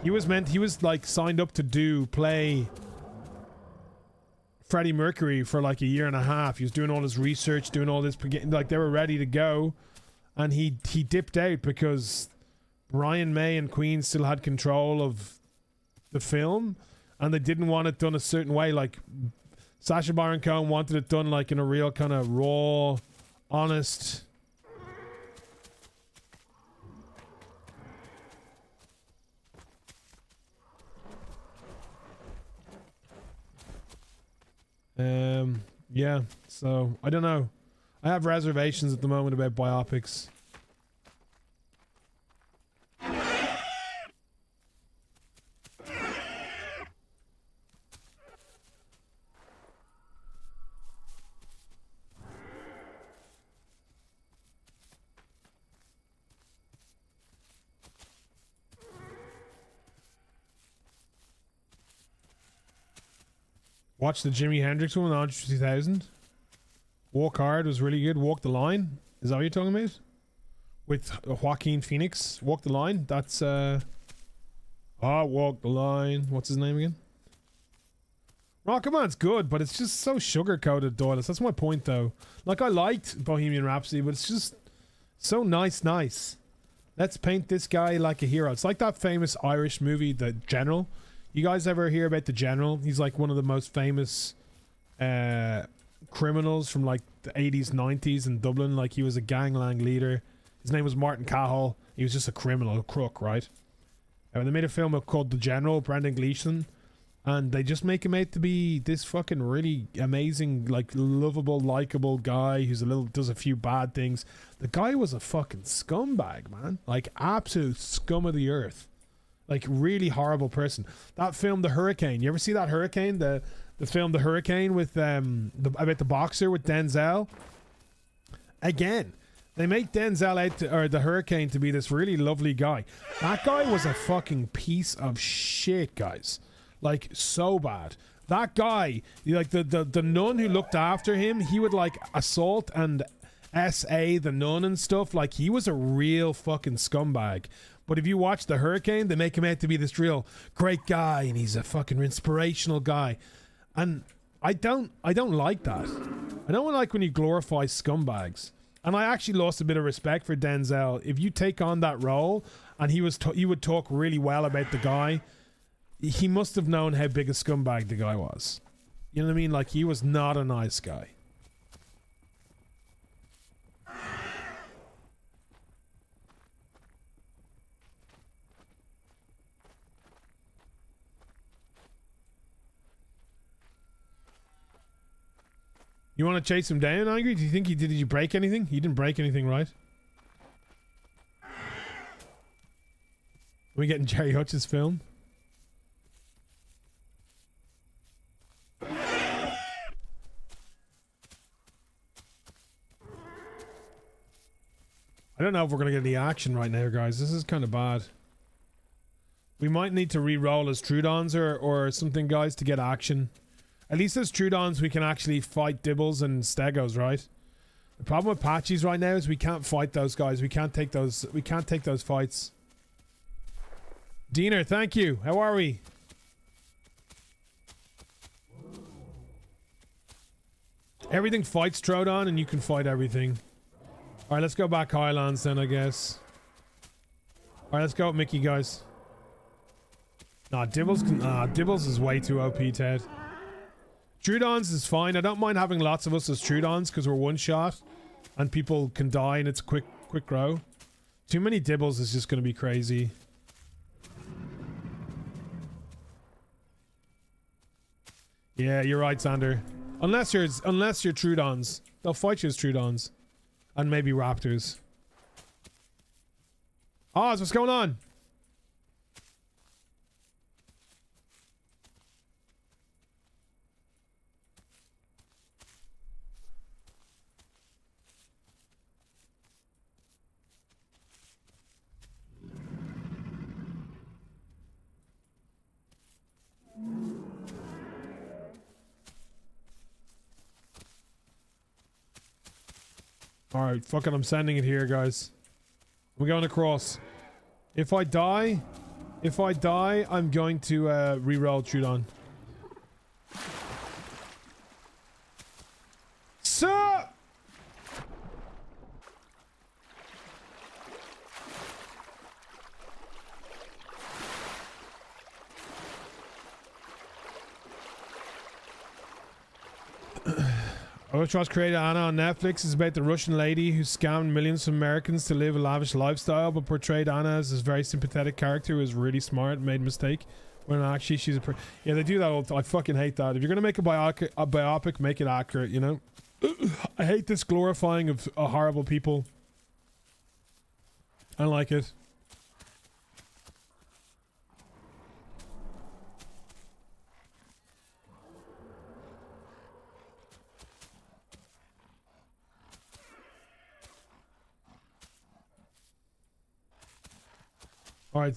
he was like signed up to play Freddie Mercury for like a year and a half. He was doing all his research, doing all this, like they were ready to go, and he dipped out because Brian May and Queen still had control of the film, and they didn't want it done a certain way. Like Sacha Baron Cohen wanted it done like in a real kind of raw, honest. Yeah, so I don't know. I have reservations at the moment about biopics. Watch the Jimi Hendrix one, Andre 3000. Walk Hard was really good. Walk the Line. Is that what you're talking about? With Joaquin Phoenix. Walk the Line. That's Walk the Line. What's his name again? Rocket Man's good, but it's just so sugar-coated, Doyless. That's my point, though. Like, I liked Bohemian Rhapsody, but it's just so nice. Let's paint this guy like a hero. It's like that famous Irish movie, The General. You guys ever hear about The General? He's like one of the most famous criminals from like the 80s, 90s in Dublin. Like he was a gangland leader. His name was Martin Cahill. He was just a criminal, a crook, right? And they made a film called The General, Brendan Gleeson. And they just make him out to be this fucking really amazing, like lovable, likable guy who's does a few bad things. The guy was a fucking scumbag, man. Like absolute scum of the earth. Like really horrible person. That film The Hurricane, you ever see that Hurricane, the film The Hurricane with about the boxer with Denzel? Again, they make Denzel out or the Hurricane to be this really lovely guy. That guy was a fucking piece of shit, guys. Like so bad. That guy, like the nun who looked after him, he would like assault and SA the nun and stuff. Like, he was a real fucking scumbag. But if you watch The Hurricane, they make him out to be this real great guy, and he's a fucking inspirational guy. And I don't like that. I don't like when you glorify scumbags. And I actually lost a bit of respect for Denzel. If you take on that role, and he would talk really well about the guy, he must have known how big a scumbag the guy was. You know what I mean? Like, he was not a nice guy. You want to chase him down, Angry? Do you think did you break anything? He didn't break anything, right? Are we getting Jerry Hutch's film? I don't know if we're going to get any action right now, guys. This is kind of bad. We might need to re-roll as Trudons or something, guys, to get action. At least as Trudons, we can actually fight Dibbles and Stegos, right? The problem with Patchies right now is we can't fight those guys. We can't take those fights. Dino, thank you. How are we? Everything fights Troodon, and you can fight everything. Alright, let's go back Highlands then, I guess. Alright, let's go with Mickey, guys. Nah, Dibbles is way too OP, Ted. Trudons is fine. I don't mind having lots of us as Trudons because we're one shot and people can die and it's quick grow. Too many Dibbles is just going to be crazy. Yeah, you're right, Sander. Unless you're Trudons. They'll fight you as Trudons. And maybe Raptors. Oz, what's going on? Alright, fuck it, I'm sending it here, guys. We're going across. If I die, I'm going to re-roll Trudon. Sir! Overtrust created Anna on Netflix is about the Russian lady who scammed millions of Americans to live a lavish lifestyle, but portrayed Anna as this very sympathetic character who was really smart and made a mistake. When actually she's yeah, they do that all the time. I fucking hate that. If you're gonna make a biopic, make it accurate, you know? I hate this glorifying of horrible people. I don't like it. Alright.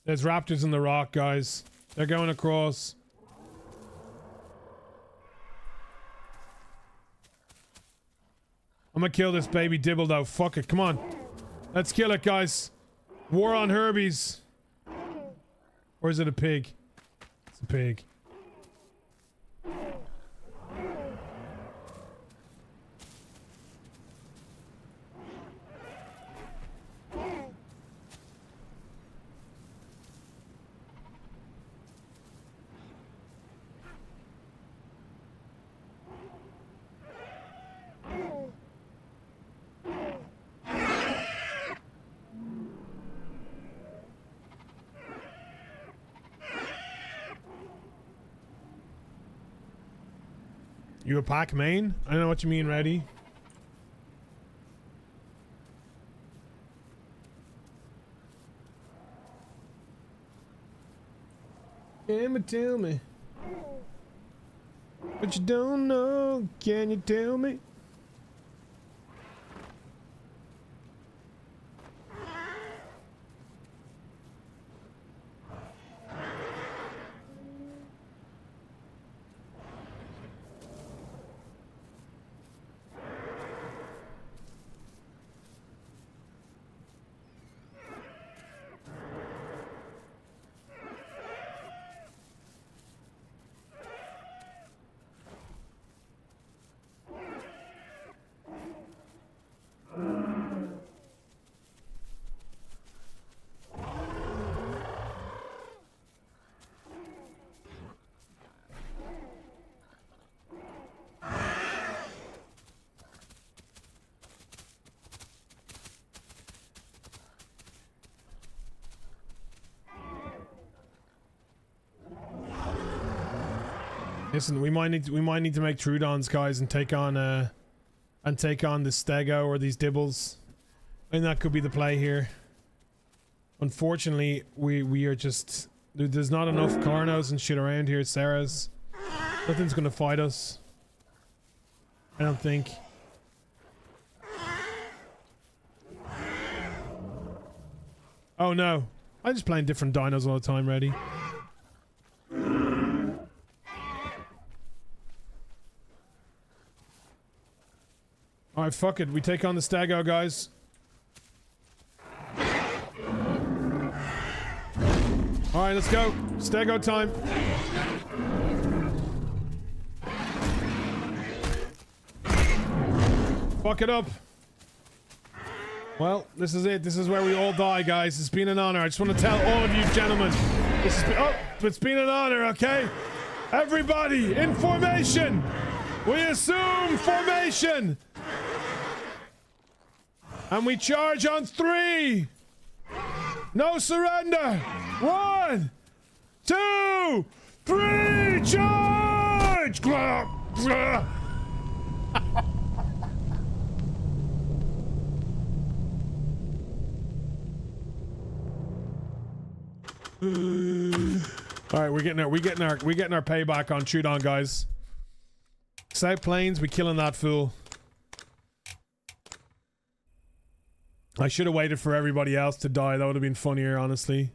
There's raptors in the rock, guys. They're going across. I'm gonna kill this baby Dibble though. Fuck it. Come on. Let's kill it, guys. War on Herbies. Or is it a pig? It's a pig. You a pack main? I don't know what you mean, ready? Tell me. But you don't know, can you tell me? Listen, we might need to make Trudons, guys, and take on the Stego or these Dibbles. And that could be the play here. Unfortunately, we are just there's not enough Carnos and shit around here, Sarah's. Nothing's gonna fight us. I don't think. Oh no. I'm just playing different dinos all the time, ready. Alright, fuck it. We take on the Stego, guys. Alright, let's go. Stego time. Fuck it up. Well, this is it. This is where we all die, guys. It's been an honor. I just want to tell all of you gentlemen. It's been an honor, okay? Everybody, in formation. We assume formation. And we charge on 3. No surrender. 1, 2, 3, charge! All right, we're getting our payback on Trudon, guys. South Plains, we killing that fool. I should have waited for everybody else to die. That would have been funnier, honestly.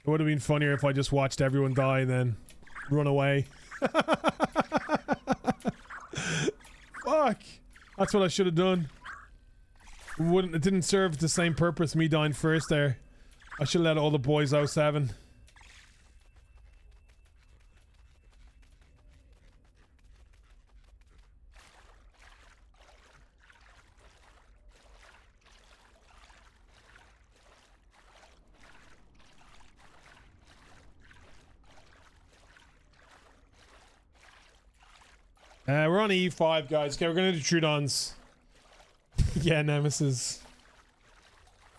It would have been funnier if I just watched everyone die and then run away. Fuck! That's what I should have done. It didn't serve the same purpose, me dying first there. I should have let all the boys 07. We're on E5, guys. Okay, we're gonna do Trudons. Yeah, Nemesis.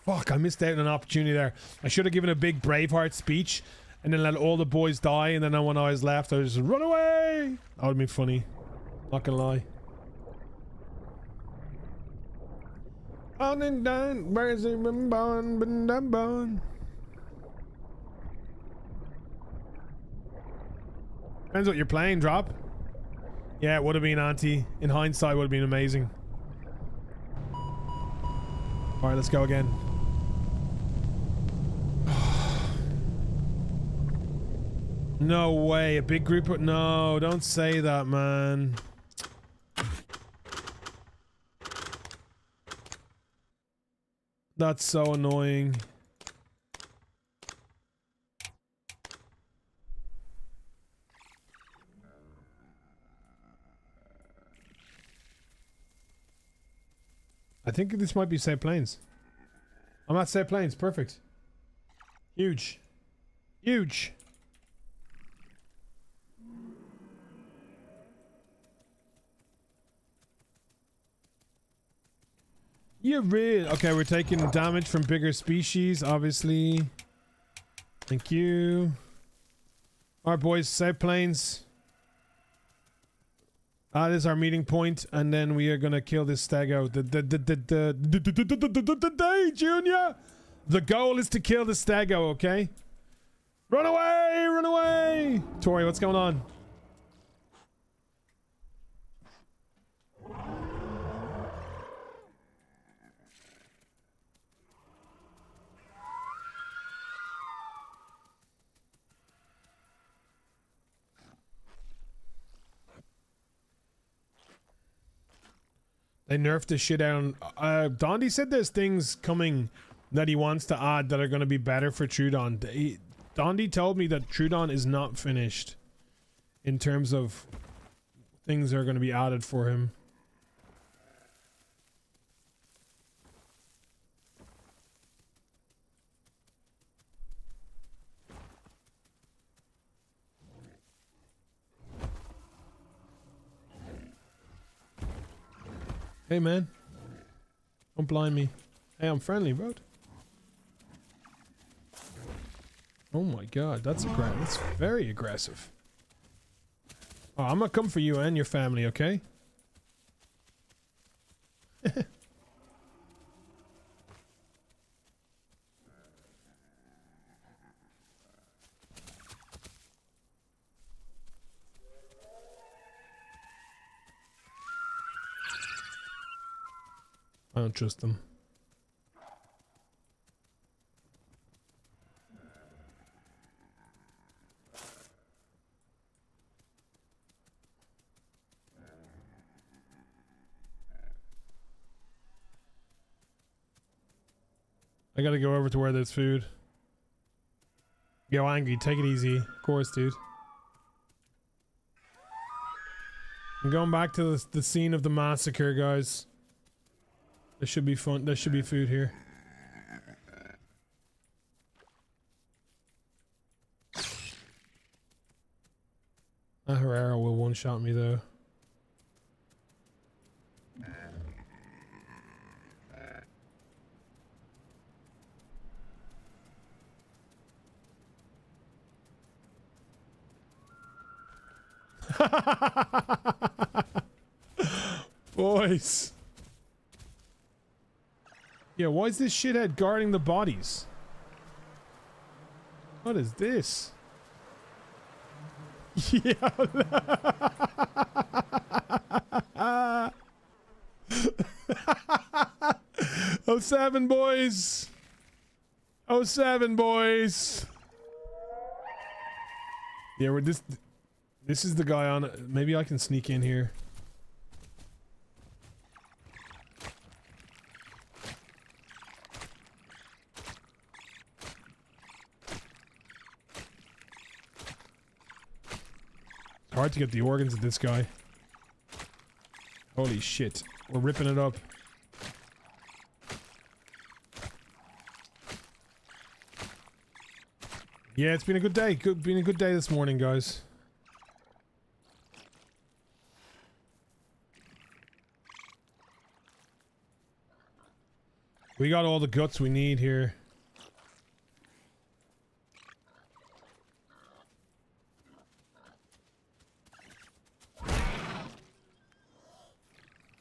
Fuck, I missed out on an opportunity there. I should have given a big Braveheart speech and then let all the boys die, and then when I was left, I was just run away! That would have been funny. Not gonna lie. On and down, where's it been born? Depends what you're playing, Drop. Yeah, it would have been, Auntie. In hindsight, would have been amazing. Alright, let's go again. No way, a big group of... No, don't say that, man. That's so annoying. I think this might be St. Plains. I'm at St. Plains. Perfect. Huge. Huge. You're real. Okay, we're taking damage from bigger species, obviously. Thank you. Alright, boys. St. Plains. That is our meeting point, and then we are gonna kill this Stego. Day, Junior. The goal is to kill the Stego, okay? Run away! Run away! Tori, what's going on? They nerfed the shit out. Dondi said there's things coming that he wants to add that are going to be better for Trudon. Dondi told me that Trudon is not finished in terms of things that are going to be added for him. Hey man, don't blind me. Hey, I'm friendly, bro. Oh my god, that's very aggressive. Oh, I'm gonna come for you and your family, okay? I don't trust them. I gotta go over to where there's food. Yo, Angry, take it easy. Of course, dude. I'm going back to the scene of the massacre, guys. There should be fun. There should be food here. That Herrera will one-shot me, though. Boys. Yeah, why is this shithead guarding the bodies? What is this? Yeah. Oh, 7 boys. Oh, 7 boys. Yeah, we're this is the guy on it. Maybe I can sneak in here. It's hard to get the organs of this guy. Holy shit. We're ripping it up. Yeah, it's been a good day. Been a good day this morning, guys. We got all the guts we need here.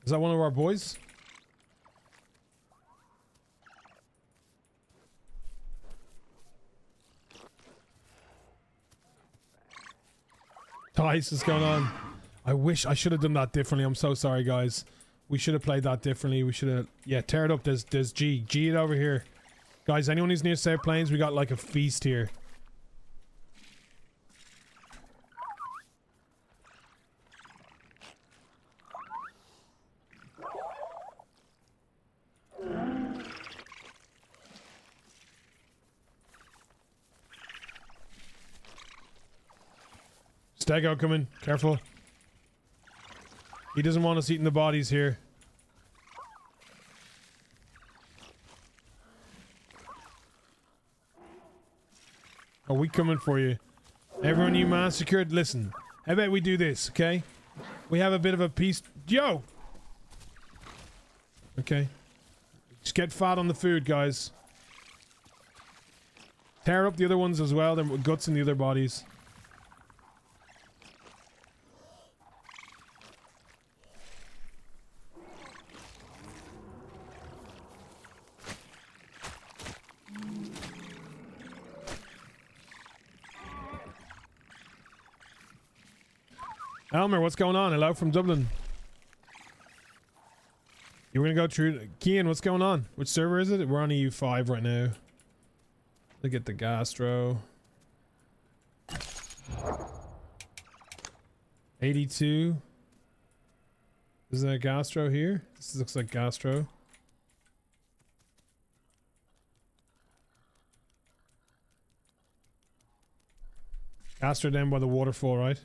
Is that one of our boys? Dice is going on. I wish I should have done that differently. I'm so sorry, guys. We should have played that differently. We should have... Yeah, tear it up. There's G. G it over here. Guys, anyone who's near South Plains, we got like a feast here. Stego coming. Careful. He doesn't want us eating the bodies here. Are we coming for you? Everyone you massacred, listen. How about we do this, okay? We have a bit of a peace... Yo! Okay. Just get fat on the food, guys. Tear up the other ones as well. There are guts in the other bodies. Elmer, what's going on? Hello from Dublin. You were gonna go through... Kian, what's going on? Which server is it? We're on EU5 right now. Look at the gastro. 82. Is there a gastro here? This looks like gastro. Gastro down by the waterfall, right?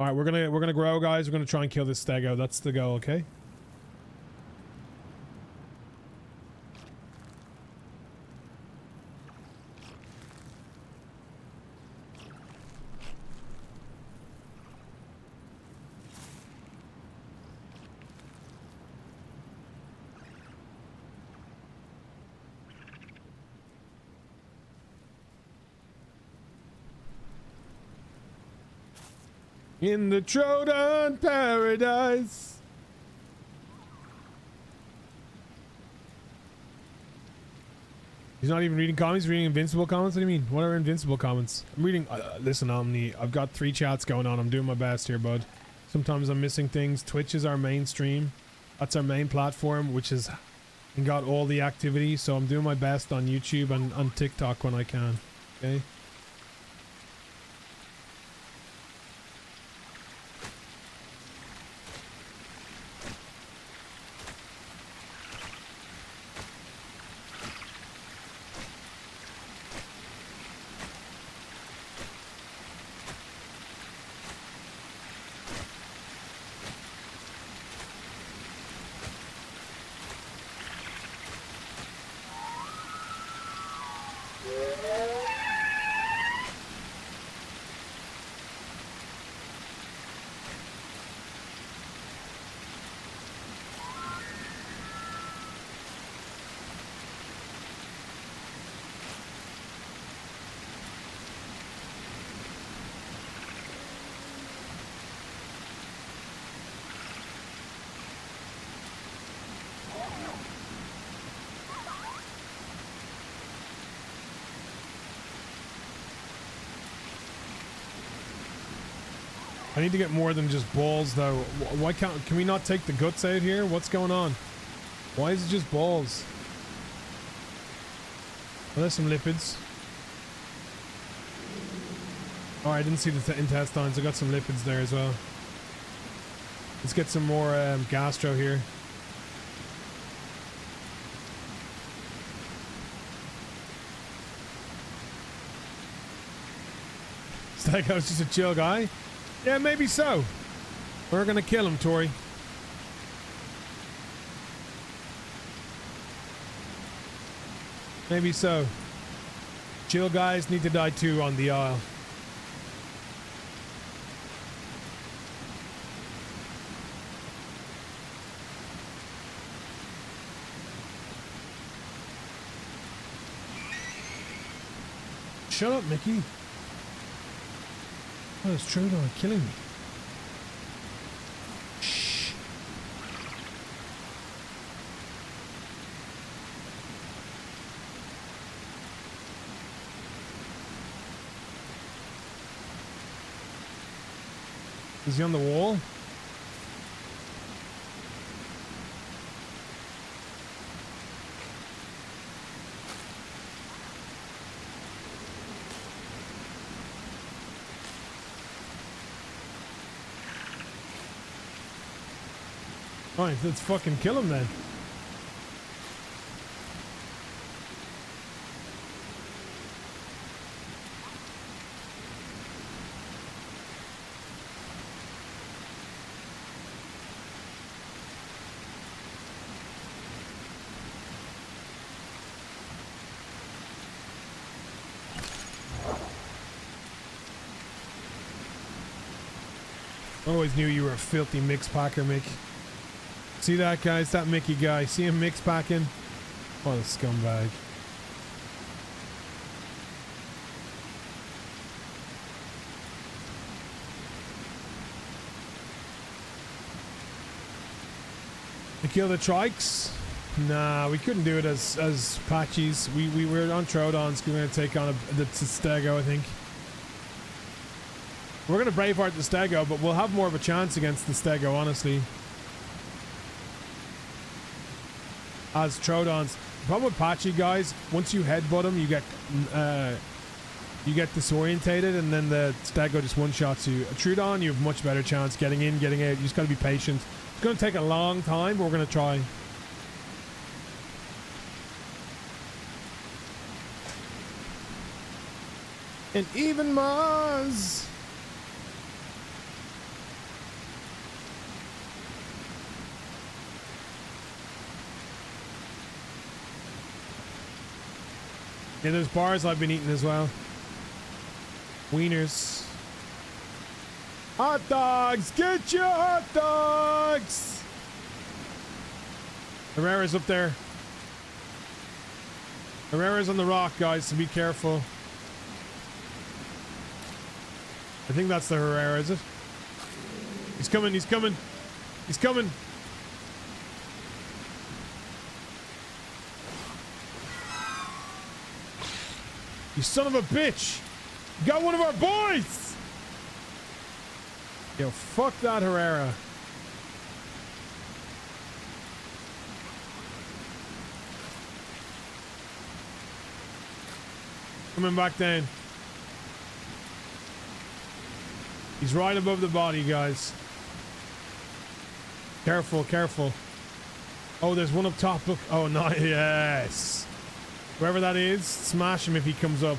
Alright, we're gonna grow, guys. We're gonna try and kill this stego. That's the goal, okay? In the Trodan paradise. He's not even reading comments, he's reading Invincible comments? What do you mean? What are Invincible comments? I'm reading... listen, Omni, I've got 3 chats going on. I'm doing my best here, bud. Sometimes I'm missing things. Twitch is our mainstream. That's our main platform, which is... and got all the activity, so I'm doing my best on YouTube and on TikTok when I can. Okay? I need to get more than just balls, though. Why can't... can we not take the guts out here? What's going on? Why is it just balls? Oh, there's some lipids. Oh, I didn't see the intestines. I got some lipids there as well. Let's get some more gastro here. Stego's just a chill guy? Yeah, maybe so. We're gonna kill him, Tori. Maybe so. Chill guys need to die too on the aisle. Shut up, Mickey. Oh, it's Trodan killing me. Shh. Is he on the wall? Alright, let's fucking kill him then. Always knew you were a filthy mix packer, Mick. See that, guys? That Mickey guy. See him mix packing? What a scumbag. To kill the trikes? Nah, we couldn't do it as patchies. We were on Trodons. We're going to take on the Stego, I think. We're going to Braveheart the Stego, but we'll have more of a chance against the Stego, honestly. As Trodons. The problem with Patchy, guys, once you headbutt him, you get disorientated, and then the Stego just one-shots you. A Trudon, you have much better chance getting in, getting out. You just got to be patient. It's going to take a long time, but we're going to try. And even Mars. Yeah, there's bars I've been eating as well. Wieners. Hot dogs! Get your hot dogs! Herrera's up there. Herrera's on the rock, guys, so be careful. I think that's the Herrera, is it? He's coming, he's coming. He's coming. You son of a bitch. You got one of our boys. Yo, fuck that Herrera. Coming back down. He's right above the body, guys. Careful, careful. Oh, there's one up top. Look. Oh, no. Yes. Whoever that is, smash him if he comes up.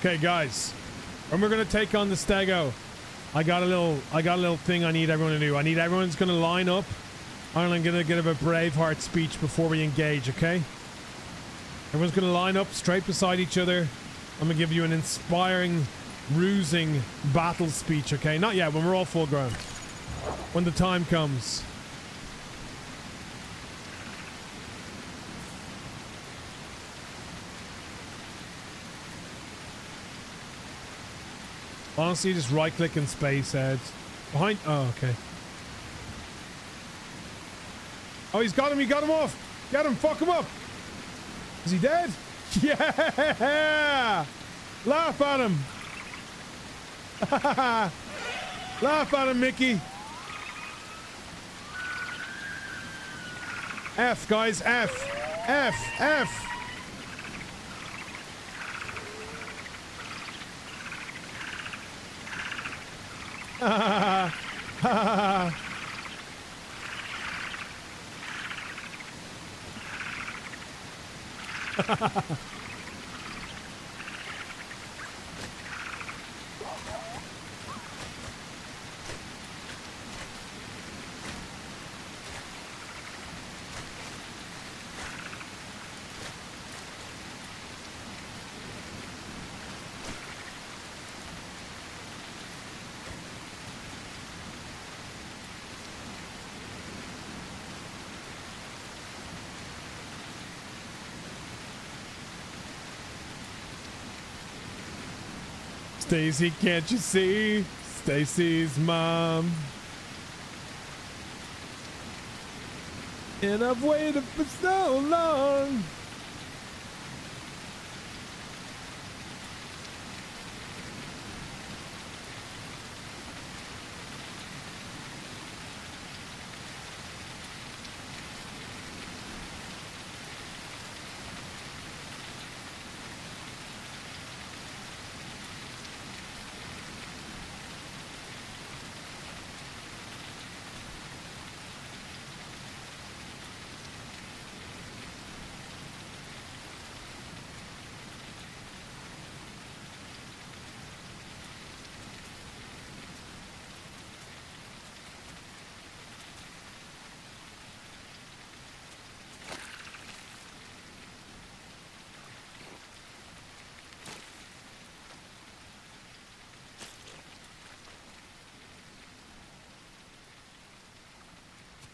Okay, guys, when we're gonna take on the Stego, I got a little thing I need everyone to do. I need everyone's gonna line up, and I'm gonna give a Braveheart speech before we engage. Okay? Everyone's gonna line up straight beside each other. I'm gonna give you an inspiring, rusing battle speech. Okay? Not yet. When we're all full grown. When the time comes. Honestly, just right click and space heads. Behind. Oh, okay. Oh, he's got him. He got him off. Get him. Fuck him up. Is he dead? Yeah. Laugh at him. Laugh at him, Mickey. F, guys. F. F. F. Ha ha ha. Stacy, can't you see? Stacy's mom. And I've waited for so long.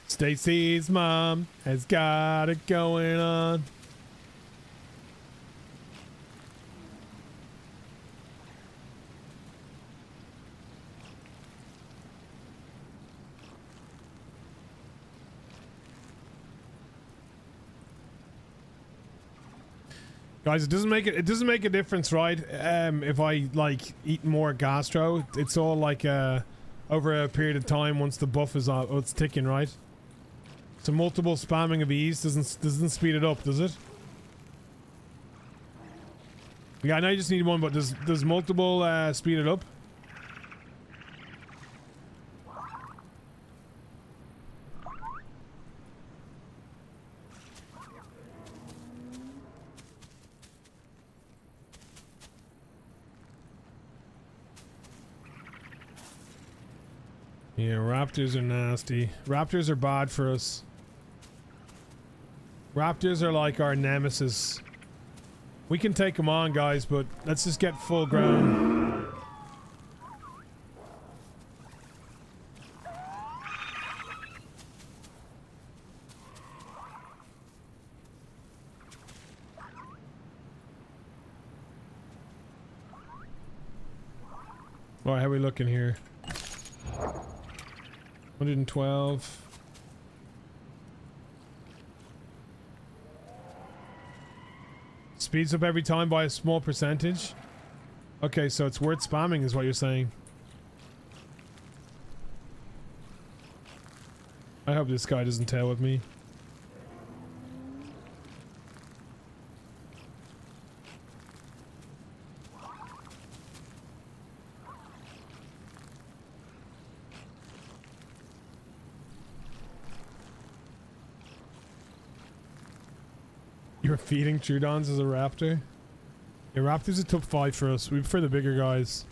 Stacy's mom has got it going on. Guys, it doesn't make a difference, right? If I like eat more gastro, it's all like over a period of time once the buff is on, it's ticking, right? So multiple spamming of E's doesn't speed it up, does it? Yeah, I know you just need one, but does multiple speed it up? Yeah, raptors are nasty. Raptors are bad for us. Raptors are like our nemesis. We can take them on, guys, but let's just get full grown. Alright, how are we looking here? 112. Speeds up every time by a small percentage. Okay, so it's worth spamming is what you're saying. I hope this guy doesn't tail with me. You're feeding Trudons as a raptor? Yeah, raptors are top 5 for us. We prefer the bigger guys.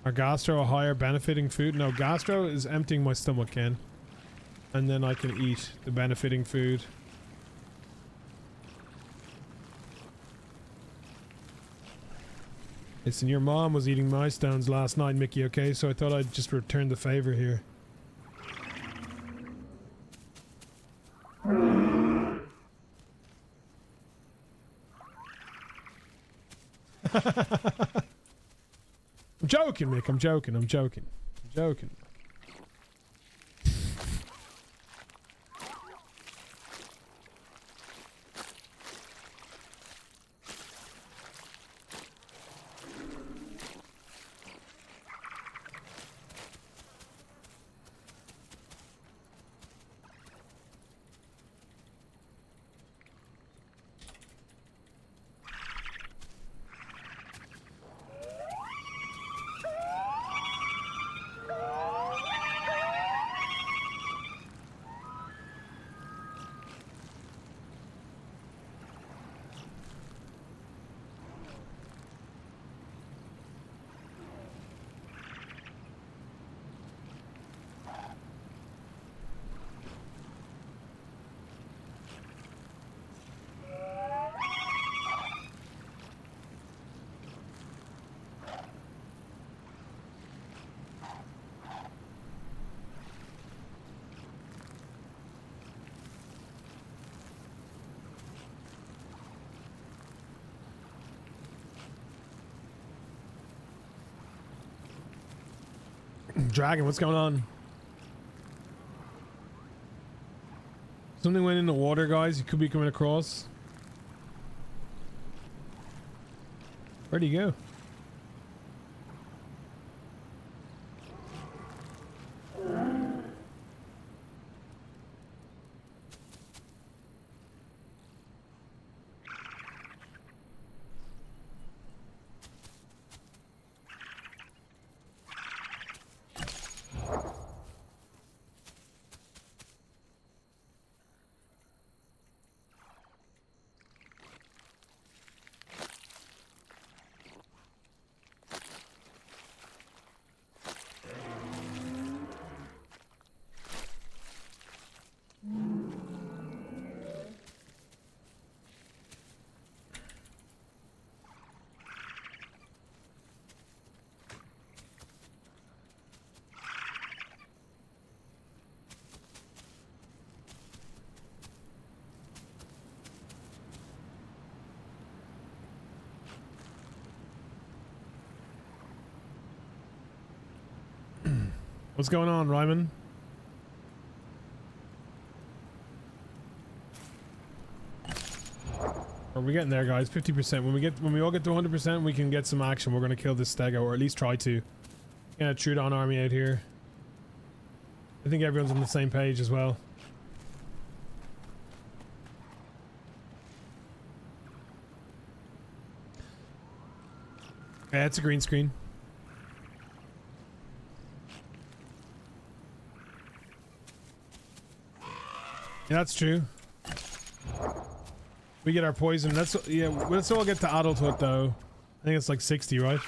Are gastro a higher benefiting food? No, gastro is emptying my stomach, Ken. And then I can eat the benefiting food. Listen, your mom was eating my stones last night, Mickey, okay? So I thought I'd just return the favor here. I'm joking, Mick. I'm joking. I'm joking. I'm joking. Dragon, what's going on? Something went in the water, guys. You could be coming across. Where'd he go? What's going on, Ryman? Are we getting there, guys? 50%. When we all get to 100%, we can get some action. We're gonna kill this stego, or at least try to. Get a Trudon army out here. I think everyone's on the same page as well. Yeah, it's a green screen. Yeah, that's true. We get our poison. That's, yeah, let's all get to adulthood though. I think it's like 60, right?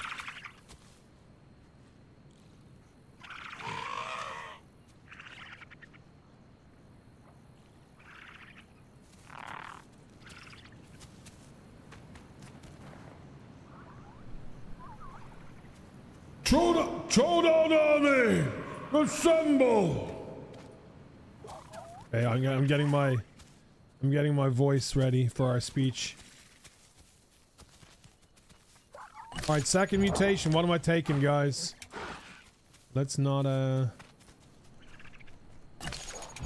Troll army, assemble! Okay, I'm getting my voice ready for our speech. All right, second mutation. What am I taking, guys? Let's not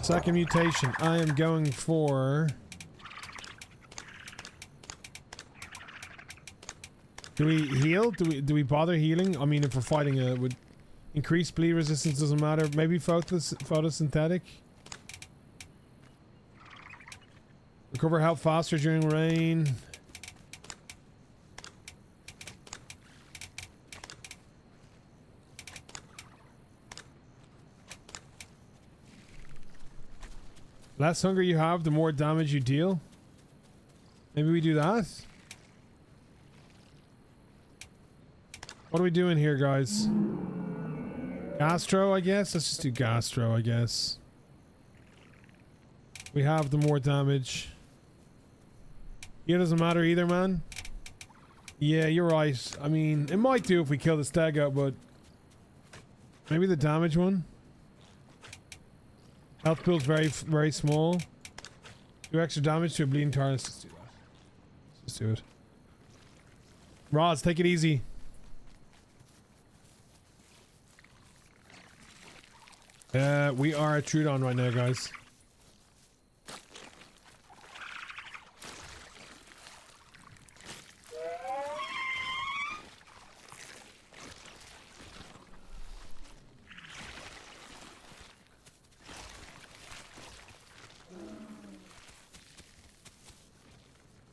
second mutation. I am going for. Do we heal? Do we bother healing? I mean, if we're fighting would increase bleed resistance doesn't matter. Maybe photosynthetic. Recover health faster during rain. Less hunger you have, the more damage you deal. Maybe we do that. What are we doing here, guys? Gastro, I guess? Let's just do gastro, I guess. We have the more damage. Yeah, doesn't matter either, man. Yeah, you're right. I mean, it might do if we kill the stego, but... maybe the damage one? Health pool's very small. Do extra damage to a bleeding target. Let's do that. Let's do it. Roz, take it easy. We are at Trudon right now, guys.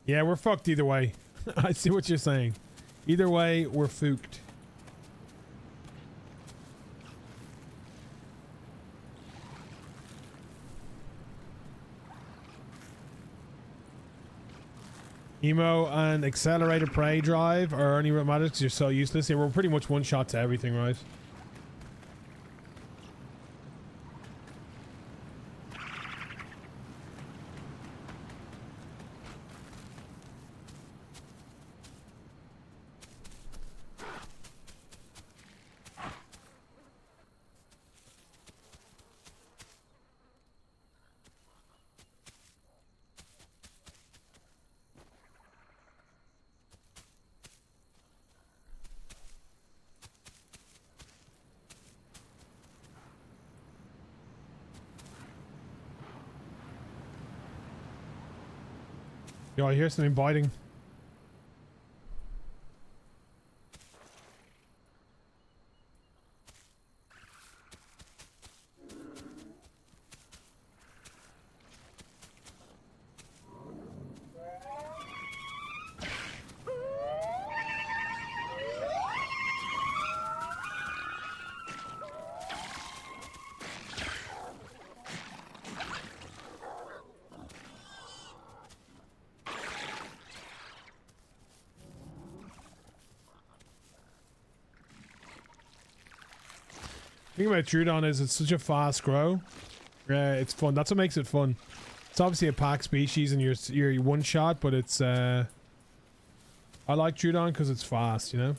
Yeah, we're fucked either way. I see what you're saying. Either way, we're fooked. Emo and accelerated prey drive are only what matters because you're so useless. Yeah, we're pretty much one shot to everything, right? Yo, I hear something biting. The thing about Trudon is it's such a fast grow. Yeah, it's fun. That's what makes it fun. It's obviously a pack species and you're one shot, but it's I like Trudon because it's fast, you know?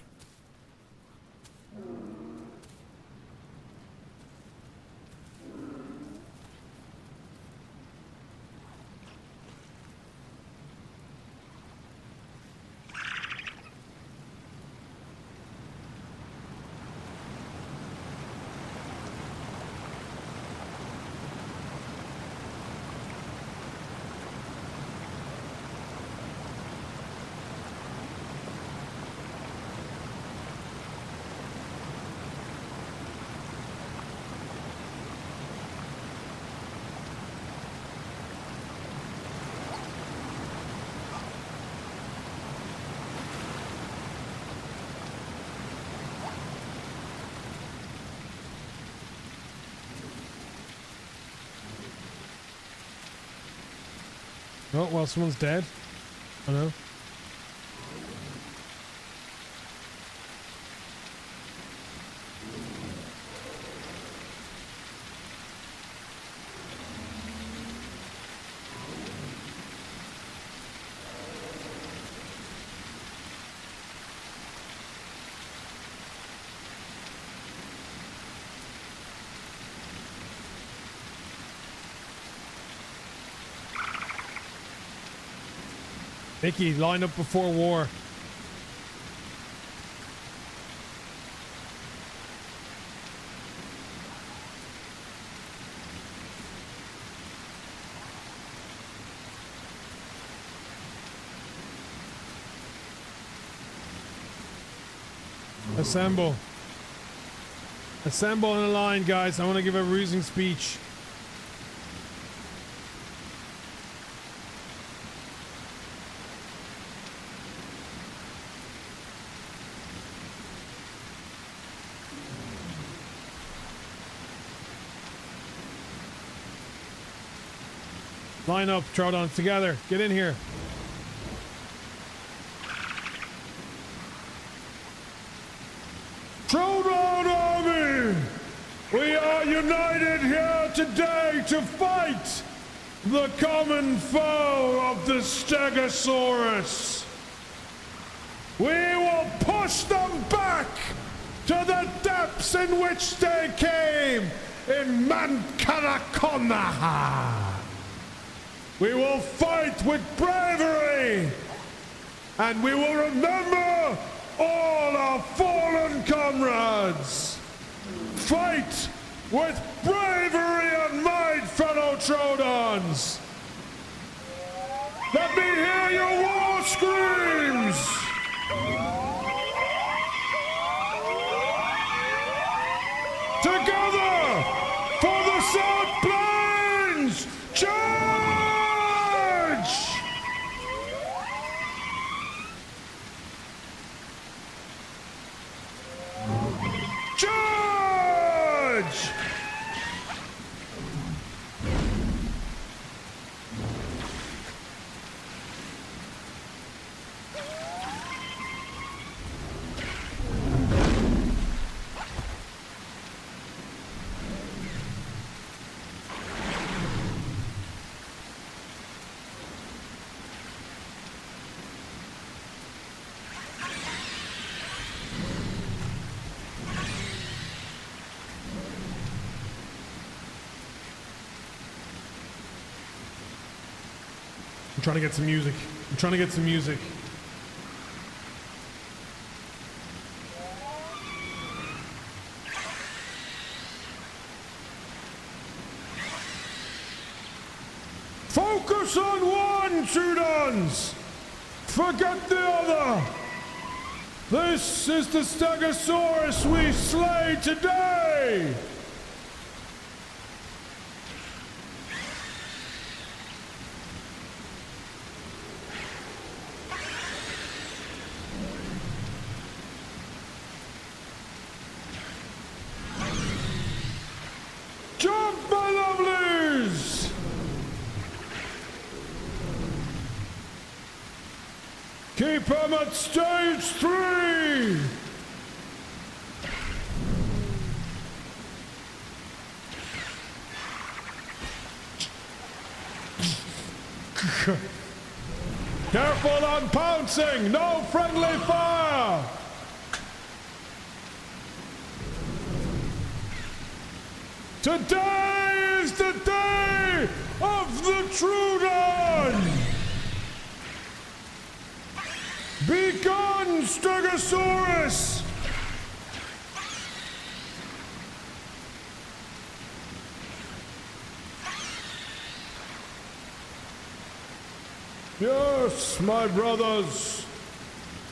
Oh, well, someone's dead. I know. Mickey, line up before war. Assemble. Assemble in a line, guys. I want to give a rousing speech. Line up, Troodons, together. Get in here. Troodon Army! We are united here today to fight the common foe of the Stegosaurus. We will push them back to the depths in which they came in Mankarakonaha. We will fight with bravery, and we will remember all our fallen comrades. Fight with bravery and might, fellow Troodons. Let me hear your war screams. Together for the South Plains! Charge! Charge! I'm trying to get some music. I'm trying to get some music. Focus on one, Troodons! Forget the other! This is the Stegosaurus we slay today! Jump, my lovelies! Keep them at stage 3! Careful on pouncing! No friendly fire! Today is the day of the Troodon! Begone, Stegosaurus! Yes, my brothers.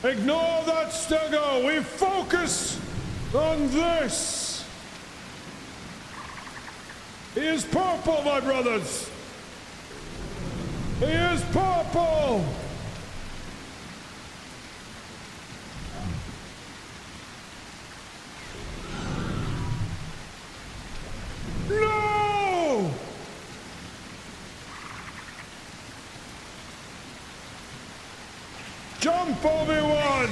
Ignore that Stego. We focus on this. He is purple, my brothers. He is purple. No! Jump, Obi-Wan!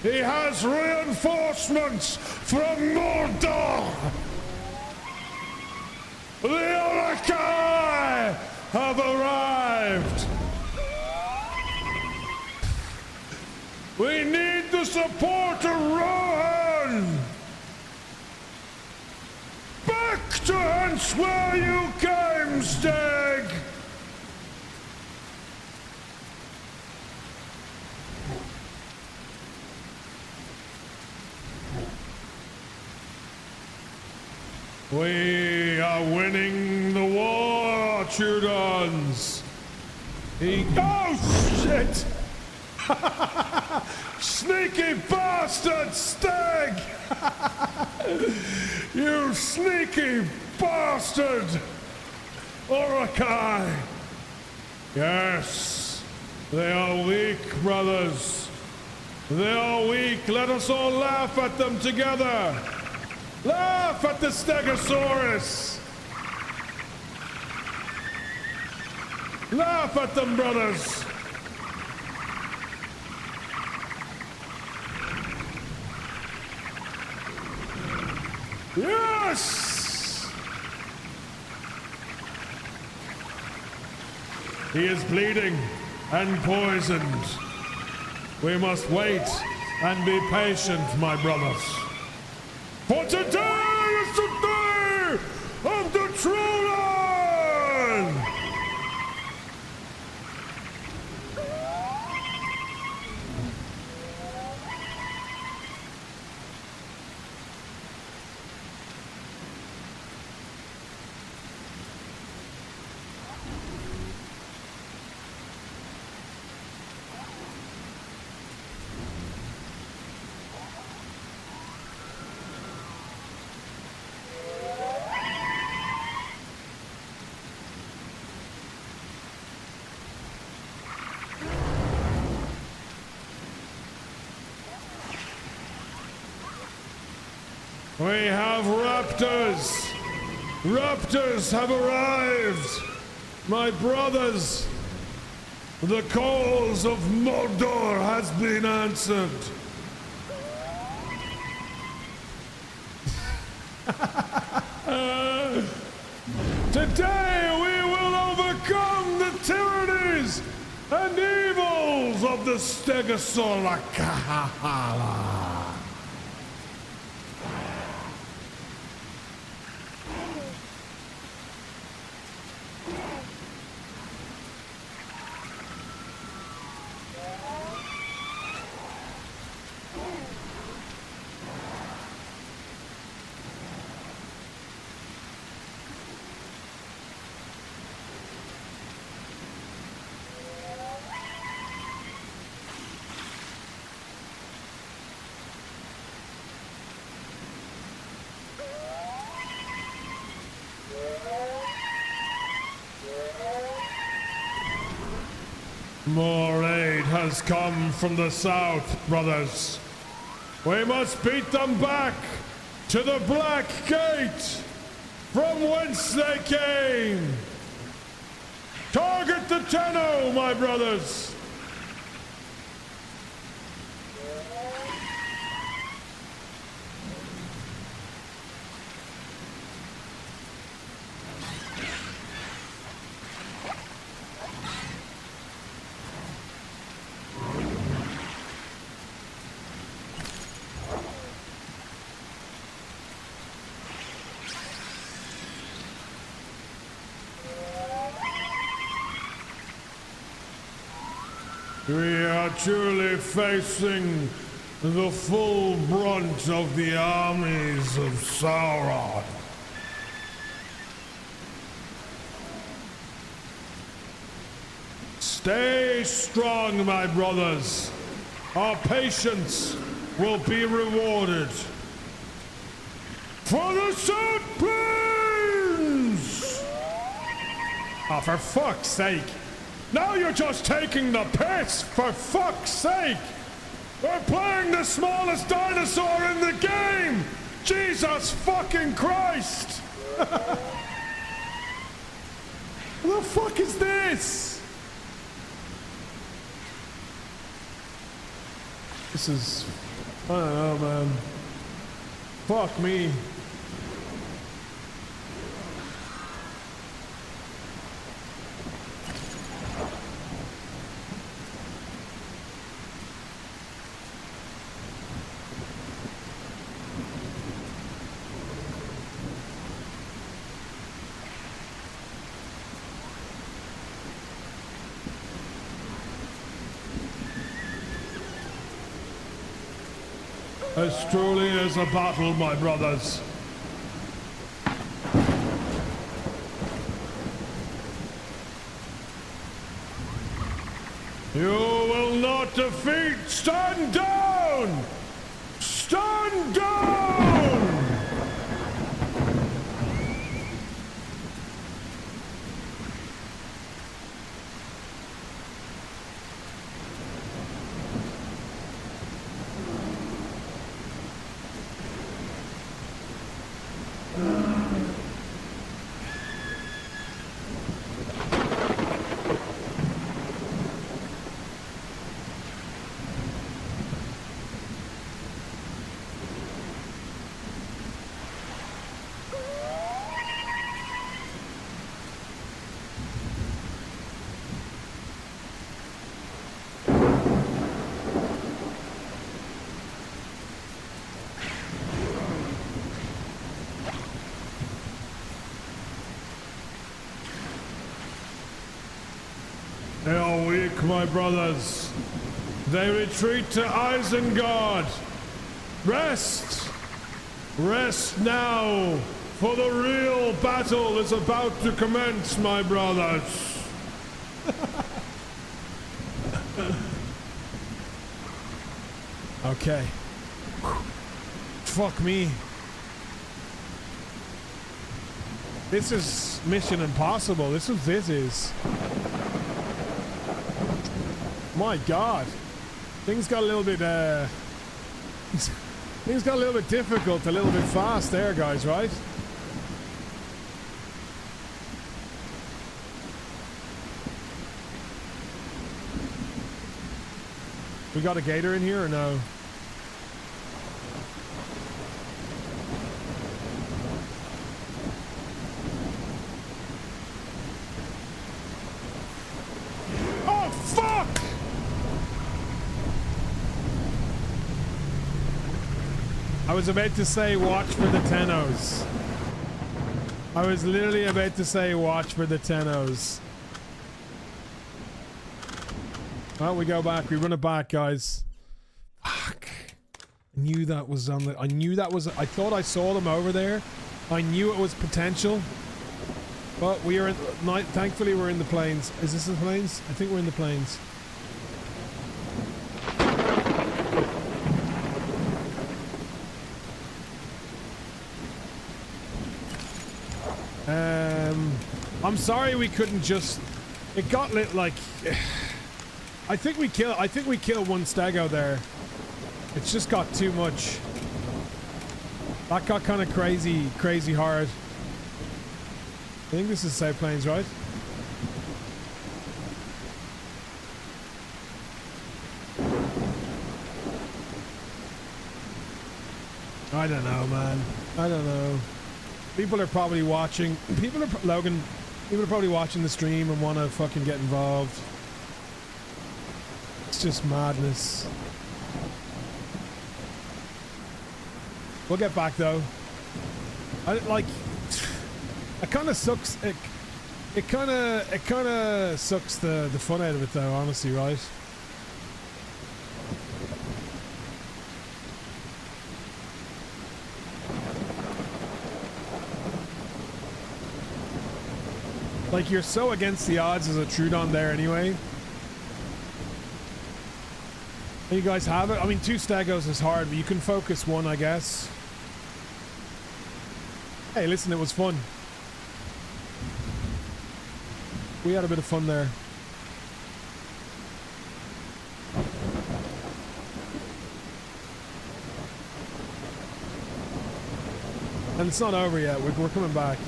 He has reinforcements from Mordor! The Orokai have arrived! We need the support of Rohan! Back to hence where you came, Steg! We are winning the war, Tudons. Oh, shit! Sneaky bastard, Stag! You sneaky bastard! Orakai! Yes, they are weak, brothers. They are weak. Let us all laugh at them together. Laugh at the Stegosaurus. Laugh at them, brothers. Yes! He is bleeding and poisoned. We must wait and be patient, my brothers. For today is the day of the Trolan! We have raptors! Raptors have arrived! My brothers, the calls of Mordor has been answered. Today we will overcome the tyrannies and evils of the Stegosaurus. More aid has come from the south, brothers. We must beat them back to the Black Gate, from whence they came. Target the Tenno, my brothers. We are truly facing the full brunt of the armies of Sauron. Stay strong, my brothers. Our patience will be rewarded. For the South Plains! Oh, for fuck's sake. Now you're just taking the piss, for fuck's sake! We're playing the smallest dinosaur in the game! Jesus fucking Christ! What the fuck is this? This is... I don't know, man. Fuck me. As truly as a battle, my brothers. You will not defeat. Stand down! Stand down! They are weak, my brothers. They retreat to Isengard. Rest! Rest now, for the real battle is about to commence, my brothers. Okay. Fuck me. This is Mission Impossible. This is what this is. My God, things got a little bit things got a little bit difficult, a little bit fast there, guys, right? We got a gator in here or no? Oh, fuck! I was about to say watch for the Tenos. I was literally about to say watch for the Tenos. Well, we go back. We run it back, guys. Fuck. I knew that was on the... I knew that was... I thought I saw them over there. I knew it was potential. But we are in... Thankfully, we're in the plains. Is this the plains? I think we're in the plains. I'm sorry we couldn't just... It got lit like... I think we killed one stego there. It's just got too much. That got kind of crazy hard. I think this is South Plains, right? I don't know, man. I don't know. People are probably watching. Logan, people are probably watching the stream and want to fucking get involved. It's just madness. We'll get back though. It kind of sucks. It kind of sucks the fun out of it though, honestly, right? Like, you're so against the odds as a Trudon there anyway. You guys have it? I mean, 2 stegos is hard, but you can focus one, I guess. Hey, listen, it was fun. We had a bit of fun there. And it's not over yet. We're coming back.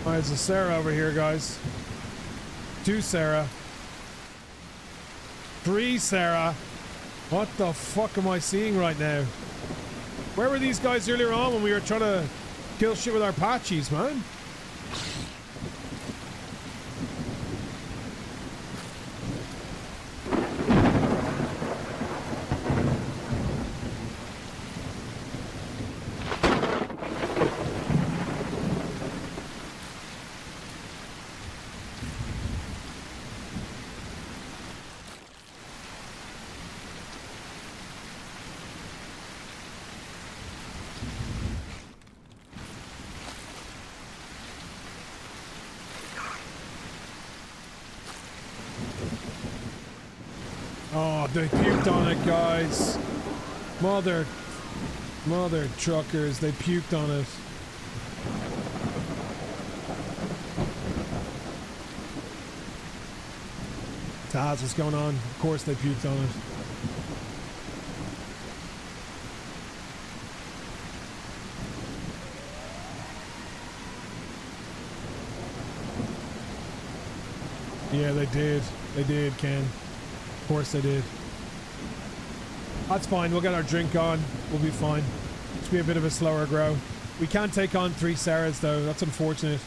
Alright, there's a Sarah over here, guys. 2 Sarah. 3 Sarah. What the fuck am I seeing right now? Where were these guys earlier on when we were trying to kill shit with our Apaches, man? Oh, they puked on it, guys. Mother truckers, they puked on it. Taz, what's going on? Of course they puked on it. Yeah, they did. They did, Ken. Of course they did. That's fine. We'll get our drink on. We'll be fine. It's be a bit of a slower grow. We can't take on 3 Sarahs, though. That's unfortunate.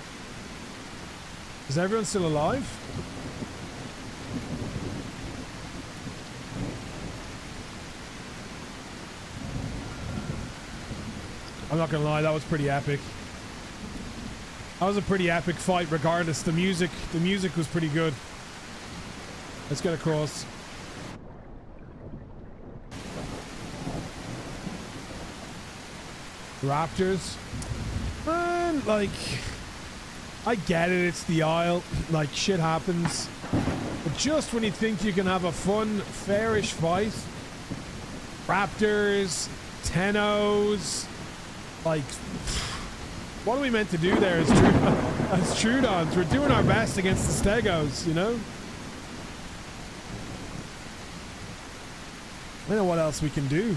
Is everyone still alive? I'm not gonna lie, that was pretty epic. That was a pretty epic fight regardless. The music was pretty good. Let's get across. Raptors. Man, like, I get it, it's the Isle. Like, shit happens. But just when you think you can have a fun, fairish fight, Raptors, Tenos, like, what are we meant to do there as Trudons? We're doing our best against the Stegos, you know? I don't know what else we can do.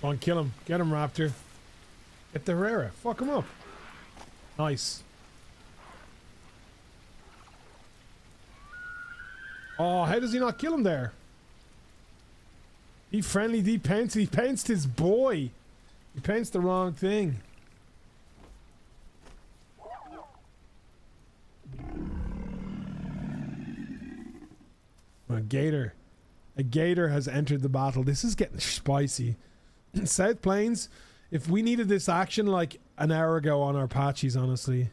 Go on, kill him. Get him, Raptor. Get the Herrera. Fuck him up. Nice. Oh, how does he not kill him there? He friendly, he pounced his boy. He pounced the wrong thing. A gator. A gator has entered the battle. This is getting spicy. South Plains, if we needed this action like an hour ago on our patches, honestly.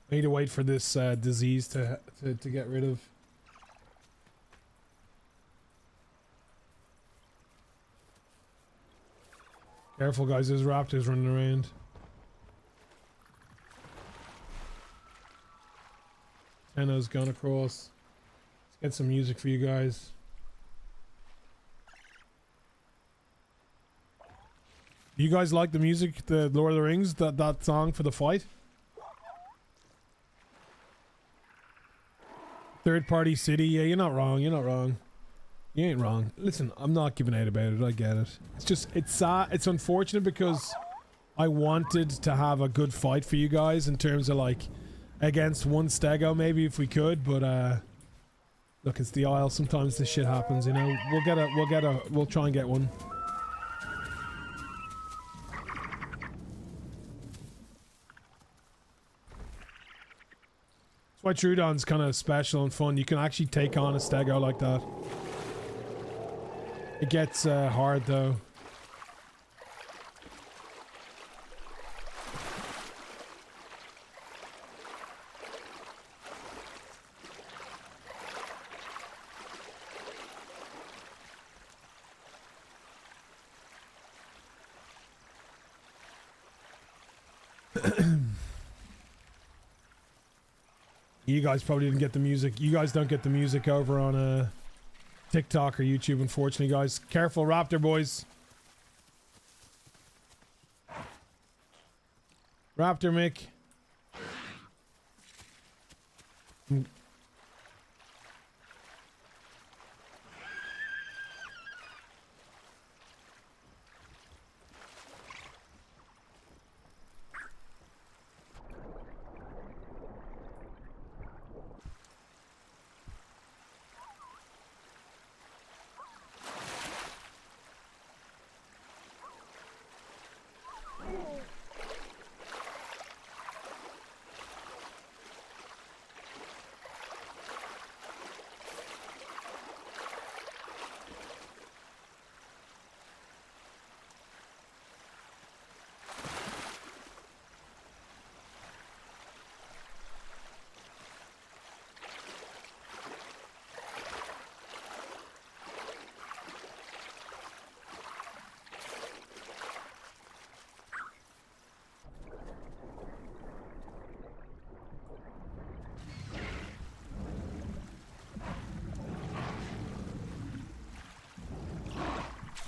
I need to wait for this disease to get rid of. Careful, guys. There's raptors running around. Tenno's gone across. Let's get some music for you guys. Do you guys like the music, the Lord of the Rings, that song for the fight? Third party city, yeah, you're not wrong, you're not wrong. You ain't wrong. Listen, I'm not giving out about it, I get it. It's just, it's sad, it's unfortunate because I wanted to have a good fight for you guys in terms of like, against one stego maybe if we could, but look, it's the Isle, sometimes this shit happens, you know. We'll try and get one. That's why Trudon's kind of special and fun. You can actually take on a stego like that. It gets hard though. You guys probably didn't get the music. You guys don't get the music over on TikTok or YouTube, unfortunately, guys. Careful, raptor boys. Raptor Mick.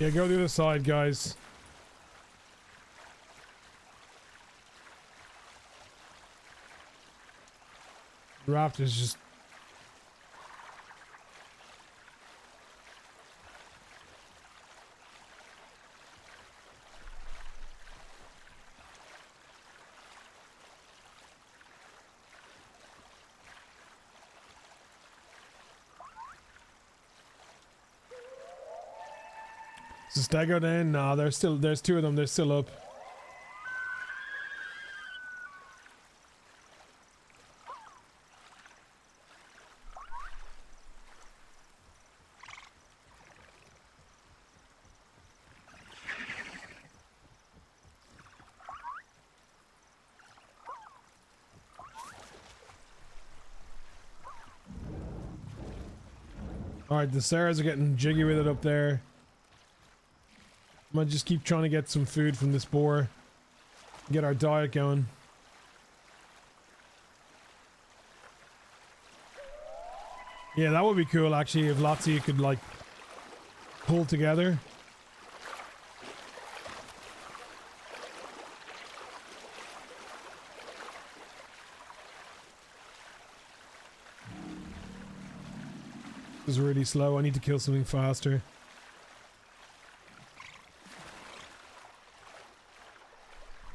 Yeah, go the other side, guys. Raptor's just... Does the stag down? Nah, there's two of them. They're still up. Alright, the Sarahs are getting jiggy with it up there. I might just keep trying to get some food from this boar. Get our diet going. Yeah, that would be cool actually if lots of you could like pull together. This is really slow. I need to kill something faster.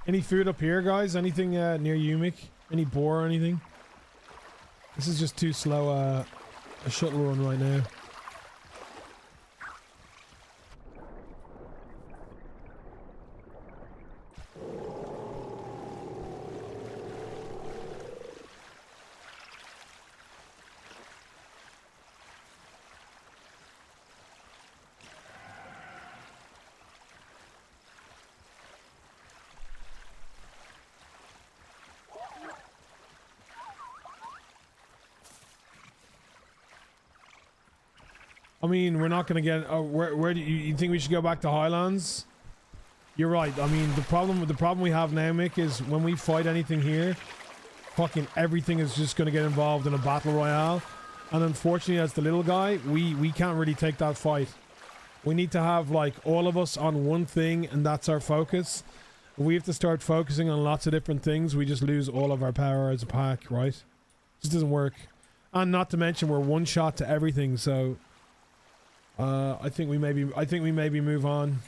Any food up here, guys? Anything near you, Mick? Any boar or anything? This is just too slow a shuttle run right now. I mean, we're not gonna get. Where do you think we should go back to Highlands? You're right. I mean, the problem we have now, Mick, is when we fight anything here, fucking everything is just gonna get involved in a battle royale, and unfortunately, as the little guy, we can't really take that fight. We need to have like all of us on one thing, and that's our focus. If we have to start focusing on lots of different things, we just lose all of our power as a pack, right? It just doesn't work. And not to mention, we're one shot to everything, so. I think we maybe move on.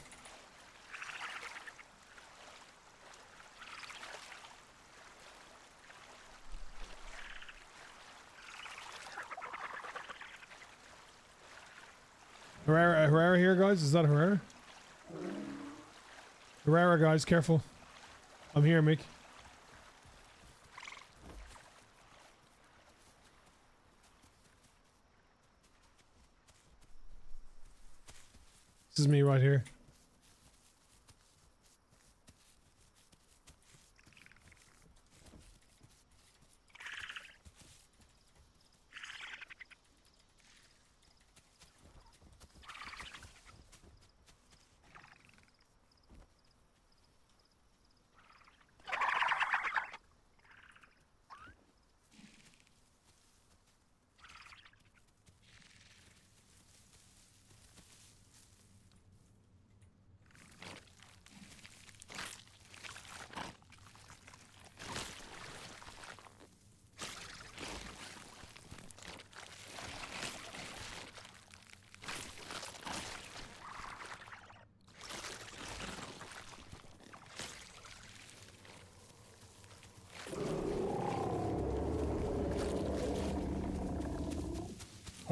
Herrera here, guys. Is that Herrera? Herrera, guys, careful. I'm here, Mick. This is me right here.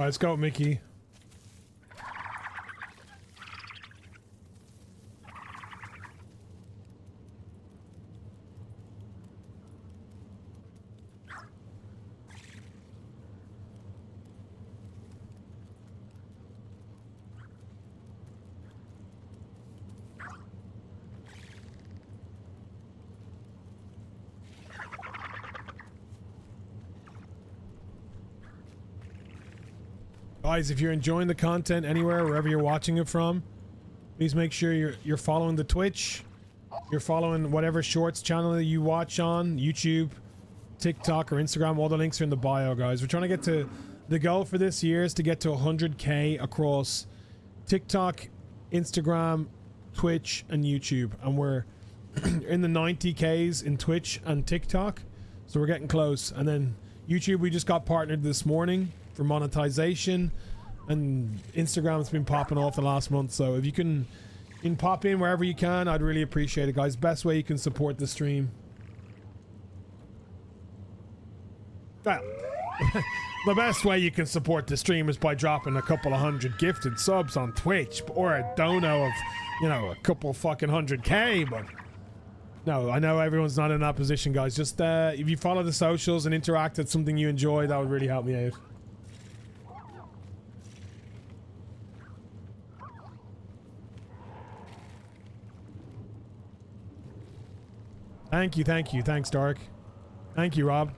All right, let's go, Mickey. Guys, if you're enjoying the content anywhere, wherever you're watching it from, please make sure you're following the Twitch. You're following whatever shorts channel that you watch on YouTube, TikTok, or Instagram. All the links are in the bio, guys. We're trying to get to the goal for this year is to get to 100K across TikTok, Instagram, Twitch, and YouTube. And we're in the 90Ks in Twitch and TikTok. So we're getting close. And then YouTube, we just got partnered this morning for monetization, and Instagram's been popping off the last month. So if you can pop in wherever you can, I'd really appreciate it, guys. Best way you can support the stream. Well, the best way you can support the stream is by dropping a couple of 100 gifted subs on Twitch, or a dono of, you know, a couple fucking 100K. But no, I know everyone's not in that position, guys. Just if you follow the socials and interact with something you enjoy, that would really help me out. Thank you, thank you. Thanks, Dark. Thank you, Rob.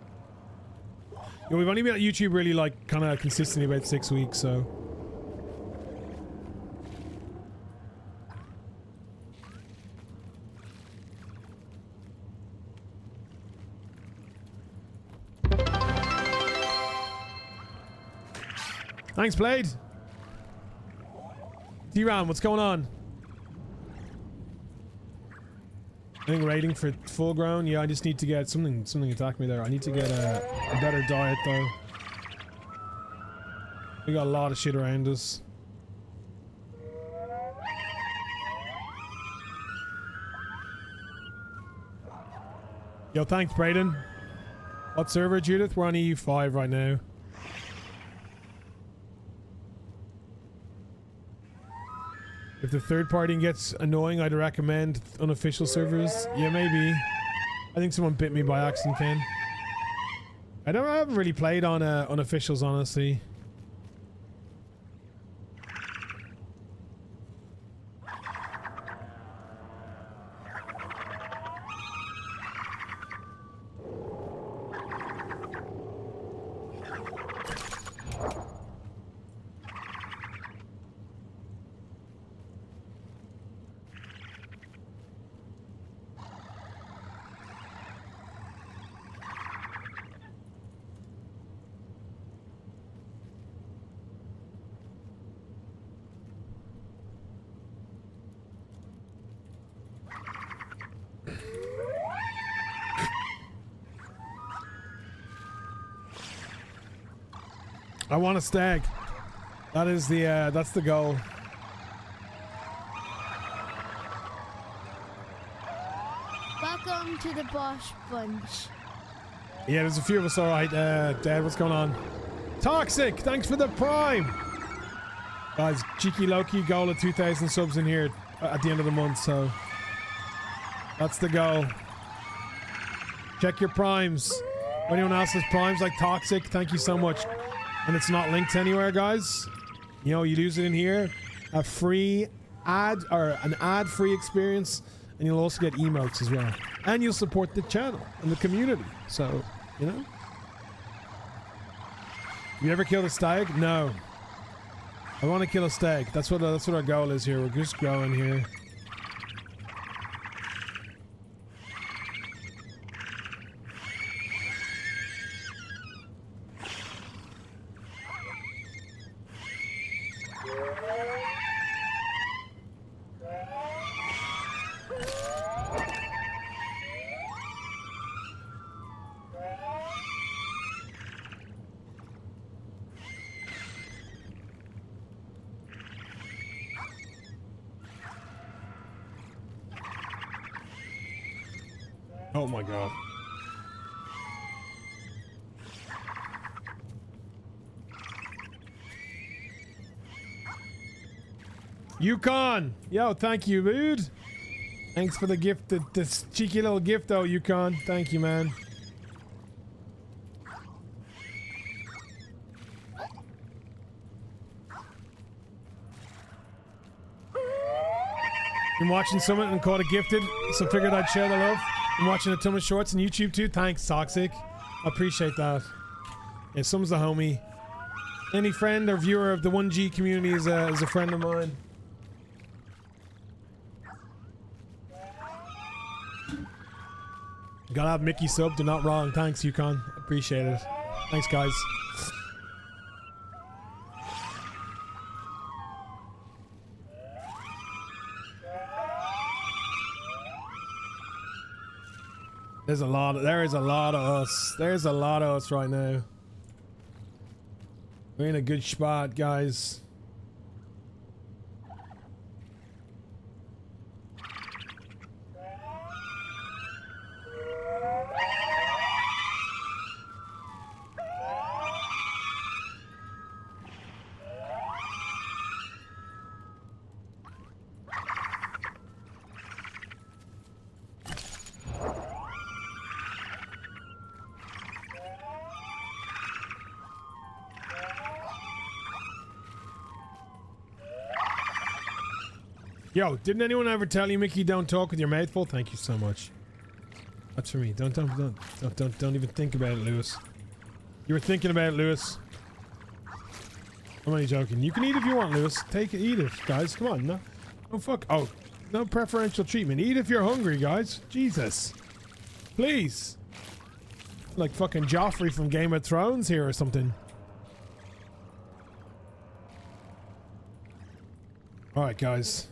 Yeah, we've only been on YouTube really, like, kind of consistently about 6 weeks, so. Thanks, Blade. D-Ram, what's going on? I think rating for full grown. Yeah, I just need to get something attacked me there. I need to get a better diet though. We got a lot of shit around us. Yo, thanks, Brayden. What server, Judith? We're on EU5 right now. If the third party gets annoying, I'd recommend unofficial servers. Yeah, maybe. I think someone bit me by accident, Ken. I haven't really played on unofficials, honestly. I want a stag. That is the that's the goal. Welcome to the Bosch Bunch. Yeah, there's a few of us. All right, Dad, what's going on? Toxic, thanks for the prime. Guys, cheeky Loki goal of 2,000 subs in here at the end of the month, so that's the goal. Check your primes. Anyone else has primes like Toxic? Thank you so much. And it's not linked anywhere, guys. You know, you use it in here. A free ad, or an ad-free experience, and you'll also get emotes as well. And you'll support the channel and the community. So, you know. You ever killed a stag? No. I want to kill a stag. That's what our goal is here. We're just growing here. Oh my god. Yukon! Yo, thank you, dude. Thanks for the gift, this cheeky little gift though, Yukon. Thank you, man. Been watching Summit and called it gifted, so figured I'd share the love. I'm watching a ton of shorts on YouTube too. Thanks, Toxic. I appreciate that. Yeah, Sum's the homie. Any friend or viewer of the 1G community is a friend of mine. Gotta have Mickey sub, they're not wrong. Thanks, Yukon. Appreciate it. Thanks, guys. There is a lot of us. There's a lot of us right now. We're in a good spot, guys. Yo, didn't anyone ever tell you, Mickey, don't talk with your mouth full? Thank you so much. That's for me. Don't even think about it, Lewis. You were thinking about it, Lewis. I'm only joking. You can eat if you want, Lewis. Take it, eat it, guys. Come on, no fuck. Oh, no preferential treatment. Eat if you're hungry, guys. Jesus, please. Like fucking Joffrey from Game of Thrones here or something. All right, guys.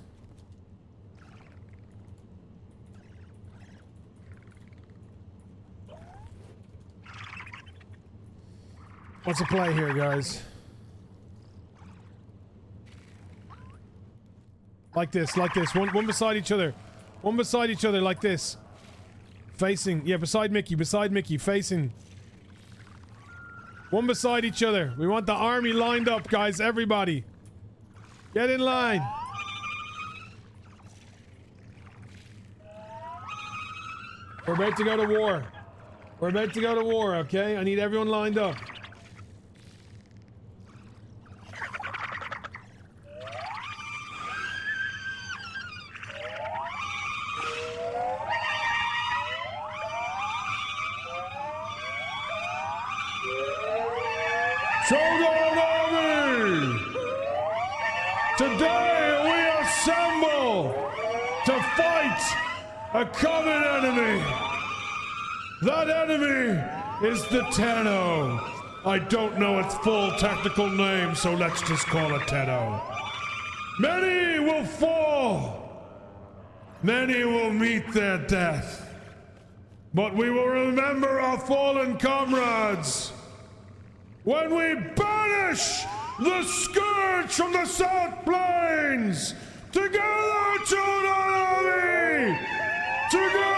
What's the play here, guys? Like this, one beside each other. One beside each other, like this. Facing, yeah, beside Mickey, facing. One beside each other. We want the army lined up, guys, everybody. Get in line. We're about to go to war. We're about to go to war, okay? I need everyone lined up. Shogun Army! Today we assemble to fight a common enemy. That enemy is the Tenno. I don't know its full technical name, so let's just call it Tenno. Many will fall. Many will meet their death. But we will remember our fallen comrades when we banish the scourge from the South Plains! Together, Shogun! Together!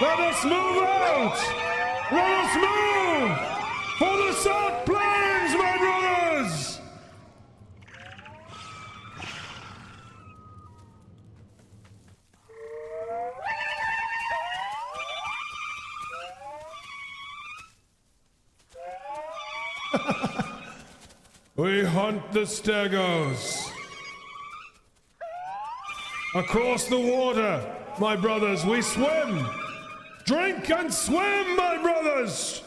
Let us move out! Let us move! For the South Plains, my brothers! We hunt the stegos. Across the water, my brothers, we swim. Drink and swim, my brothers.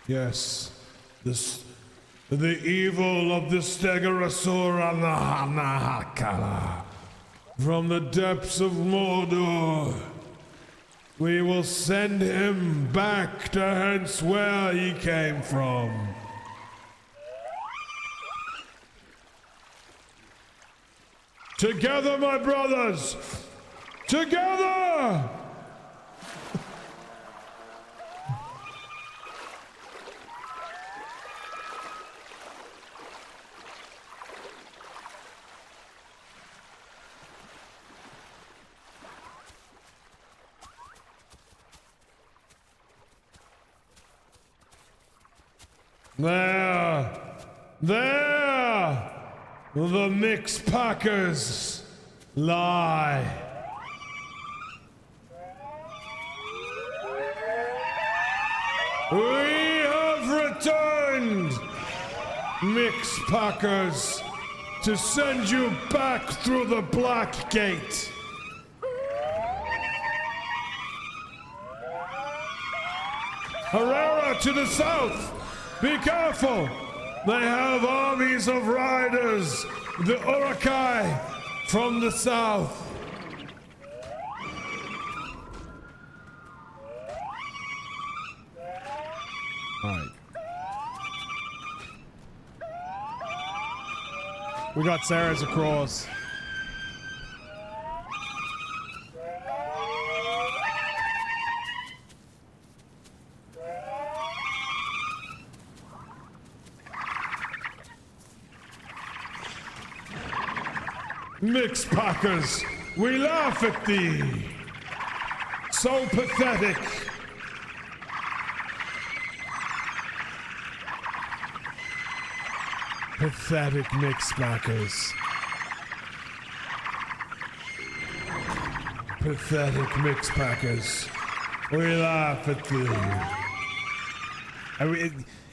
Yes, the evil of the Stegorasura Nahanahakala. From the depths of Mordor, we will send him back to hence where he came from. Together, my brothers! Together! There! There! The mix packers lie. We have returned, mix packers, to send you back through the black gate. Herrera to the south! Be careful! They have armies of riders, the Urukai from the south. Alright. We got Sarah's across. Mix packers, we laugh at thee. So pathetic. Pathetic mix packers. Pathetic mix packers. We laugh at thee.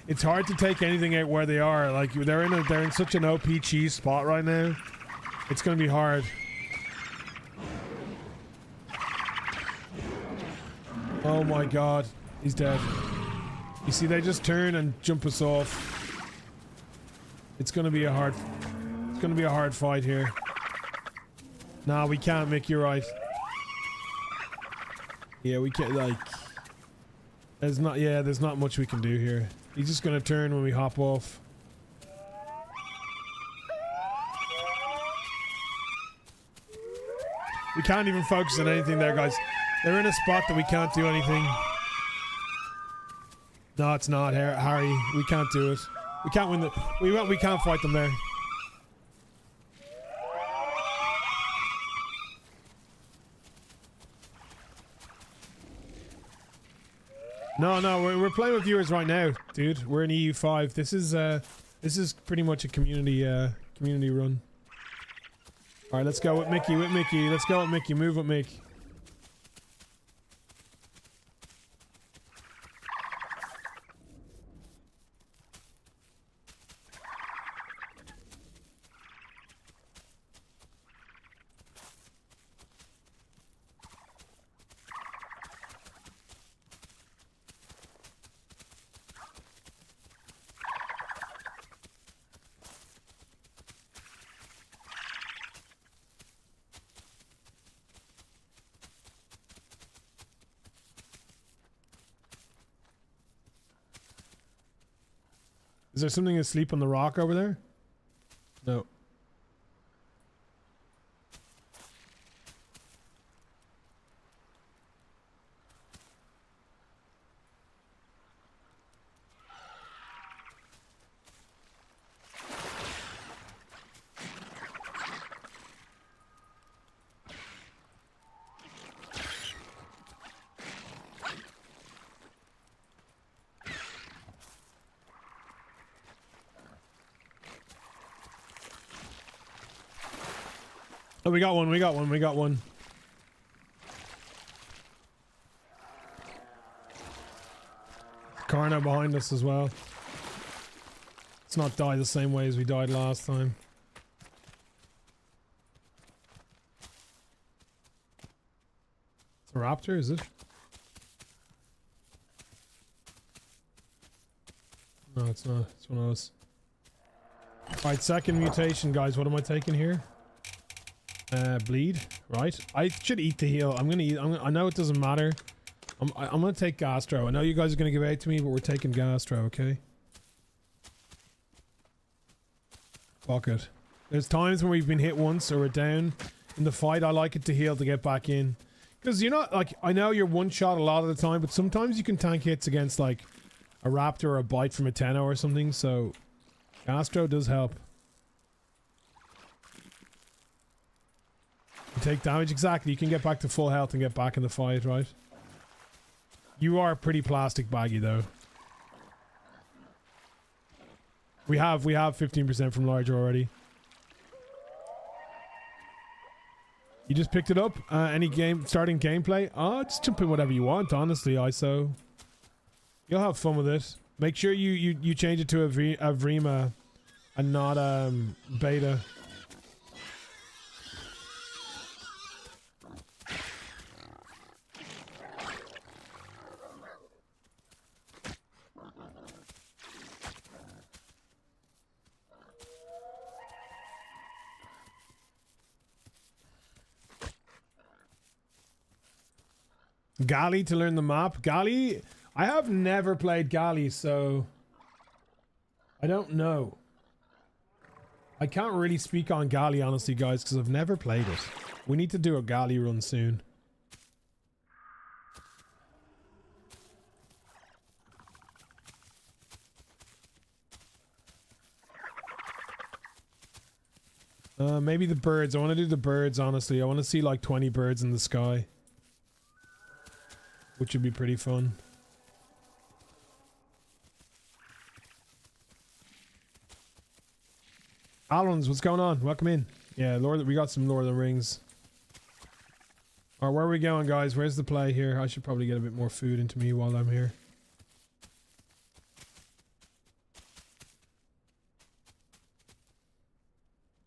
It's hard to take anything out where they are. Like they're in such an OP cheese spot right now. It's gonna be hard. Oh my god, he's dead. You see, they just turn and jump us off. It's gonna be a hard fight here. Nah, we can't, Mick, you're right. Yeah, we can't, like... There's not much we can do here. He's just gonna turn when we hop off. We can't even focus on anything there, guys. They're in a spot that we can't do anything. No, it's not, Harry. We can't do it. We can't win the... We can't fight them there. No, we're playing with viewers right now, dude. We're in EU5. This is pretty much a community run. All right, let's go with Mickey. Let's go with Mickey. Move with Mickey. Is there something asleep on the rock over there? No. Oh, we got one. Carno behind us as well. Let's not die the same way as we died last time. It's a raptor, is it? No, it's not. It's one of those. Alright, second mutation, guys. What am I taking here? Bleed, right? I should eat the heal. I'm gonna eat. I know it doesn't matter. I'm gonna take gastro. I know you guys are gonna give out to me, but we're taking gastro, okay? Fuck it. There's times when we've been hit once or we're down in the fight. I like it to heal to get back in, because you're not like, I know you're one shot a lot of the time, but sometimes you can tank hits against like a raptor or a bite from a Tenno or something. So gastro does help. You take damage, exactly. You can get back to full health and get back in the fight, right? You are pretty plastic baggy though. We have 15% from larger already. You just picked it up? Any starting gameplay? Oh, just jump in whatever you want, honestly, ISO. You'll have fun with it. Make sure you change it to a Vrima and not beta. Gali to learn the map. Gali, I have never played Gali, so I don't know. I can't really speak on Gali, honestly, guys, because I've never played it. We need to do a Gali run soon. Maybe the birds. I want to do the birds, honestly. I want to see like 20 birds in the sky, which would be pretty fun. Alans, what's going on? Welcome in. Yeah, we got some Lord of the Rings. Alright, where are we going, guys? Where's the play here? I should probably get a bit more food into me while I'm here.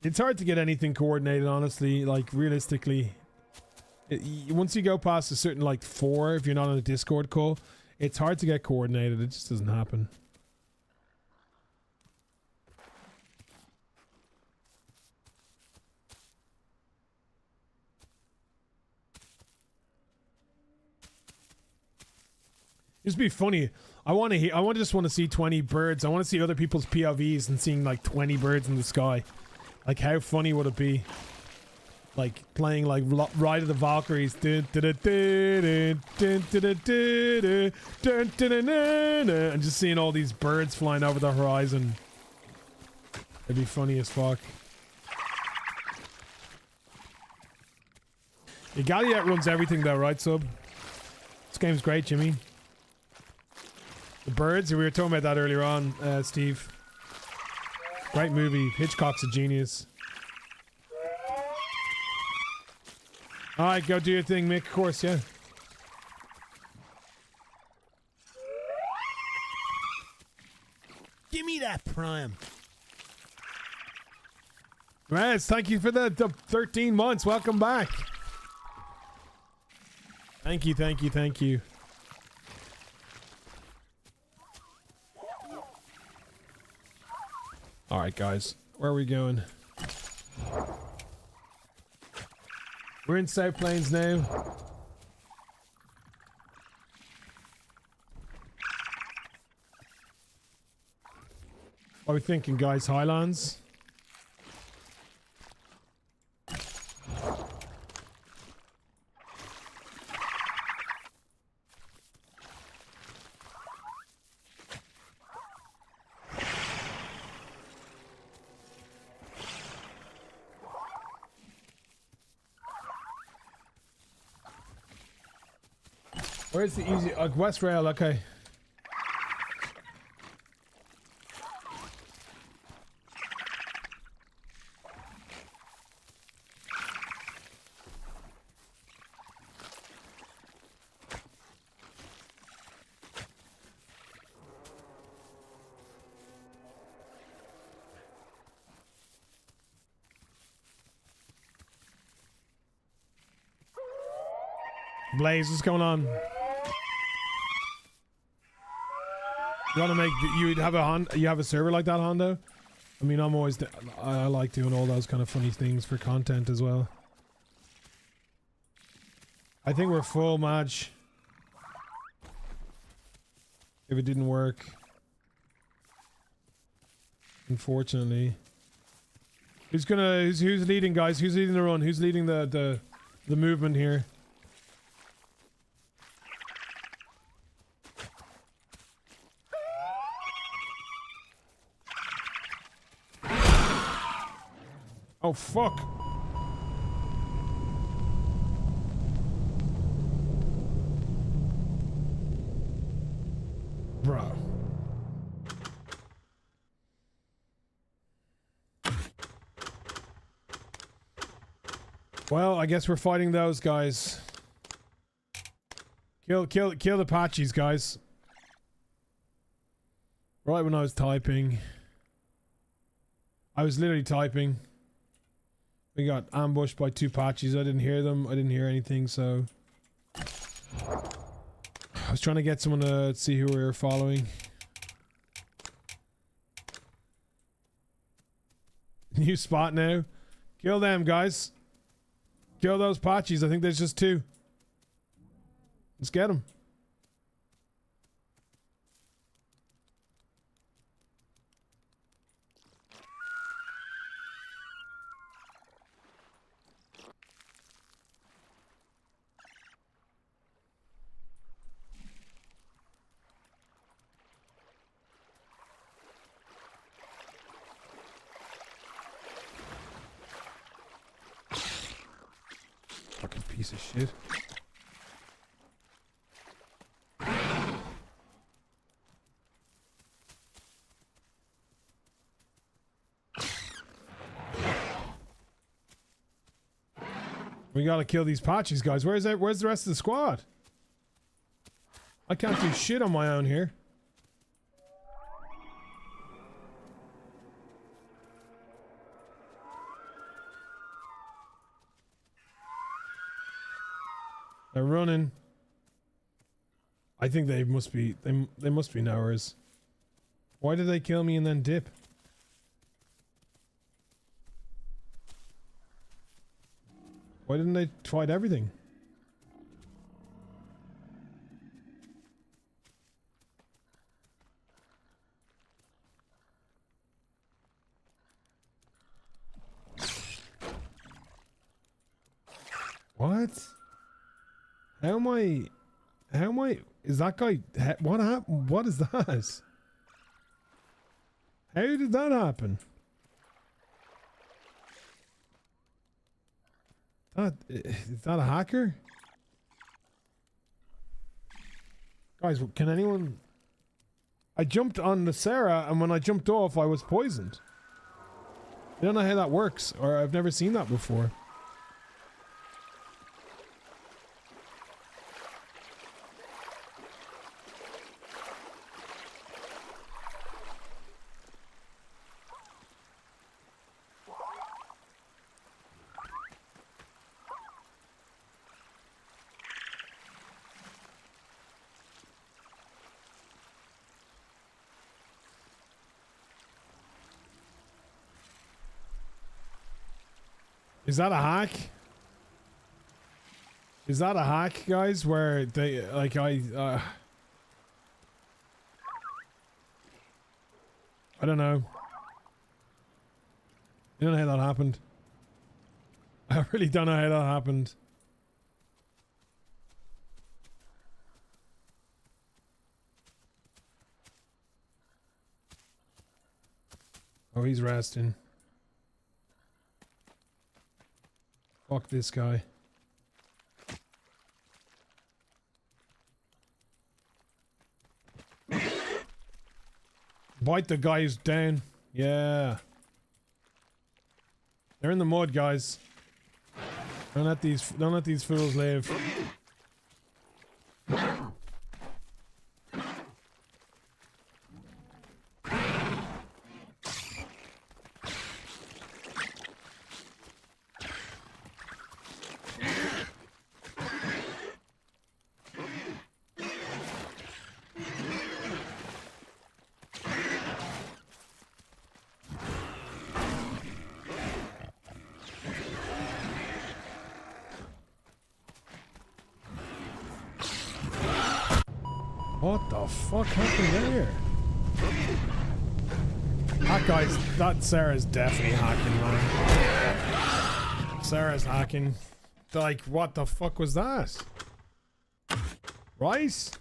It's hard to get anything coordinated, honestly, like realistically. Once you go past a certain like 4, if you're not on a Discord call, it's hard to get coordinated. It just doesn't happen. It'd be funny. I just want to see 20 birds. I want to see other people's POVs and seeing like 20 birds in the sky. Like, how funny would it be? Like playing like Ride of the Valkyries, and just seeing all these birds flying over the horizon. It'd be funny as fuck. Yeah, Galliet runs everything though, right, sub? This game's great, Jimmy. The birds, we were talking about that earlier on, Steve. Great movie. Hitchcock's a genius. Alright, go do your thing, Mick. Of course, yeah. Give me that prime. Rez, thank you for the 13 months. Welcome back. Thank you, thank you, thank you. Alright, guys. Where are we going? We're in South Plains now. What are we thinking, guys? Highlands? Where's the easy... West Rail, okay. Blaze, what's going on? You want to make... You have a server like that, Hondo? I mean, I'm always... I like doing all those kind of funny things for content as well. I think we're full, Madge. If it didn't work. Unfortunately. Who's leading, guys? Who's leading the run? Who's leading the movement here? Oh, fuck. Bro. Well, I guess we're fighting those guys. Kill the Patchies, guys. Right when I was typing. I was literally typing. We got ambushed by 2 Patchies. I didn't hear them. I didn't hear anything, so... I was trying to get someone to see who we were following. New spot now. Kill them, guys. Kill those Patchies. I think there's just 2. Let's get them. Fucking piece of shit. We gotta kill these Patchies, guys. Where's the rest of the squad? I can't do shit on my own here. They're running. I think they must be they must be knowers. Why did they kill me and then dip? Why didn't they fight everything? What? How am I, is that guy, what happened? What is that? How did that happen? Is that a hacker? Guys, can anyone... I jumped on the Sarah, and when I jumped off, I was poisoned. I don't know how that works, or I've never seen that before. Is that a hack? Is that a hack, guys? Where they, like, I don't know. I don't know how that happened. I really don't know how that happened. Oh, he's resting. Fuck this guy. Bite the guy who's down. Yeah. They're in the mud, guys. Don't let these fools live. What the fuck happened there? That guy's... That Sarah's definitely hacking, man. Sarah's hacking. Like, what the fuck was that? Rice?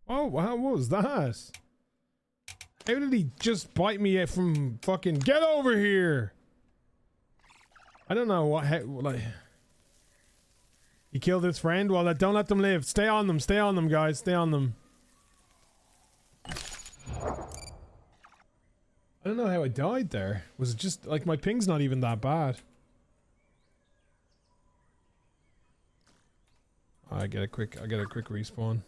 Oh, what was that? How did he just bite me from fucking... Get over here! I don't know what... How, like... He killed his friend? Well, don't let them live. Stay on them, guys. Stay on them. I I don't know how I died there. Was it just like my ping's not even that bad? I get a quick respawn.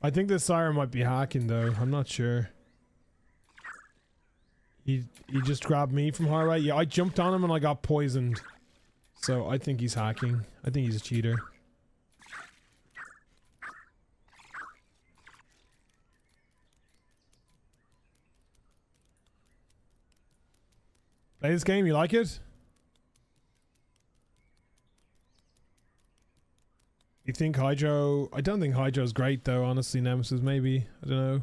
I think this siren might be hacking though. I'm not sure. He just grabbed me from highway. Yeah, I jumped on him and I got poisoned. So I think he's hacking. I think he's a cheater. Play this game, you like it? You think Hydro... I don't think Hydro's great though, honestly, Nemesis, maybe. I don't know.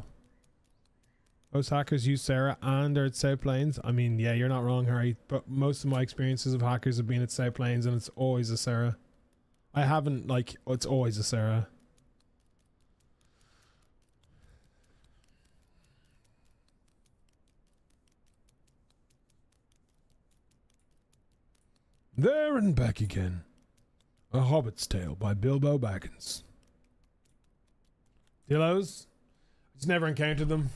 Most hackers use Sarah and are at South Plains. I mean, yeah, you're not wrong, Harry. But most of my experiences of hackers have been at South Plains and it's always a Sarah. I haven't, like... It's always a Sarah. There and back again. A Hobbit's Tale by Bilbo Baggins. Dillos? Just never encountered them.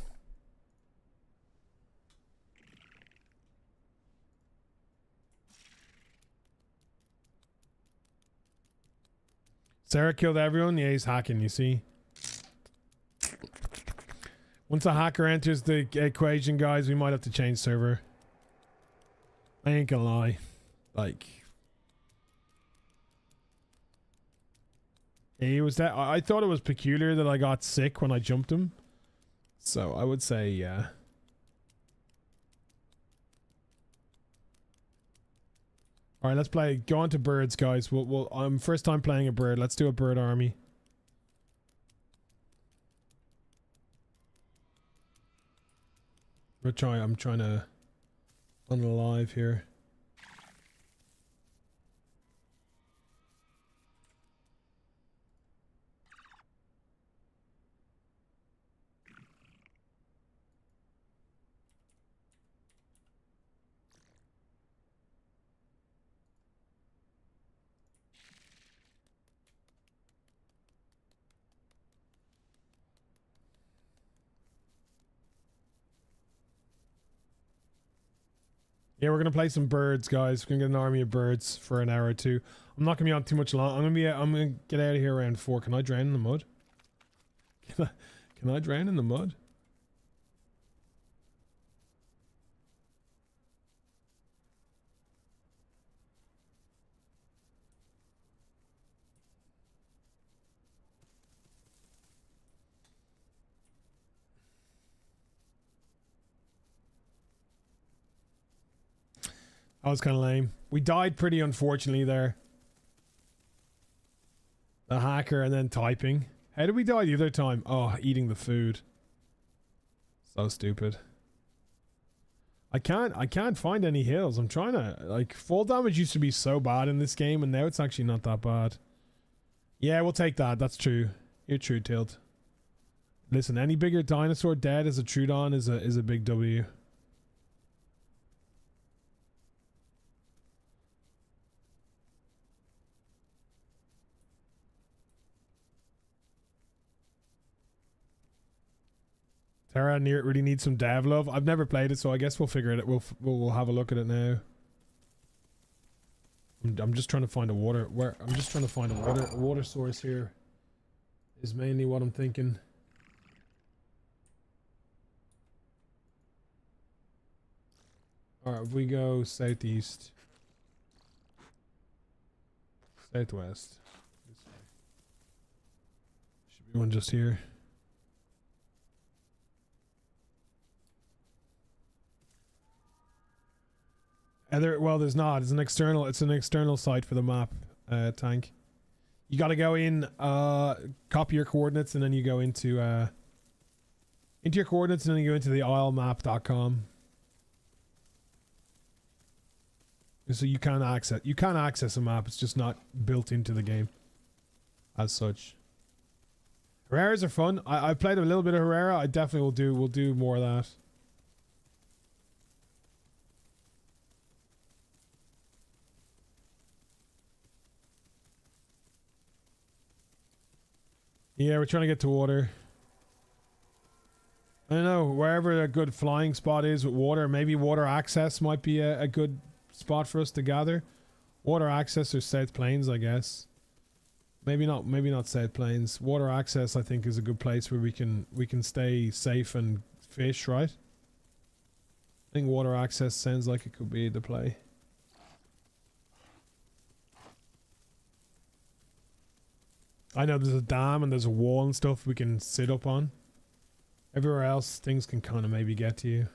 Sarah killed everyone? Yeah, he's hacking, you see. Once a hacker enters the equation, guys, we might have to change server. I ain't gonna lie. Like... He was that. I thought it was peculiar that I got sick when I jumped him. So I would say, yeah. All right, let's play. Go on to birds, guys. I'm first time playing a bird. Let's do a bird army. I'm trying to unalive here. Yeah, we're gonna play some birds, guys. We're gonna get an army of birds for an hour or two. I'm not gonna be on too much long. I'm gonna get out of here around 4. Can I drown in the mud? Can I drown in the mud? That was kind of lame. We died pretty unfortunately there. The hacker and then typing. How did we die the other time? Oh, eating the food. So stupid. I can't find any hills. I'm trying to, like, fall damage used to be so bad in this game and now it's actually not that bad. Yeah, we'll take that. That's true. You're true, Tilt. Listen, any bigger dinosaur dead as a Trudon is a big W. Terra really needs some dev love. I've never played it, so I guess we'll figure it. We'll have a look at it now. I'm just trying to find a water. I'm just trying to find a water source here. Is mainly what I'm thinking. All right, if we go southeast, southwest, this way. Should be one just here. Well, there's not. It's an external site for the map, Tank. You got to go in, copy your coordinates, and then you go into your coordinates, and then you go into the islemap.com. So you can't access a map. It's just not built into the game, as such. Herreras are fun. I played a little bit of Herrera. I definitely will do more of that. Yeah, we're trying to get to water. I don't know, wherever a good flying spot is with water, maybe water access might be a good spot for us to gather. Water access or South Plains, I guess. Maybe not South Plains. Water access, I think, is a good place where we can stay safe and fish, right? I think water access sounds like it could be the play. I know there's a dam and there's a wall and stuff we can sit up on. Everywhere else, things can kind of maybe get to you.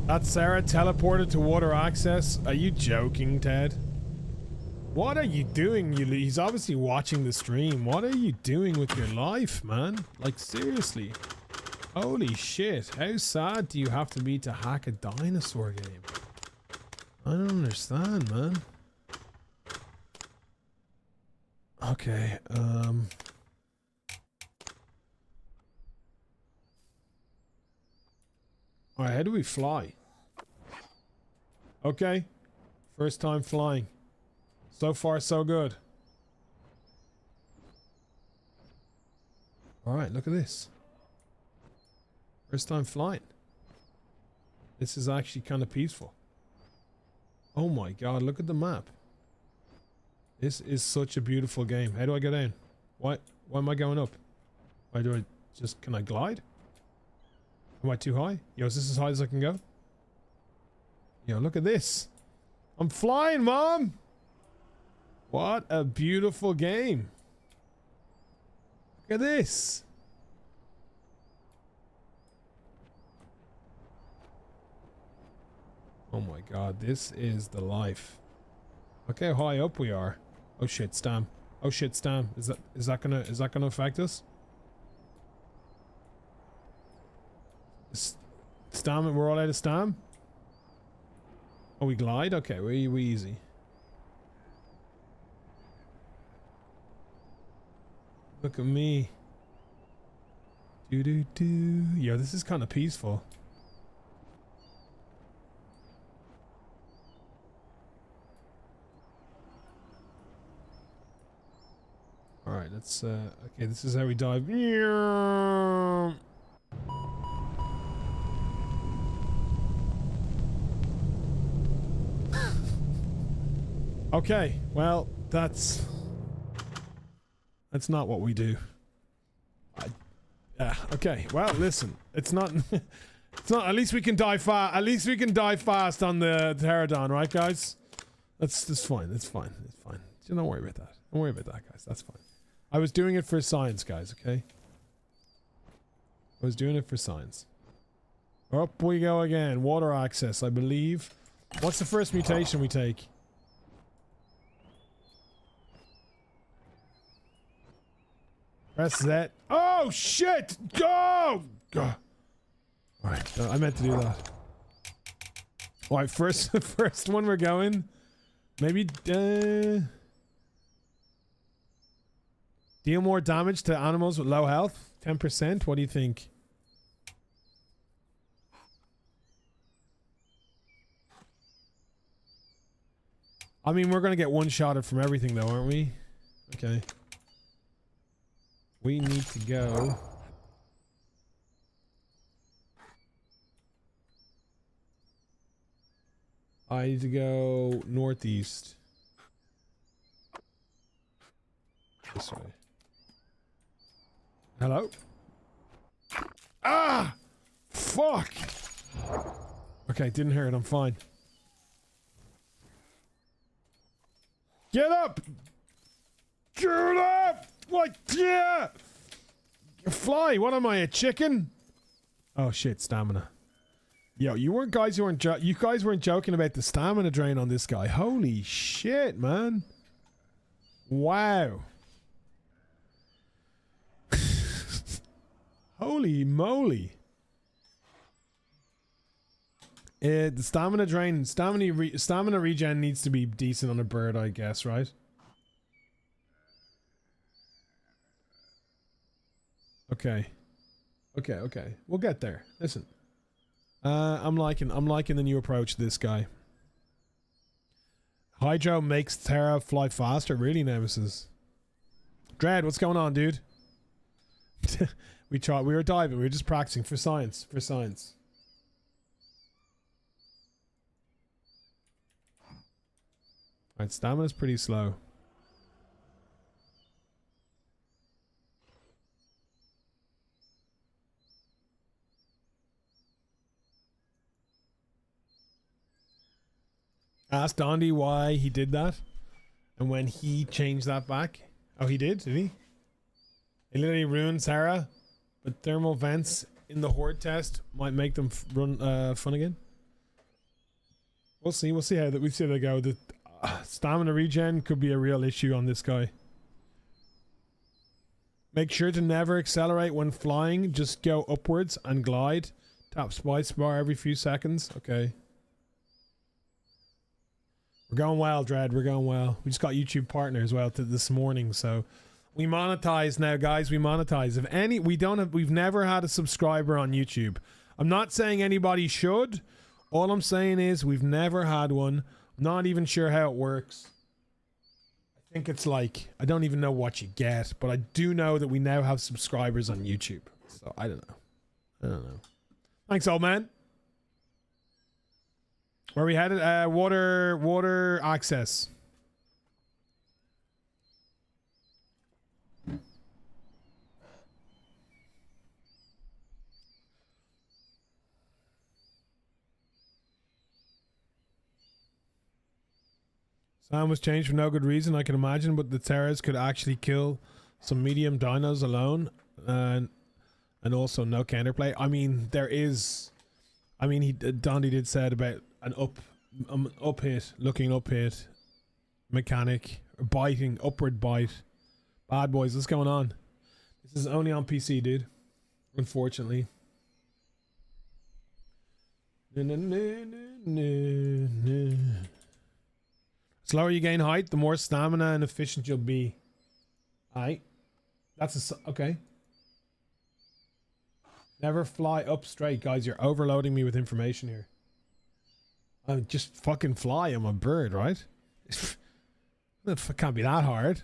That Sarah teleported to water access? Are you joking, Ted? What are you doing? He's obviously watching the stream. What are you doing with your life, man? Like, seriously. Holy shit. How sad do you have to be to hack a dinosaur game? I don't understand, man. Okay, Alright, how do we fly? Okay. First time flying. So far, so good. Alright, look at this. First time flying. This is actually kind of peaceful. Oh my god, look at the map. This is such a beautiful game. How do I go down? Why am I going up? Why do I just... Can I glide? Am I too high? Yo, is this as high as I can go? Yo, look at this. I'm flying, Mom! What a beautiful game. Look at this. Oh my god, this is the life. Look how high up we are. Oh shit, Stam. Oh shit, Stam. Is that gonna affect us? Stam, we're all out of Stam? Oh, we glide? Okay, we easy. Look at me. Do. Yo, this is kind of peaceful. Alright, let's okay, this is how we dive. Okay, well, that's not what we do. Okay, well, listen, it's not at least we can die fast. At least we can die fast on the Pterodon, right, guys? That's fine. That's fine. It's fine. Don't worry about that. Don't worry about that, guys. That's fine. I was doing it for science, guys, okay? I was doing it for science. Up we go again. Water access, I believe. What's the first mutation we take? Press that. Oh, shit! Go! Oh! Alright, I meant to do that. Alright, first one we're going. Maybe, deal more damage to animals with low health? 10%? What do you think? I mean, we're gonna get one-shotted from everything though, aren't we? Okay. We need to go... I need to go northeast. This way. Hello? Ah! Fuck! Okay, didn't hear it. I'm fine. Get up! Get up! Like, yeah! Fly! What am I, a chicken? Oh shit, stamina. Yo, you guys weren't joking about the stamina drain on this guy. Holy shit, man. Wow. Holy moly. The stamina drain, stamina regen needs to be decent on a bird, I guess, right? Okay. Okay. We'll get there. Listen. I'm liking the new approach to this guy. Hydro makes Terra fly faster, really, Nemesis. Dread, what's going on, dude? We were diving, we were just practicing for science. Alright, stamina's pretty slow. Ask Dondi why he did that and when he changed that back. Oh, he did he? It literally ruined Sarah, but thermal vents in the horde test might make them run fun again. We'll see how they go. The stamina regen could be a real issue on this guy. Make sure to never accelerate when flying, just go upwards and glide. Tap spice bar every few seconds. Okay. We're going well, Dread. We're going well. We just got YouTube partner as well this morning, so we monetize now, guys. We monetize. We've never had a subscriber on YouTube. I'm not saying anybody should. All I'm saying is we've never had one. I'm not even sure how it works. I think it's like, I don't even know what you get, but I do know that we now have subscribers on YouTube. So I don't know. Thanks, old man. Where we headed? Water access. Sound was changed for no good reason, I can imagine, but the Terras could actually kill some medium dinos alone, and also no counterplay. I mean, there is. I mean, Dondi did said about an up hit, looking up hit, mechanic, biting, upward bite. Bad boys, what's going on? This is only on PC, dude. Unfortunately. Slower you gain height, the more stamina and efficient you'll be. Aight. That's okay. Never fly up straight, guys. You're overloading me with information here. Just fucking fly. I'm a bird, right? It can't be that hard.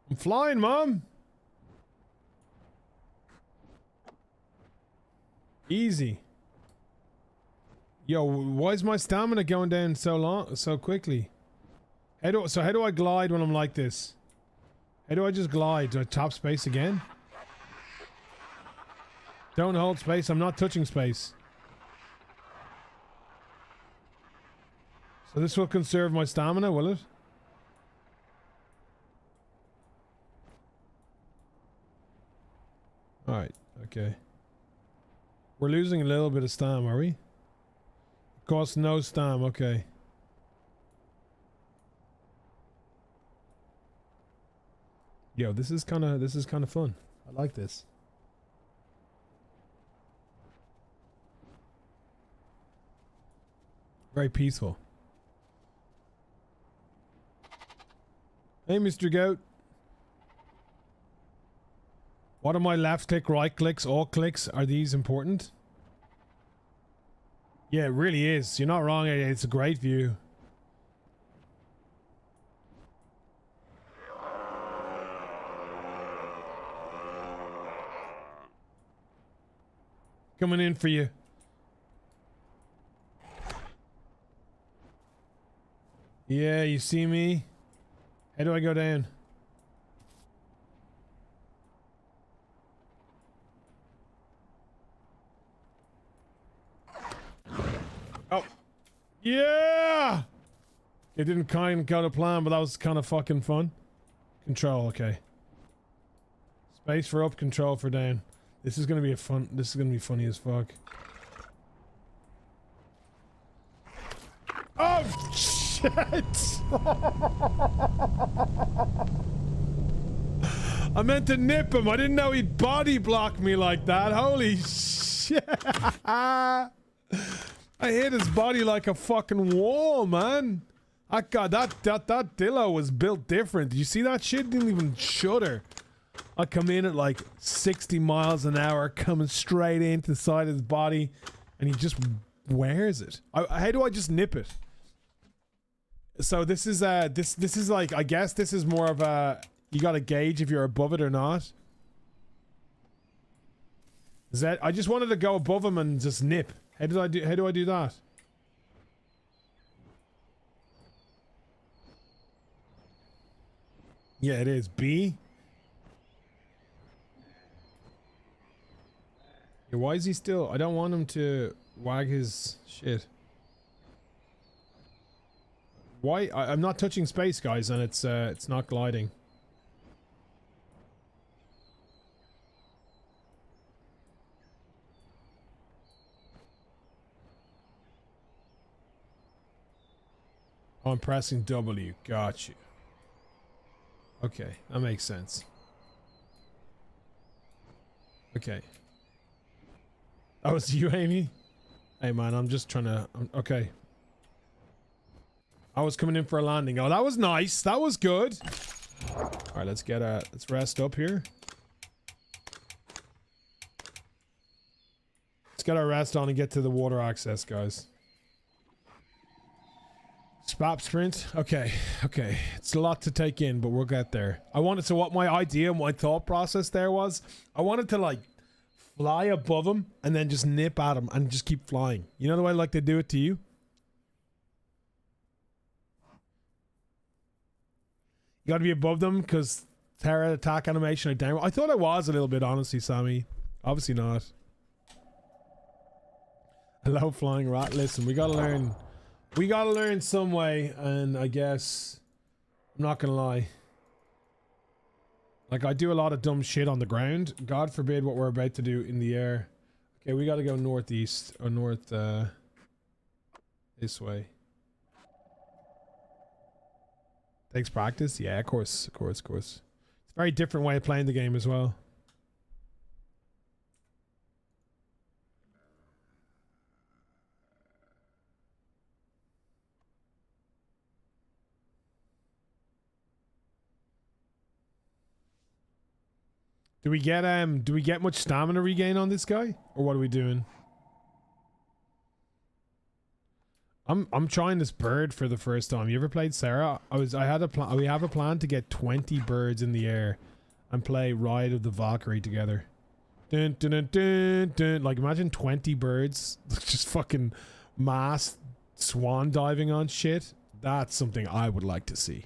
I'm flying, Mom. Easy. Yo, why is my stamina going down so quickly? How do I glide when I'm like this? How do I just glide? Do I tap space again? Don't hold space. I'm not touching space. So this will conserve my stamina, will it? Alright, okay. We're losing a little bit of stam, are we? Costs no stam, okay. Yo, this is kind of fun. I like this. Very peaceful. Hey, Mr. Goat. What are my left click, right clicks, all clicks? Are these important? Yeah, it really is. You're not wrong. It's a great view. Coming in for you. Yeah, you see me? How do I go down? Oh. Yeah! It didn't kind of go to plan, but that was kind of fucking fun. Control, okay. Space for up, control for down. This is gonna be this is gonna be funny as fuck. Oh shit! I meant to nip him. I didn't know he'd body block me like that. Holy shit! I hit his body like a fucking wall, man. God, that Dillo was built different. Did you see that shit? Didn't even shudder. I come in at like 60 miles an hour, coming straight into the side of his body, and he just wears it. How do I just nip it? So this is this is like, I guess this is more of a, you gotta gauge if you're above it or not. Is that, I just wanted to go above him and just nip. How do I do that? Yeah, it is B. Yeah, why is he still, I don't want him to wag his shit. Why? I'm not touching space, guys, and it's not gliding. Oh, I'm pressing W. Got you. Okay, that makes sense. Okay. That was you, Amy? Hey, man, I'm just trying to... okay. I was coming in for a landing. Oh, that was nice. That was good. Alright, let's get let's rest up here. Let's get our rest on and get to the water access, guys. Spap sprint. Okay, okay. It's a lot to take in, but we'll get there. I wanted to, what my idea, my thought process there was, I wanted to like fly above him and then just nip at him and just keep flying. You know the way like they do it to you? You gotta be above them because terror attack animation or down. I thought I was a little bit, honestly, Sammy. Obviously not. Hello, flying rat. Listen, we gotta learn. We gotta learn some way, and I guess I'm not gonna lie. Like, I do a lot of dumb shit on the ground. God forbid what we're about to do in the air. Okay, we gotta go northeast or north this way. Takes practice? Yeah, of course, of course, of course. It's a very different way of playing the game as well. Do we get much stamina regain on this guy? Or what are we doing? I'm trying this bird for the first time. You ever played Sarah? I had a plan. We have a plan to get 20 birds in the air and play Ride of the Valkyrie together. Dun, dun, dun, dun, dun. Like, imagine 20 birds just fucking mass swan diving on shit. That's something I would like to see.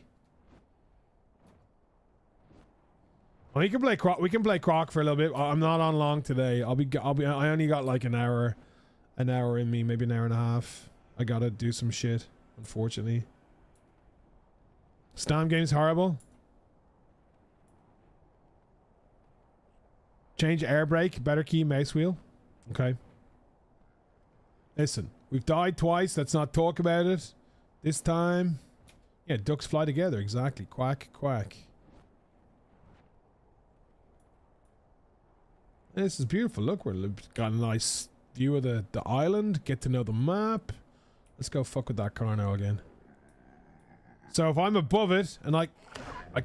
Well, we can play Croc for a little bit. I'm not on long today. I only got like an hour in me, maybe an hour and a half. I gotta do some shit, unfortunately. Stam game's horrible. Change air brake, better key, mouse wheel. Okay. Listen, we've died twice. Let's not talk about it. This time, yeah, ducks fly together. Exactly. Quack, quack. This is beautiful. Look, we've got a nice view of the island. Get to know the map. Let's go fuck with that Carno again. So if I'm above it and I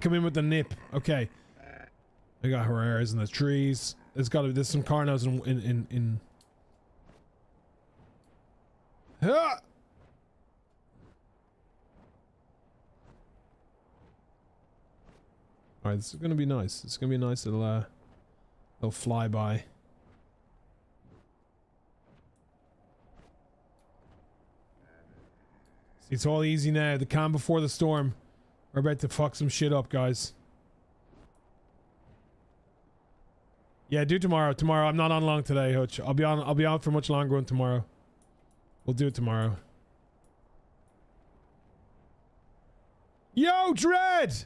come in with the nip, okay. I got Herreras in the trees. There's some Carnos in ah! Alright, this is gonna be nice. It's gonna be a nice little flyby. See, it's all easy now. The calm before the storm. We're about to fuck some shit up, guys. Yeah, do tomorrow. Tomorrow. I'm not on long today, Hutch. I'll be on for much longer on tomorrow. We'll do it tomorrow. Yo, Dread!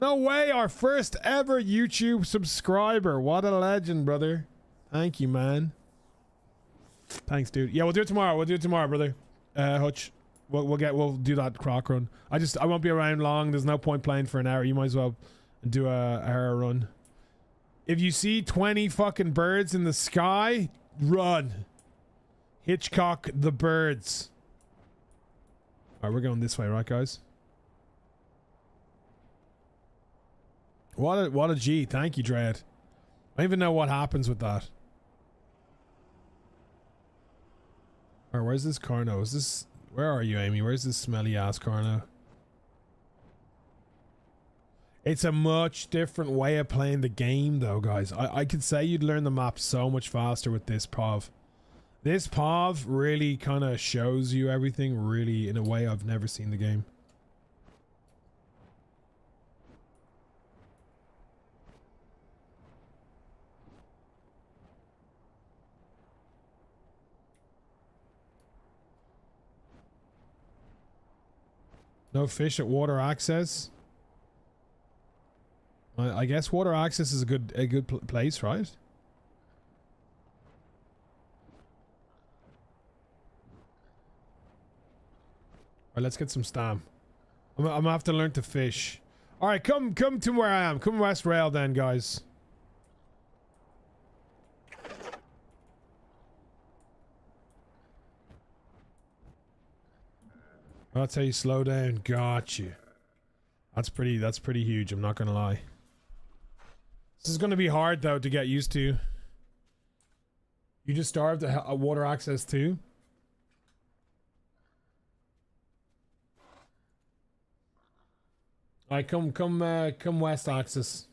No way, our first ever YouTube subscriber. What a legend, brother. Thank you, man. Thanks, dude. Yeah, we'll do it tomorrow. We'll do it tomorrow, brother. Hutch. We'll do that croc run. I won't be around long. There's no point playing for an hour. You might as well do a hour run. If you see 20 fucking birds in the sky, run. Hitchcock the birds. Alright, we're going this way, right, guys? What a G. Thank you, Dread. I don't even know what happens with that. Alright, where's this Carno? Is this... Where are you, Amy? Where's this smelly ass Carno? It's a much different way of playing the game, though, guys. I could say you'd learn the map so much faster with this POV. This POV really kind of shows you everything really in a way I've never seen the game. No fish at water access. I guess water access is a good place, right? Alright, let's get some stam. I'm gonna have to learn to fish. Alright, come to where I am. Come West Rail then, guys. That's how you slow down. Got you. That's pretty huge, I'm not gonna lie. This is gonna be hard though to get used to. You just starved a water access too? Alright, come west axis.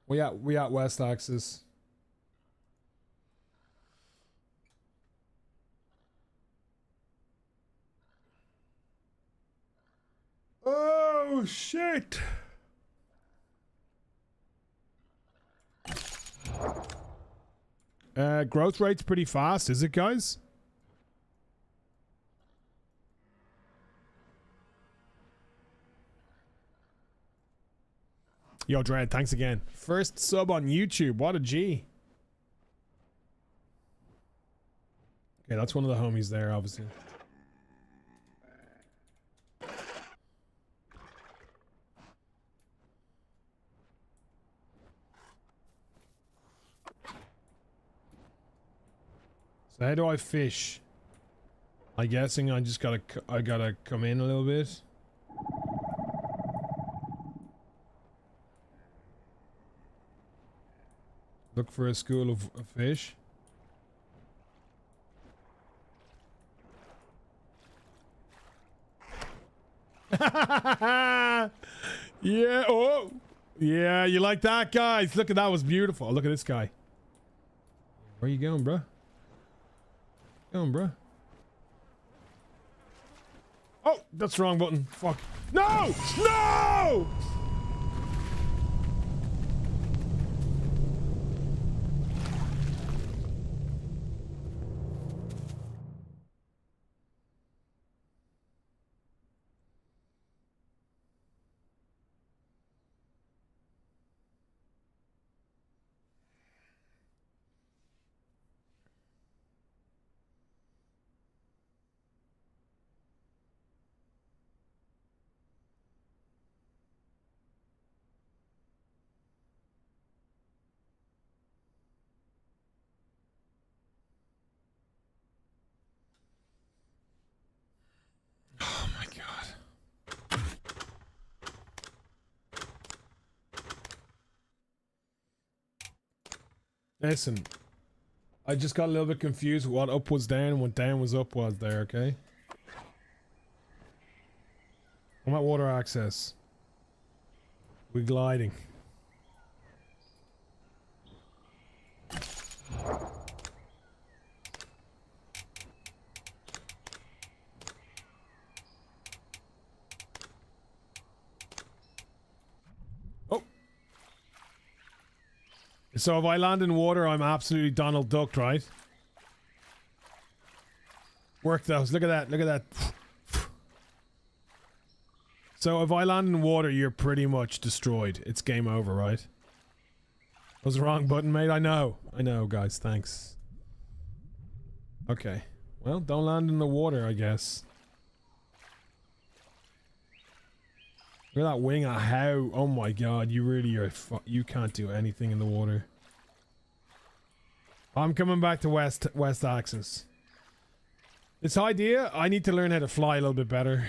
We at west axis. Oh shit! Growth rate's pretty fast, is it, guys? Yo, Dread, thanks again. First sub on YouTube. What a G. Okay, that's one of the homies there, obviously. So how do I fish? I'm guessing I just gotta come in a little bit. Look for a school of fish. Yeah, oh! Yeah, you like that, guys? Look at that, was beautiful. Look at this guy. Where you going, bro? Going, bro? Oh, that's the wrong button. Fuck. No! No! Oh my god. Listen, I just got a little bit confused what up was down and what down was up was there, okay? I'm at water access. We're gliding. So if I land in water, I'm absolutely Donald Duck, right? Work those. Look at that. Look at that. So if I land in water, you're pretty much destroyed. It's game over, right? Was the wrong button, mate? I know, guys. Thanks. Okay. Well, don't land in the water, I guess. Look at that wing. How? Oh my god, you really are. You can't do anything in the water. I'm coming back to west axis. This idea, I need to learn how to fly a little bit better.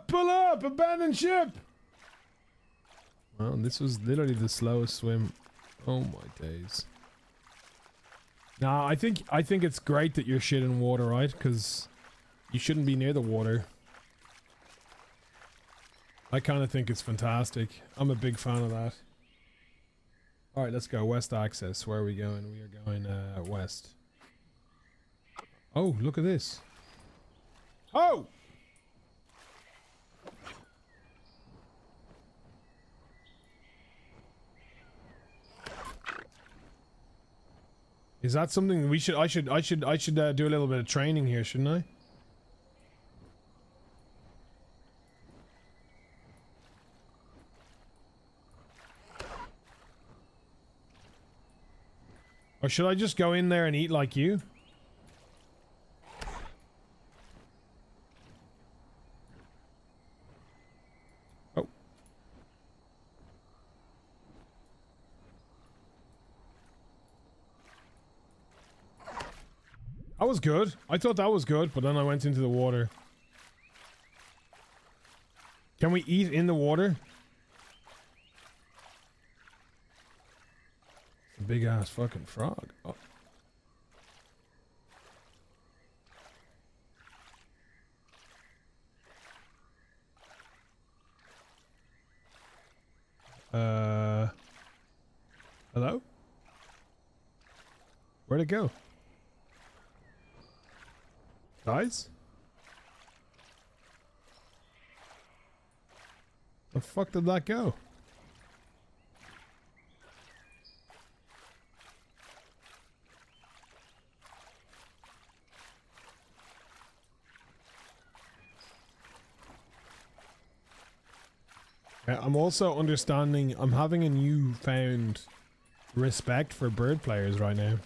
Pull up, abandon ship. Well, this was literally the slowest swim. Oh my days. Nah, I think it's great that you're shit in water, right? Because you shouldn't be near the water. I kind of think it's fantastic. I'm a big fan of that. All right, let's go west axis. Where are we going? We are going west. Oh, look at this. Oh! Is that something we should? I should do a little bit of training here, shouldn't I? Or should I just go in there and eat like you? Oh. That was good. I thought that was good, but then I went into the water. Can we eat in the water? A big ass fucking frog. Oh. Hello? Where'd it go? Guys? The fuck did that go? I'm also understanding, I'm having a newfound respect for bird players right now.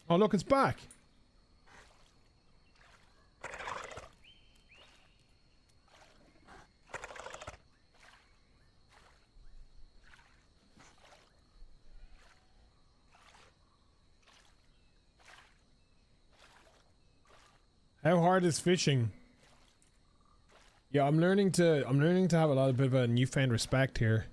Oh look, it's back. How hard is fishing? Yeah, I'm learning to have a lot of bit of a newfound respect here.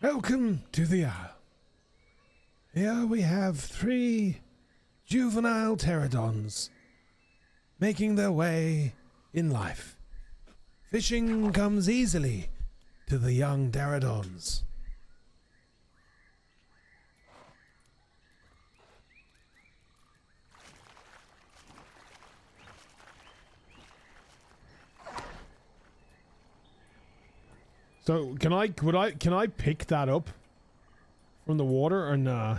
Welcome to the Isle. Here we have 3 juvenile pterodons making their way in life. Fishing comes easily to the young pterodons. So can I pick that up from the water or nah?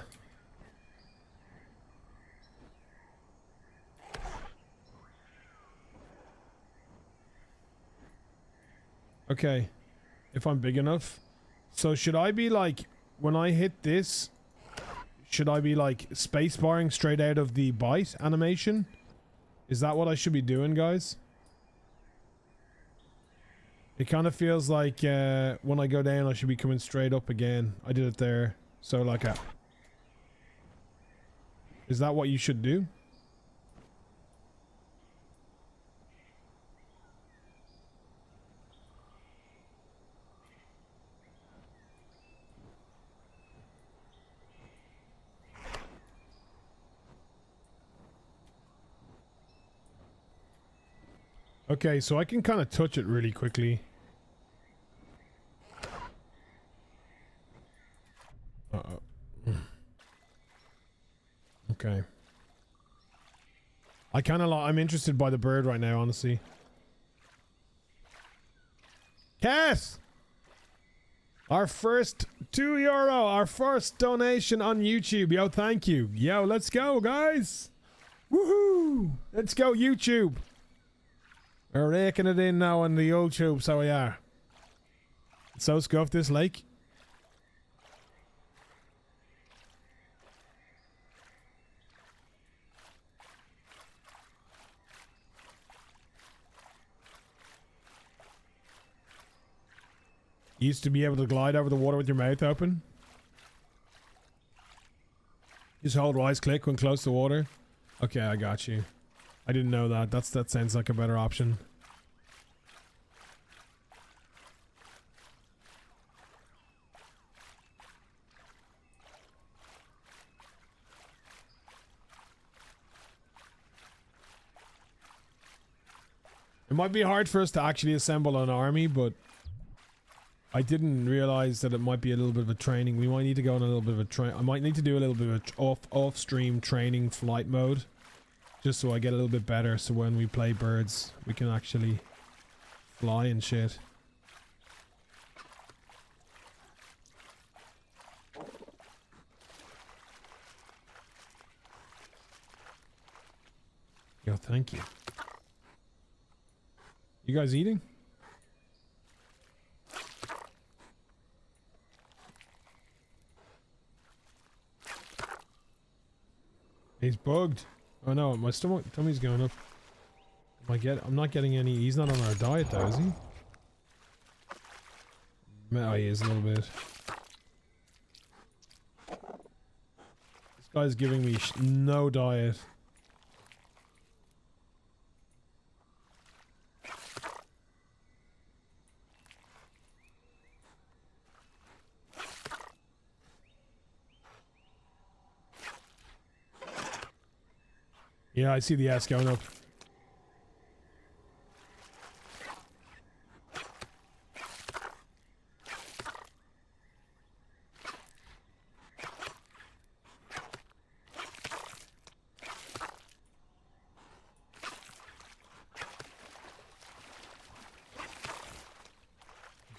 Okay, if I'm big enough. So should I be like, when I hit this, should I be like space barring straight out of the bite animation? Is that what I should be doing, guys? It kind of feels like when I go down I should be coming straight up again. I did it there. So like a... Is that what you should do? Okay, so I can kind of touch it really quickly. Uh-oh. Okay. I'm interested by the bird right now, honestly. Cass! Our first €2, our first donation on YouTube. Yo, thank you. Yo, let's go, guys. Woohoo! Let's go, YouTube. We're raking it in now on the YouTube, so we are. So scuff this lake. Used to be able to glide over the water with your mouth open. Just hold right click when close to water. Okay, I got you. I didn't know that. That sounds like a better option. It might be hard for us to actually assemble an army, but I didn't realize that it might be a little bit of a training. We might need to go on a little bit of a train. I might need to do a little bit of off-stream training flight mode, just so I get a little bit better. So when we play birds, we can actually fly and shit. Yo, thank you. You guys eating? He's bugged. Oh no, my tummy's going up. I'm not getting any. He's not on our diet though, is he? Oh, he is a little bit. This guy's giving me no diet. Yeah, I see the ass going up.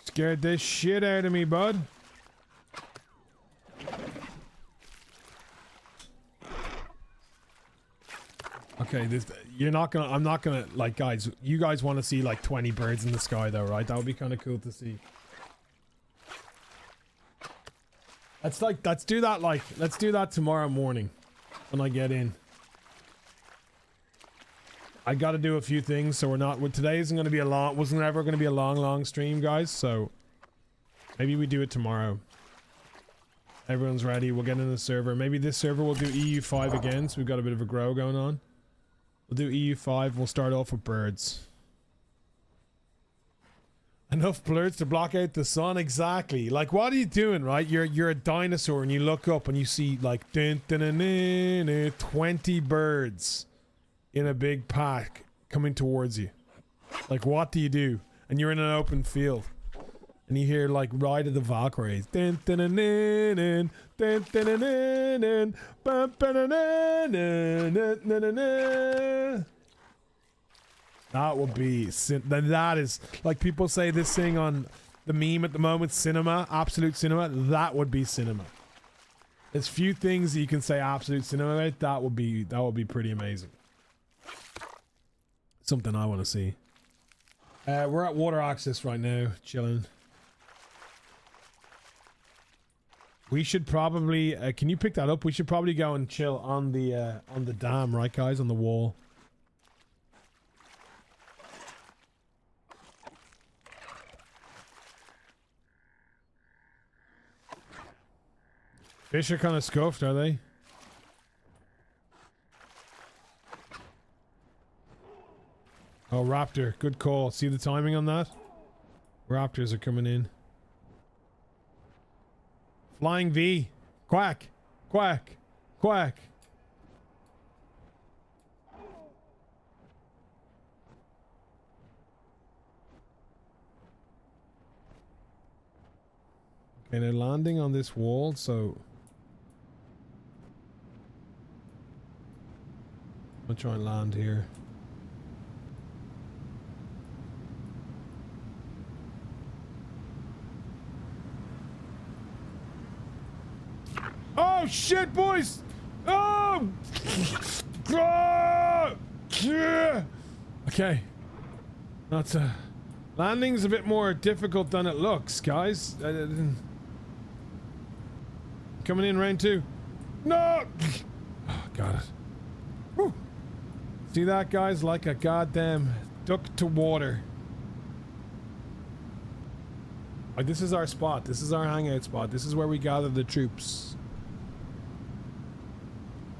Scared this shit out of me, bud. Okay, I'm not gonna, like, guys, you guys want to see like 20 birds in the sky though, right? That would be kind of cool to see. Let's do that tomorrow morning when I get in. I got to do a few things, so today isn't going to be wasn't ever going to be a long stream, guys, so maybe we do it tomorrow. Everyone's ready, we'll get in the server. Maybe this server will do EU5 again, so we've got a bit of a grow going on. We'll do EU5, we'll start off with birds. Enough blurs to block out the sun, exactly. Like, what are you doing, right? You're a dinosaur and you look up and you see like 20 birds in a big pack coming towards you. Like, what do you do? And you're in an open field. And you hear like Ride of the Valkyries. That would be that is like people say this thing on the meme at the moment, cinema, absolute cinema. That would be cinema. There's few things that you can say absolute cinema about. That would be pretty amazing. Something I want to see. We're at water access right now, chilling. We should probably can you pick that up? We should probably go and chill on the dam, right guys, on the wall. Fish are kind of scuffed, are they? Oh, raptor, good call. See the timing on that? Raptors are coming in. Flying V. Quack. Quack. Quack. And they're landing on this wall, so I'm gonna try and land here. Oh shit, boys! Oh! Okay. That's landing's a bit more difficult than it looks, guys. Coming in round 2. No! Oh, got it. Whew. See that, guys? Like a goddamn duck to water. Like, this is our spot. This is our hangout spot. This is where we gather the troops.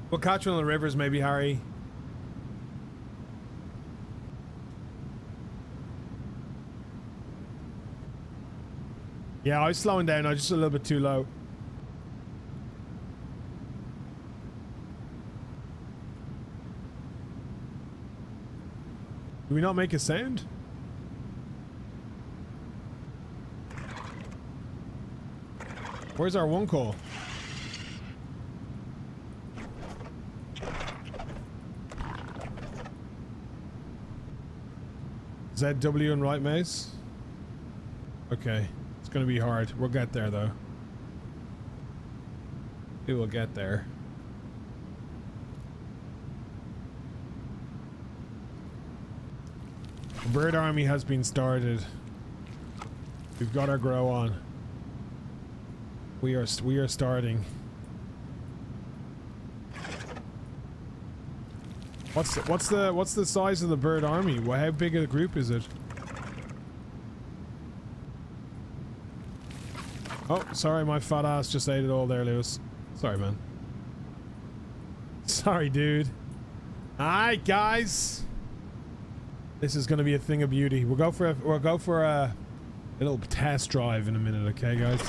We'll catch one on the rivers, maybe, Harry. Yeah, I was slowing down. I was just a little bit too low. Do we not make a sound? Where's our one call? ZW and right mouse? Okay. It's gonna be hard. We'll get there though. We will get there. The bird army has been started. We've got our grow on. We are starting. What's the size of the bird army? How big of a group is it? Oh, sorry, my fat ass just ate it all there, Lewis. Sorry, man. Sorry, dude. Alright, guys. This is gonna be a thing of beauty. We'll go for a little test drive in a minute, okay, guys?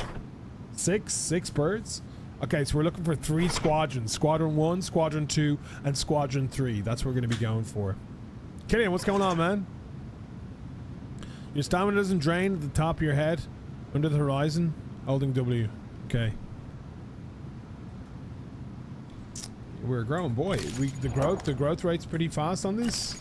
Six birds? Okay, so we're looking for 3 squadrons. Squadron 1, Squadron 2, and Squadron 3. That's what we're going to be going for. Killian, what's going on, man? Your stamina doesn't drain at the top of your head. Under the horizon. Holding W. Okay. We're growing, boy. The growth rate's pretty fast on this.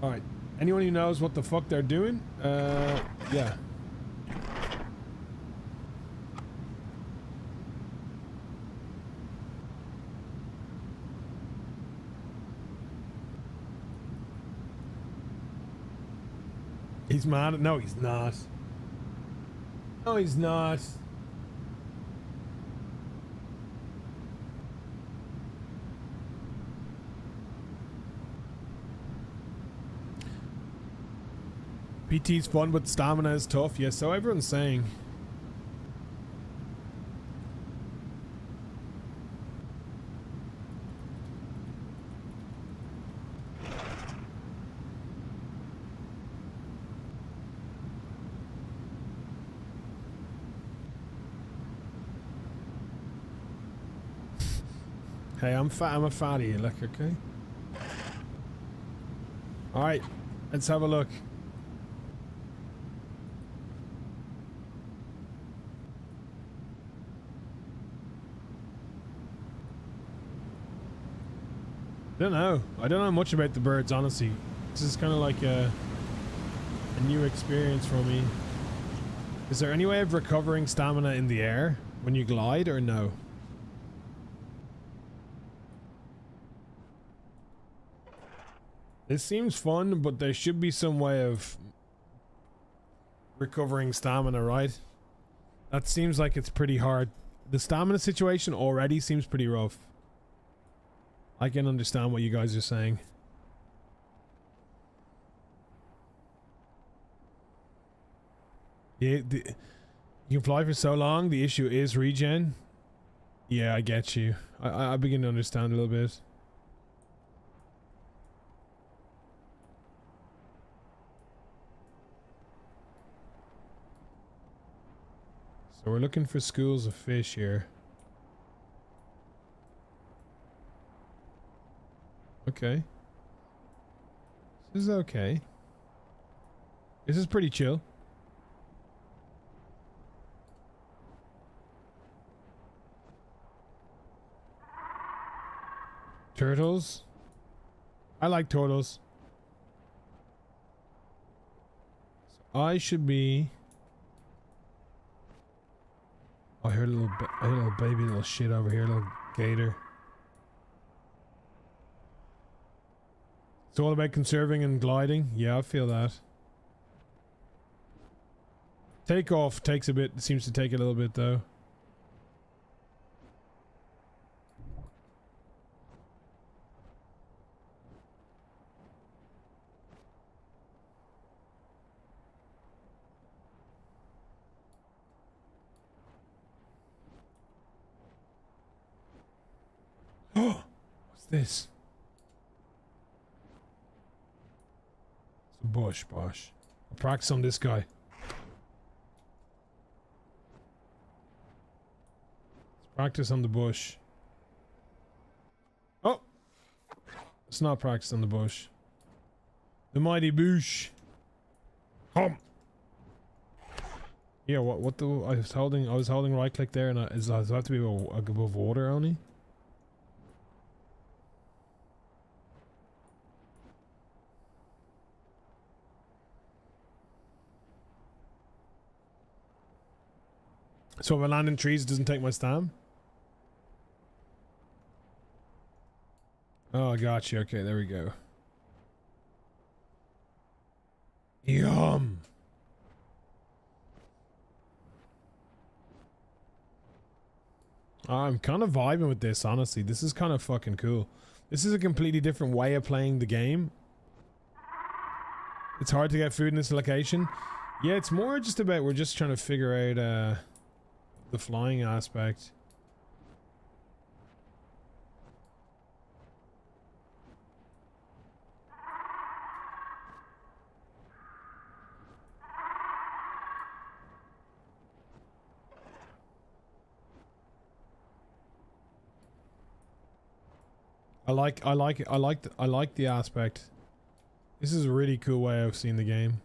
Alright, anyone who knows what the fuck they're doing, yeah. He's mad? No, he's not. No, he's not. PT's fun, but stamina is tough. Yeah, so everyone's saying. Hey, I'm fat. I'm a fatty. Look, okay. All right, let's have a look. I don't know. I don't know much about the birds, honestly. This is kind of like a new experience for me. Is there any way of recovering stamina in the air when you glide, or no? This seems fun, but there should be some way of recovering stamina, right? That seems like it's pretty hard. The stamina situation already seems pretty rough. I can understand what you guys are saying. Yeah, you can fly for so long. The issue is regen. Yeah, I get you. I begin to understand a little bit. So we're looking for schools of fish here. Okay. This is okay. This is pretty chill. Turtles. I like turtles. So I should be. Oh, I heard a little baby, little shit over here, little gator. It's all about conserving and gliding. Yeah, I feel that. Takeoff takes a bit. It seems to take a little bit though. Oh, what's this? It's a bush, Bosh. I'll practice on this guy. Let's practice on the bush. Oh! Let's not practice on the bush. The mighty bush. Hum! Yeah, what the... I was holding right click there and does it have to be above water only? So if I land in trees, it doesn't take my stam? Oh, I got you. Okay, there we go. Yum! I'm kind of vibing with this, honestly. This is kind of fucking cool. This is a completely different way of playing the game. It's hard to get food in this location. Yeah, it's more just about we're just trying to figure out the flying aspect. I like the aspect. This is a really cool way of seeing the game.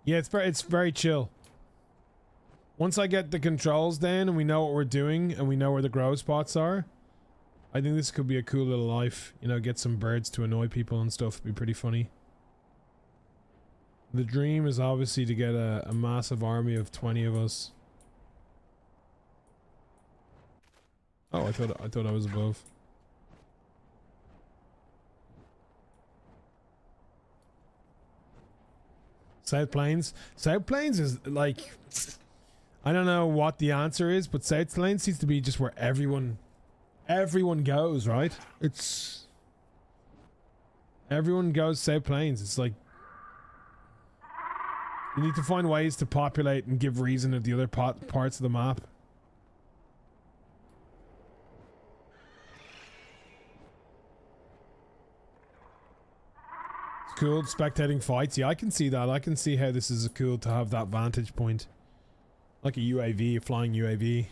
Yeah, it's very chill. Once I get the controls down and we know what we're doing and we know where the grow spots are, I think this could be a cool little life. You know, get some birds to annoy people and stuff. It'd be pretty funny. The dream is obviously to get a massive army of 20 of us. Oh, I thought I was above. South Plains? South Plains is like... I don't know what the answer is, but South Plains seems to be just where everyone goes, right? It's... Everyone goes South Plains. It's like... You need to find ways to populate and give reason of the other parts of the map. It's cool spectating fights. Yeah, I can see that. I can see how this is cool to have that vantage point. Like a UAV, a flying UAV.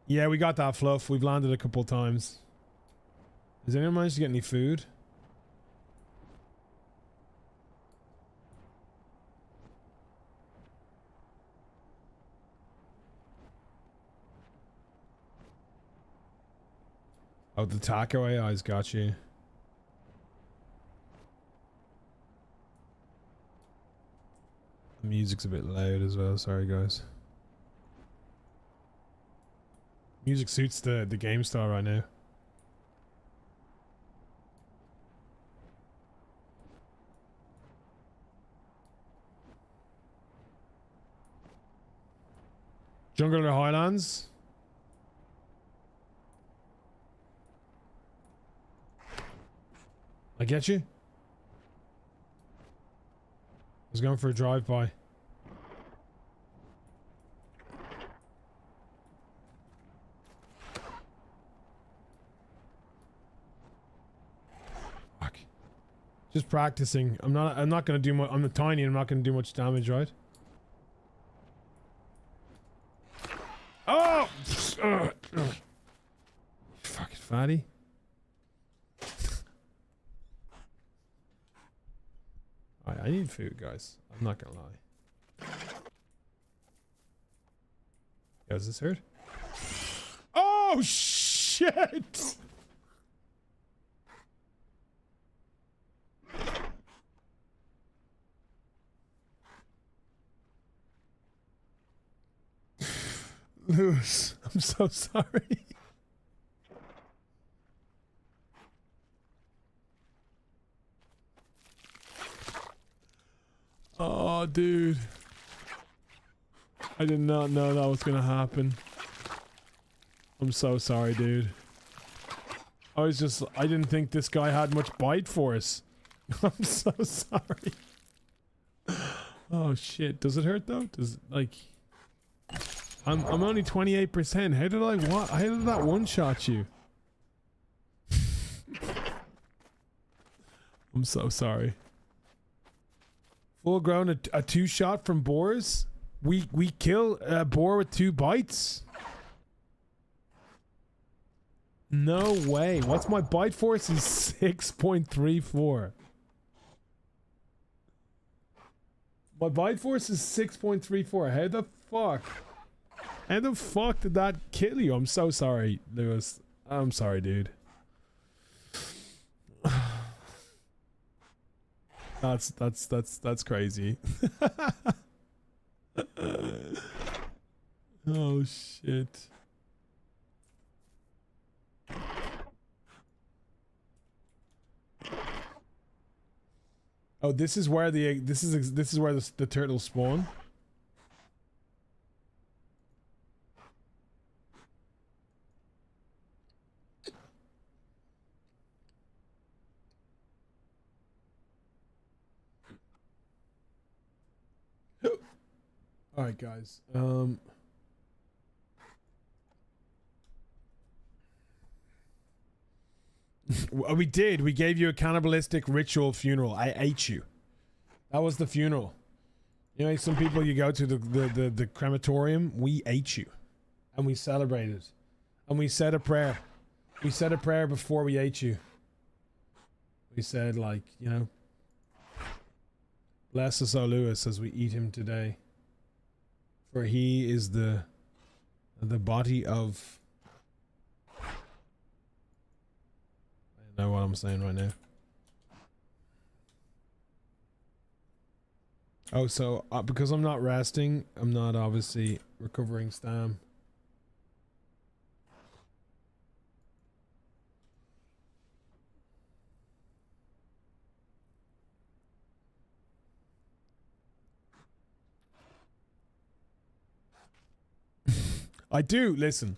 Yeah, we got that fluff. We've landed a couple times. Has anyone managed to get any food? Oh, the taco AI's got you. The music's a bit loud as well. Sorry, guys. Music suits the game style right now. Jungle or Highlands? I get you. I was going for a drive-by. Just practicing. I'm not gonna do much. I'm tiny. I'm not gonna do much damage, right? Oh! Fucking fatty. Alright, I need food, guys. I'm not gonna lie. Yo, is this hurt? Oh shit! Lewis, I'm so sorry. Oh, dude. I did not know that was gonna happen. I'm so sorry, dude. I didn't think this guy had much bite for us. I'm so sorry. Oh shit. Does it hurt though? Does it, like... I'm only 28%. How did that one shot you? I'm so sorry. Full grown a 2-shot from boars? We kill a boar with 2 bites? No way. What's my bite force is 6.34. My bite force is 6.34. How the fuck did that kill you? I'm so sorry, Lewis. I'm sorry, dude. That's crazy. Oh shit. Oh, this is where the this is where the turtles spawn. All right, guys. We did. We gave you a cannibalistic ritual funeral. I ate you. That was the funeral. You know, some people you go to the crematorium. We ate you, and we celebrated, and we said a prayer. We said a prayer before we ate you. We said, like, you know, bless us, O Lewis, as we eat him today. For he is the body of... I don't know what I'm saying right now. Oh, so because I'm not resting, I'm not obviously recovering stam. I do, listen.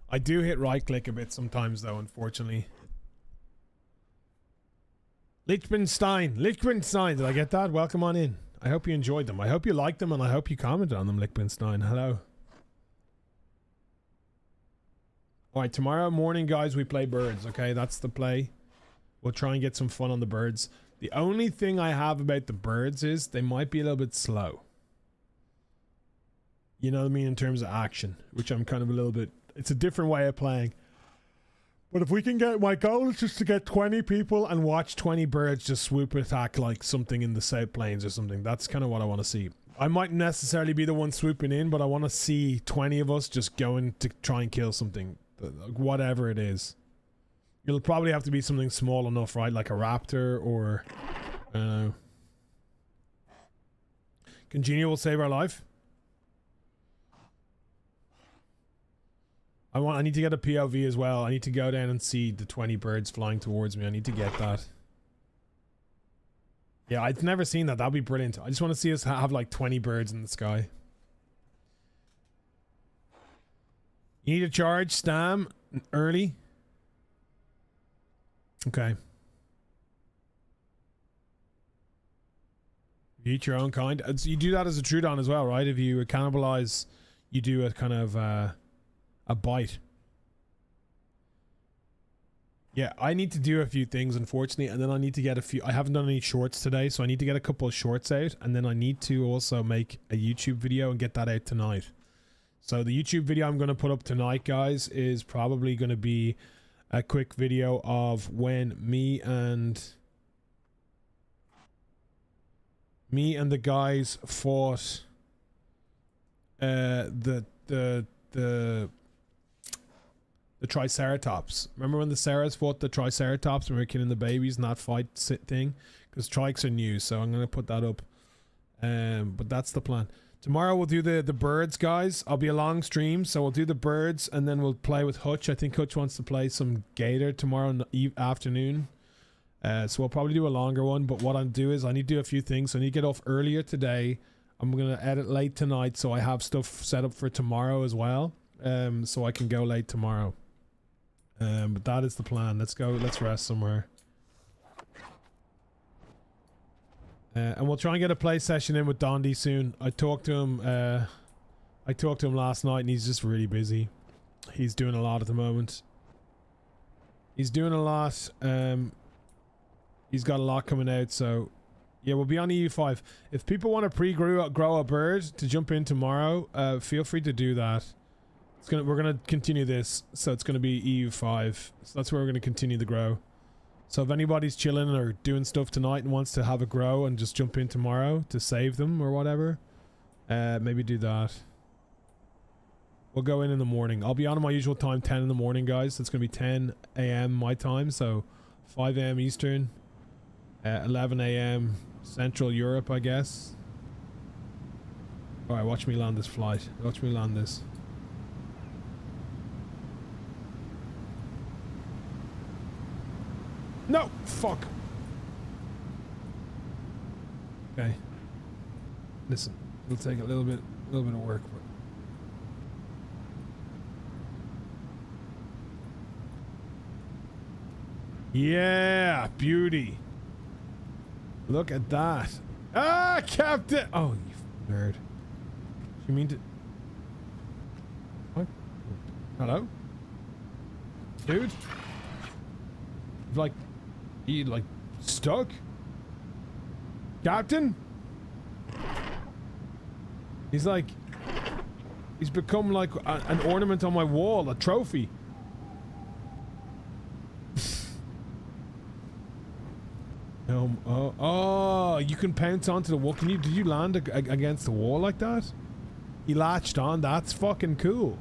I do hit right click a bit sometimes though, unfortunately. Liechtenstein, did I get that? Welcome on in. I hope you enjoyed them. I hope you liked them and I hope you commented on them, Liechtenstein. Hello. Alright, tomorrow morning, guys, we play birds, okay? That's the play. We'll try and get some fun on the birds. The only thing I have about the birds is they might be a little bit slow. You know what I mean, in terms of action, which I'm kind of a little bit... It's a different way of playing. But if we can get... My goal is just to get 20 people and watch 20 birds just swoop attack like something in the South Plains or something. That's kind of what I want to see. I might necessarily be the one swooping in, but I want to see 20 of us just going to try and kill something. Whatever it is. It'll probably have to be something small enough, right? Like a raptor or... I don't know. Congenial will save our life. I need to get a POV as well. I need to go down and see the 20 birds flying towards me. I need to get that. Yeah, I've never seen that. That'd be brilliant. I just want to see us have like 20 birds in the sky. You need to charge Stam early. Okay. You eat your own kind. You do that as a Trudon as well, right? If you cannibalize, you do a kind of... a bite. Yeah, I need to do a few things, unfortunately, and then I need to get a few. I haven't done any shorts today, so I need to get a couple of shorts out, and then I need to also make a YouTube video and get that out tonight. So the YouTube video I'm going to put up tonight, guys, is probably going to be a quick video of when me and the guys fought the Triceratops. Remember when the Sarahs fought the Triceratops when we were killing the babies in that fight thing? Because trikes are new, so I'm going to put that up. But that's the plan. Tomorrow we'll do the birds, guys. I'll be a long stream, so we'll do the birds and then we'll play with Hutch. I think Hutch wants to play some Gator tomorrow in the afternoon. So we'll probably do a longer one, but what I'll do is I need to do a few things. So I need to get off earlier today. I'm going to edit late tonight, so I have stuff set up for tomorrow as well. So I can go late tomorrow. But that is the plan. Let's go. Let's rest somewhere. And we'll try and get a play session in with Dondi soon. I talked to him last night and he's just really busy. He's doing a lot at the moment. He's doing a lot. He's got a lot coming out, so yeah, we'll be on EU5. If people want to pre-grow a bird to jump in tomorrow, feel free to do that. We're gonna continue this, so it's gonna be EU5. So that's where we're gonna continue the grow. So if anybody's chilling or doing stuff tonight and wants to have a grow and just jump in tomorrow to save them or whatever, maybe do that. We'll go in the morning. I'll be on at my usual time, 10 in the morning, guys. It's gonna be 10 a.m. my time, so 5 a.m. Eastern, 11 a.m. Central Europe, I guess. All right, watch me land this flight. Watch me land this. No! Fuck! Okay. Listen, it'll take a little bit of work, but... Yeah! Beauty! Look at that! Ah! Captain! Oh, you nerd. You mean to... What? Hello? Dude? He like stuck? Captain? He's become like an ornament on my wall, a trophy. Oh, you can pounce onto the wall. Did you land against the wall like that? He latched on. That's fucking cool.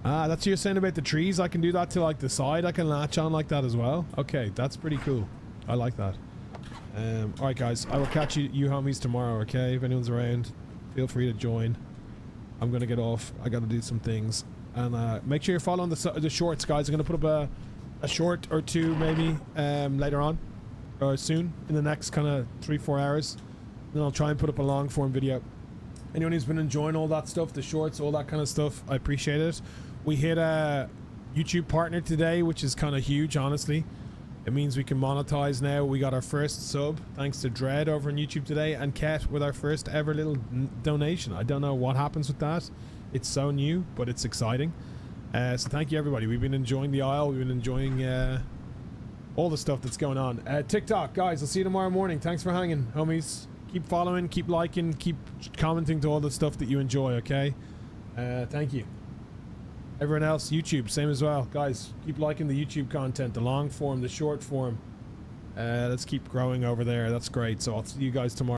Ah, that's what you're saying about the trees. I can do that to like the side. I can latch on like that as well. Okay, that's pretty cool. I like that. Alright guys, I will catch you homies tomorrow, okay? If anyone's around, feel free to join. I'm gonna get off. I gotta do some things. And make sure you're following the shorts, guys. I'm gonna put up a short or two maybe later on. Or soon, in the next kind of 3-4 hours. Then I'll try and put up a long form video. Anyone who's been enjoying all that stuff, the shorts, all that kind of stuff, I appreciate it. We hit a YouTube partner today, which is kind of huge, honestly. It means we can monetize now. We got our first sub, thanks to Dread over on YouTube today, and Ket with our first ever little donation. I don't know what happens with that. It's so new, but it's exciting. So thank you, everybody. We've been enjoying the aisle. We've been enjoying all the stuff that's going on. TikTok, guys, I'll see you tomorrow morning. Thanks for hanging, homies. Keep following, keep liking, keep commenting to all the stuff that you enjoy, okay? Thank you. Everyone else, YouTube, same as well. Guys, keep liking the YouTube content, the long form, the short form. Let's keep growing over there. That's great. So I'll see you guys tomorrow.